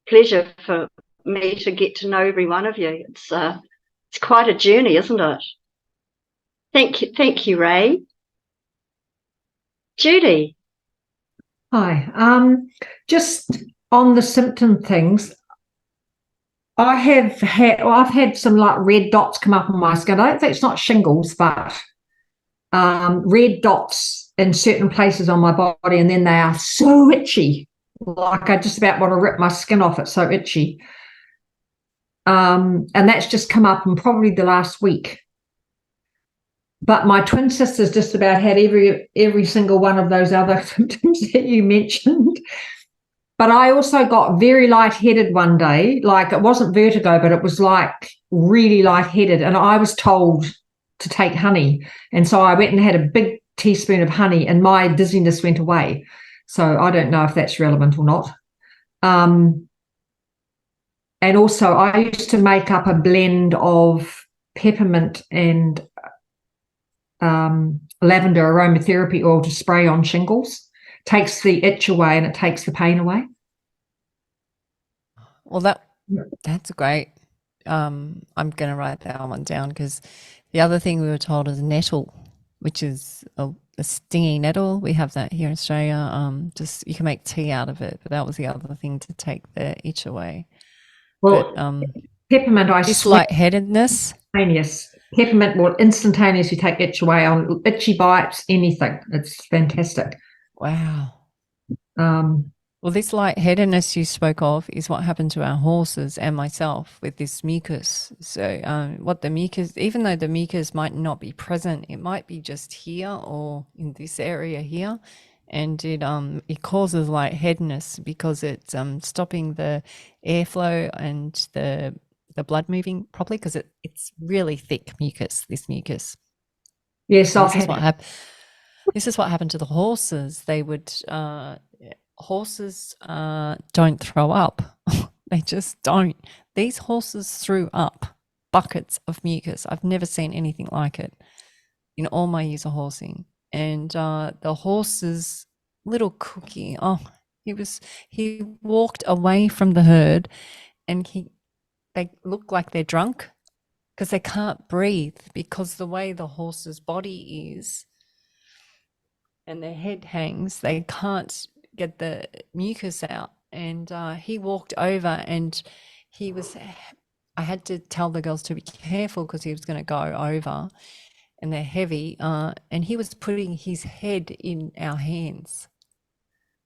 pleasure for me to get to know every one of you. It's quite a journey, isn't it? Thank you, Ray. Judy. Hi. Just on the symptom things, I've had some like red dots come up on my skin. I don't think it's not shingles, but red dots in certain places on my body, and then they are so itchy. Like I just about want to rip my skin off. It's so itchy. And that's just come up in probably the last week. But my twin sister's just about had every single one of those other symptoms that you mentioned. But I also got very lightheaded one day. Like it wasn't vertigo, but it was like really lightheaded. And I was told to take honey. And so I went and had a big teaspoon of honey and my dizziness went away. So I don't know if that's relevant or not. And also I used to make up a blend of peppermint and lavender aromatherapy oil to spray on shingles. Takes the itch away and it takes the pain away. Well, that's great. I'm going to write that one down, because the other thing we were told is nettle, which is a stingy nettle. We have that here in Australia. Just you can make tea out of it, but that was the other thing to take the itch away. Well, but, peppermint, I this swear, lightheadedness. Peppermint will instantaneously take itch away on itchy bites, anything. It's fantastic. Wow. Well, this lightheadedness you spoke of is what happened to our horses and myself with this mucus. So what the mucus, even though the mucus might not be present, it might be just here or in this area here. And it causes lightheadedness because it's stopping the airflow and the blood moving properly, because it's really thick mucus, this mucus. Yes, this is what happened to the horses. They would horses don't throw up. They just don't. These horses threw up buckets of mucus. I've never seen anything like it in all my years of horsing. And the horse's little Cookie, he walked away from the herd, and they look like they're drunk because they can't breathe, because the way the horse's body is and their head hangs, they can't get the mucus out. And he walked over, and I had to tell the girls to be careful because he was going to go over, and they're heavy. And he was putting his head in our hands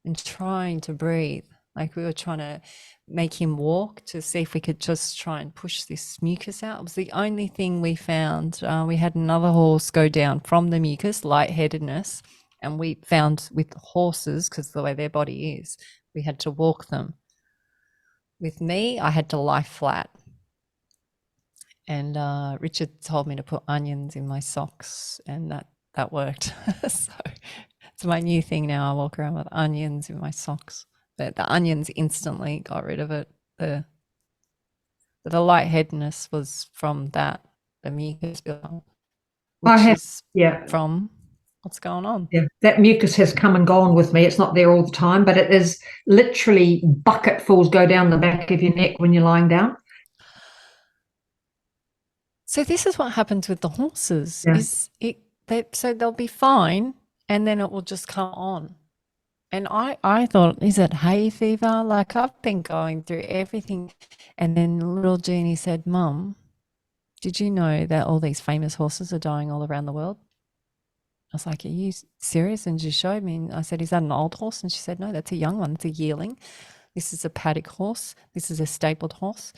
and trying to breathe. Like we were trying to make him walk to see if we could just try and push this mucus out. It was the only thing we found. We had another horse go down from the mucus, lightheadedness, and we found with horses, because the way their body is, we had to walk them. With me, I had to lie flat. And Richard told me to put onions in my socks, and that worked. So it's my new thing now. I walk around with onions in my socks. But the onions instantly got rid of it. The lightheadedness was from that, the mucus buildup, from what's going on. Yeah, that mucus has come and gone with me. It's not there all the time, but it is literally bucketfuls go down the back of your neck when you're lying down. So this is what happens with the horses. Yeah. So they'll be fine, and then it will just come on. And I thought, is it hay fever? Like, I've been going through everything. And then little Jeannie said, Mum, did you know that all these famous horses are dying all around the world? I was like, are you serious? And she showed me, and I said, is that an old horse? And she said, no, that's a young one. It's a yearling. This is a paddock horse. This is a stabled horse.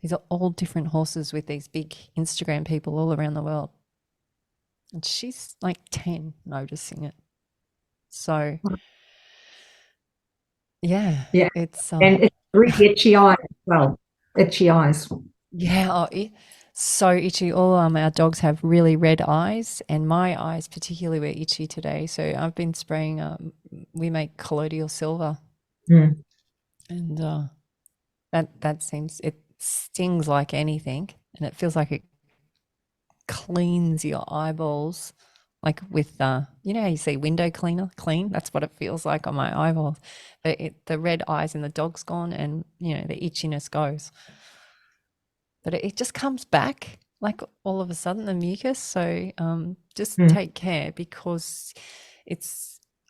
These are all different horses with these big Instagram people all around the world. And she's like 10 noticing it. So... yeah, it's and it's really itchy eyes as well. Itchy eyes. Yeah, so itchy. All our dogs have really red eyes, and my eyes particularly were itchy today. So I've been spraying. We make colloidal silver, and that seems, it stings like anything, and it feels like it cleans your eyeballs. Like with, you know how you see window cleaner clean? That's what it feels like on my eyeballs. The red eyes in the dog's gone, and, you know, the itchiness goes. But it just comes back, like all of a sudden, the mucus. So just take care, because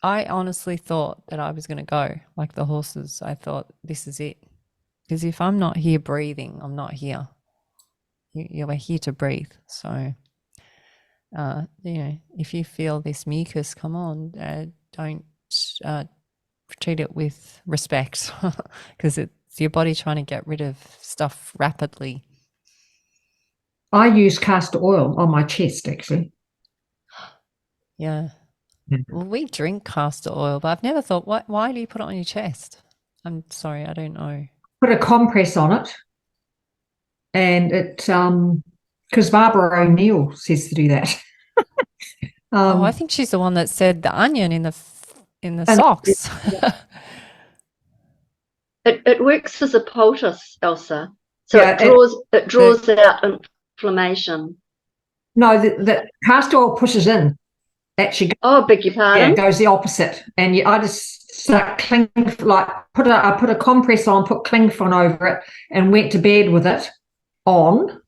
I honestly thought that I was going to go like the horses. I thought, this is it. Because if I'm not here breathing, I'm not here. You're here to breathe. So... if you feel this mucus, come on, don't treat it with respect because it's your body trying to get rid of stuff rapidly. I use castor oil on my chest, actually. Yeah. Well, we drink castor oil, but I've never thought, why do you put it on your chest? I'm sorry, I don't know. Put a compress on it, and it because Barbara O'Neill says to do that. I think she's the one that said the onion in the socks. It works as a poultice, Elsa. So Yeah, it draws out inflammation. No, the castor oil pushes in. Actually, beg your pardon. Yeah, it goes the opposite. And I just start I put a compress on, put cling film over it, and went to bed with it on,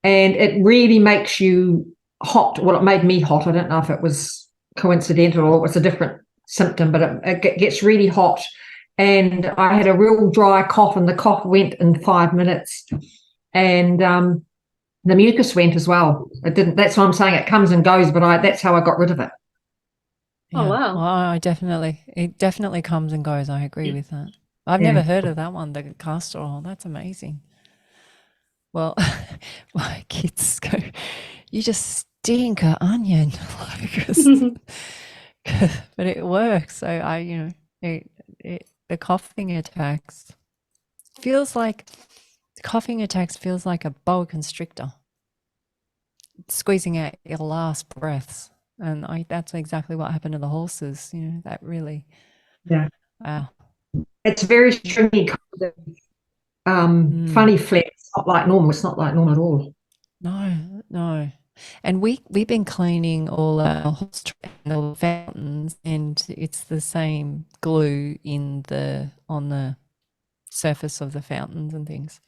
and it really makes you hot. Well, it made me hot. I don't know if it was coincidental or it was a different symptom, but it gets really hot. And I had a real dry cough, and the cough went in 5 minutes, and the mucus went as well. It didn't. That's why I'm saying it comes and goes, but that's how I got rid of it. Yeah. Oh wow! Well, it definitely comes and goes. I agree with that. I've never heard of that one, the castor oil. That's amazing. Well, my kids go, "You just stink of onion," but it works. So the coughing attacks feels like a boa constrictor squeezing out your last breaths. And that's exactly what happened to the horses. That really. Yeah. Wow. It's very stringy, kind of funny flex. It's not like normal. It's not like normal at all. No. And we've been cleaning all our horse fountains, and it's the same glue on the surface of the fountains and things.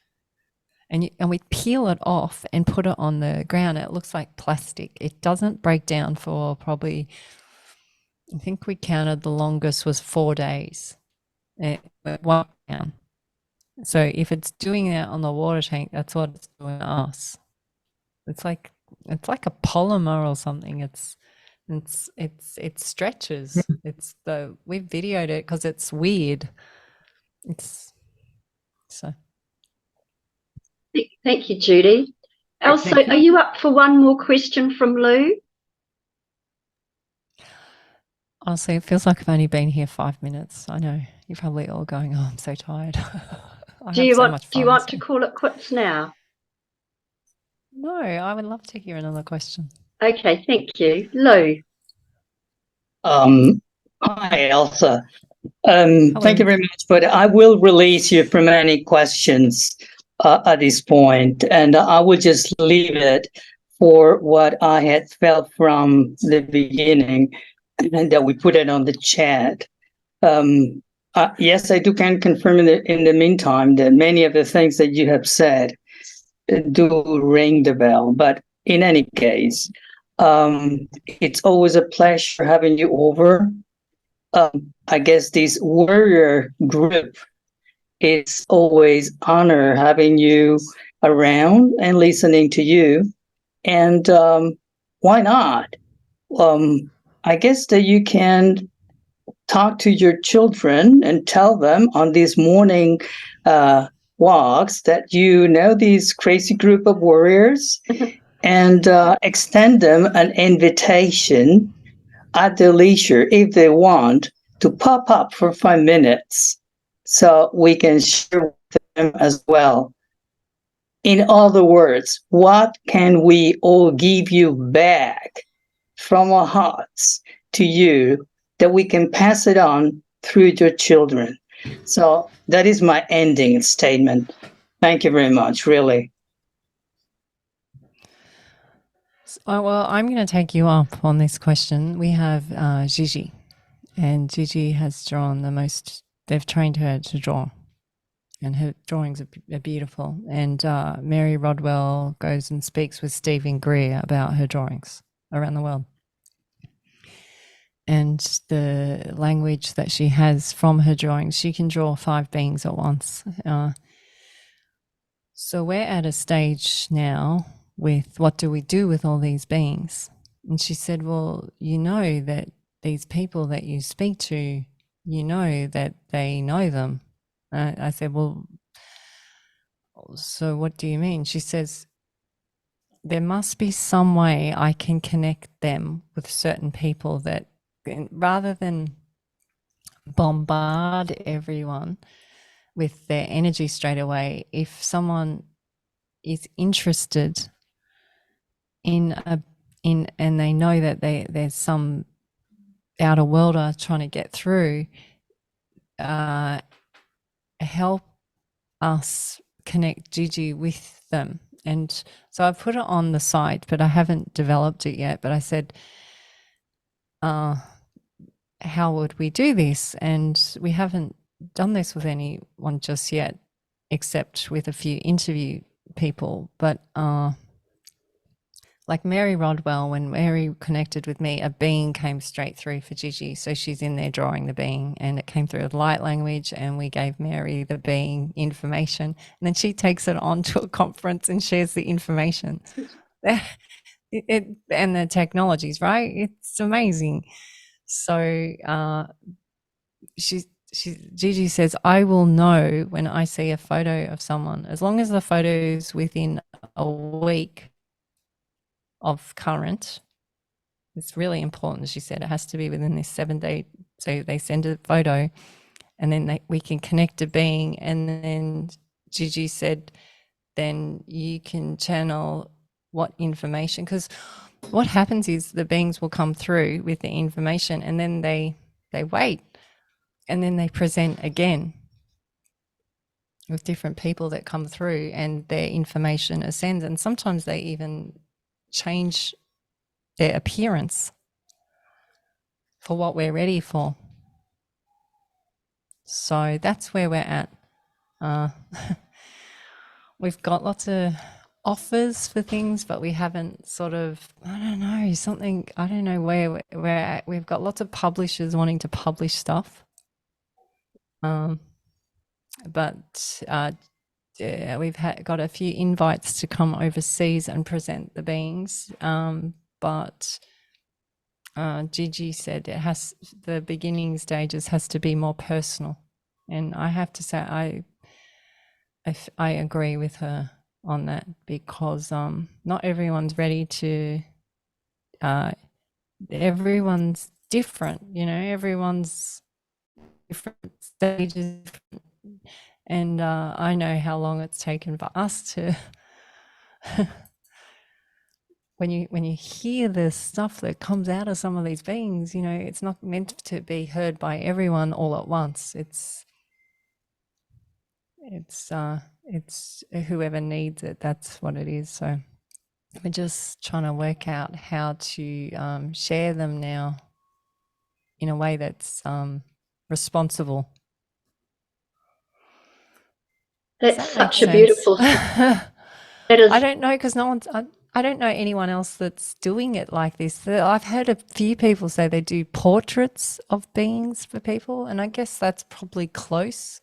And we peel it off and put it on the ground. It looks like plastic. It doesn't break down for probably, I think we counted the longest was 4 days. It won't down. So if it's doing that on the water tank, that's what it's doing to us. It's like a polymer or something. It stretches. We videoed it because it's weird. Thank you, Judy. Elsa, are you up for one more question from Lou? Honestly, it feels like I've only been here 5 minutes. I know you're probably all going, "Oh, I'm so tired." Do you want to call it quits now? No, I would love to hear another question. Okay, thank you, Lou. Hi, Elsa. Thank you very much, but I will release you from any questions at this point, and I will just leave it for what I had felt from the beginning, and that we put it on the chat. Yes, I can confirm in the meantime that many of the things that you have said do ring the bell. But in any case, it's always a pleasure having you over. I guess this warrior group, it's always honor having you around and listening to you. And why not? I guess that you can talk to your children and tell them on these morning walks that these crazy group of warriors and extend them an invitation at their leisure if they want to pop up for 5 minutes so we can share with them as well. In other words, what can we all give you back from our hearts to you that we can pass it on through your children? So that is my ending statement. Thank you very much, really. Well, I'm going to take you up on this question. We have Gigi, and Gigi has drawn they've trained her to draw, and her drawings are beautiful. And Mary Rodwell goes and speaks with Stephen Greer about her drawings around the world. And the language that she has from her drawings, she can draw 5 beings at once. So we're at a stage now with what do we do with all these beings? And she said, well, you know that these people that you speak to, you know that they know them. I said, well, so what do you mean? She says, there must be some way I can connect them with certain people that rather than bombard everyone with their energy straight away, if someone is interested in and they know that there's some outer worlder trying to get through, help us connect Gigi with them. And so I put it on the site, but I haven't developed it yet. But I said, how would we do this? And we haven't done this with anyone just yet, except with a few interview people. But like Mary Rodwell, when Mary connected with me, a being came straight through for Gigi. So she's in there drawing the being, and it came through with light language, and we gave Mary the being information. And then she takes it on to a conference and shares the information. And the technologies, right? It's amazing. So Gigi says, I will know when I see a photo of someone, as long as the photo is within a week of current. It's really important. She said it has to be within this 7 day. So they send a photo, and then we can connect a being. And then Gigi said, then you can channel what information, because what happens is the beings will come through with the information, and then they wait, and then they present again with different people that come through, and their information ascends, and sometimes they even change their appearance for what we're ready for. So that's where we're at. We've got lots of offers for things, but we haven't sort of, I don't know where we're at. We've got lots of publishers wanting to publish stuff. But we've got a few invites to come overseas and present the beings. But Gigi said the beginning stages has to be more personal. And I have to say, I agree with her on that, because not everyone's ready to, everyone's different, everyone's different stages. And I know how long it's taken for us to when you hear the stuff that comes out of some of these beings, it's not meant to be heard by everyone all at once. It's whoever needs it, that's what it is. So we're just trying to work out how to share them now in a way that's responsible. That's such a beautiful. That is. I don't know, because I don't know anyone else that's doing it like this. I've heard a few people say they do portraits of beings for people, and I guess that's probably close.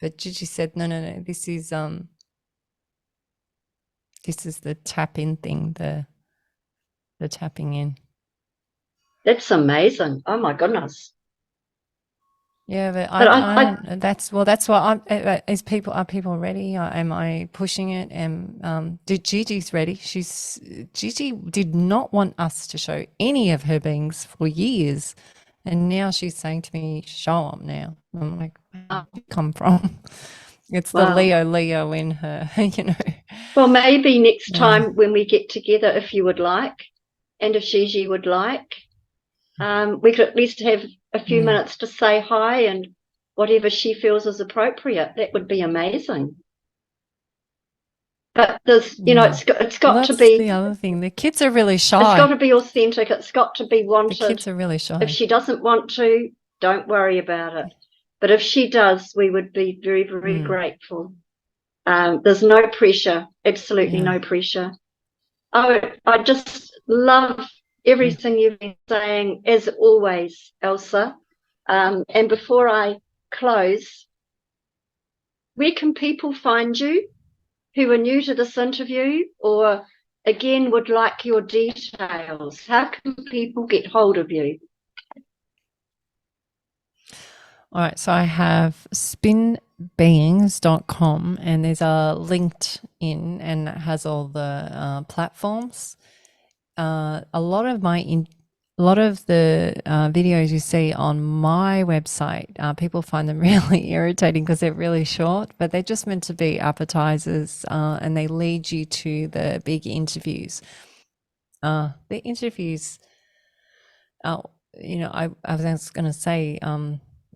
But Gigi said, no, this is the tap in thing, the tapping in. That's amazing. Oh my goodness. Yeah, but that's what I'm. Are people ready? Am I pushing it? And Gigi's ready. Gigi did not want us to show any of her beings for years, and now she's saying to me, "Show them now." I'm like, "Where did you come from?" It's the Leo in her, Well, maybe next time when we get together, if you would like, and if Gigi would like, we could at least have a few minutes to say hi and whatever she feels is appropriate. That would be amazing. But there's, it's got to be. The other thing. The kids are really shy. It's got to be authentic. It's got to be wanted. The kids are really shy. If she doesn't want to, don't worry about it. But if she does, we would be very, very grateful. There's no pressure. Absolutely no pressure. I just love everything you've been saying, as always, Elsa. And before I close, where can people find you who are new to this interview, or again would like your details. How can people get hold of you? All right, so I have spinbeings.com, and there's a LinkedIn, and it has all the platforms. A lot of the videos you see on my website, people find them really irritating because they're really short, but they're just meant to be appetizers, and they lead you to the big interviews. The interviews, you know, I was going to say,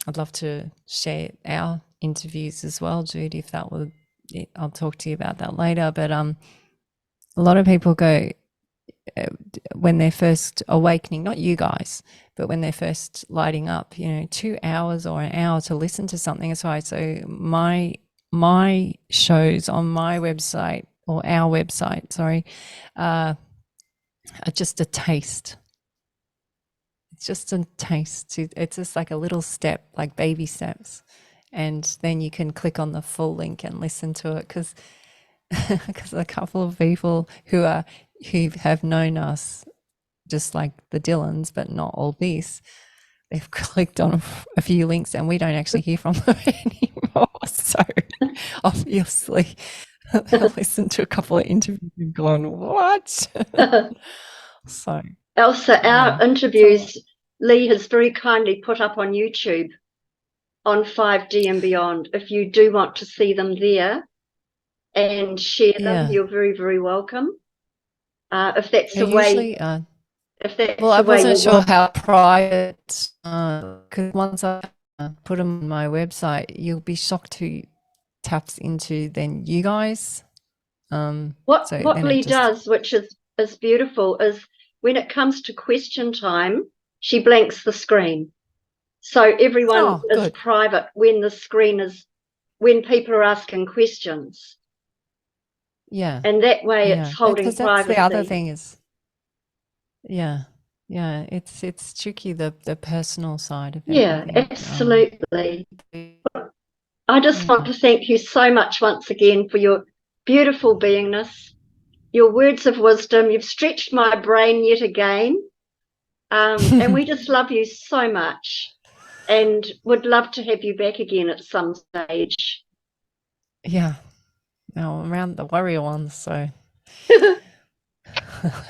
I'd love to share our interviews as well, Jude, if that would, I'll talk to you about that later. But a lot of people go, when they're first awakening, not you guys, but when they're first lighting up, you know, 2 hours or an hour to listen to something. That's why. So my shows on my website, or our website, sorry, are just a taste. It's just a taste. It's just like a little step, like baby steps. And then you can click on the full link and listen to it, because a couple of people who have known us, just like the Dillons, but not all this, they've clicked on a few links and we don't actually hear from them anymore. So obviously they'll listen to a couple of interviews and gone, what? So Elsa, our interviews, Lee has very kindly put up on YouTube on 5D and beyond. If you do want to see them there and share them, you're very, very welcome. If that's the way, if that's well, I the way wasn't sure how private, because once I put them on my website, you'll be shocked who taps into then you guys. What Lee does, which is beautiful, is when it comes to question time, she blanks the screen. So everyone is private when the screen is, when people are asking questions. Yeah. And that way it's holding privacy. That's the other thing is, it's tricky, the personal side of it. Yeah, absolutely. I just want to thank you so much once again for your beautiful beingness, your words of wisdom. You've stretched my brain yet again. And we just love you so much and would love to have you back again at some stage. Yeah. No, around the warrior ones, so.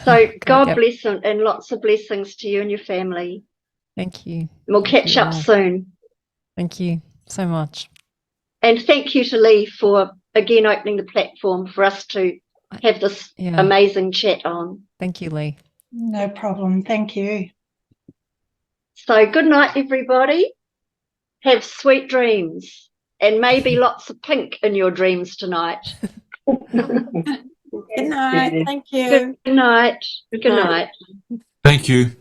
So God bless and lots of blessings to you and your family. Thank you. We'll catch up soon. Thank you so much. And thank you to Lee for again opening the platform for us to have this amazing chat on. Thank you, Lee. No problem. Thank you. So good night, everybody. Have sweet dreams and maybe lots of pink in your dreams tonight. Good night. Thank you. Good night. Good night. Thank you.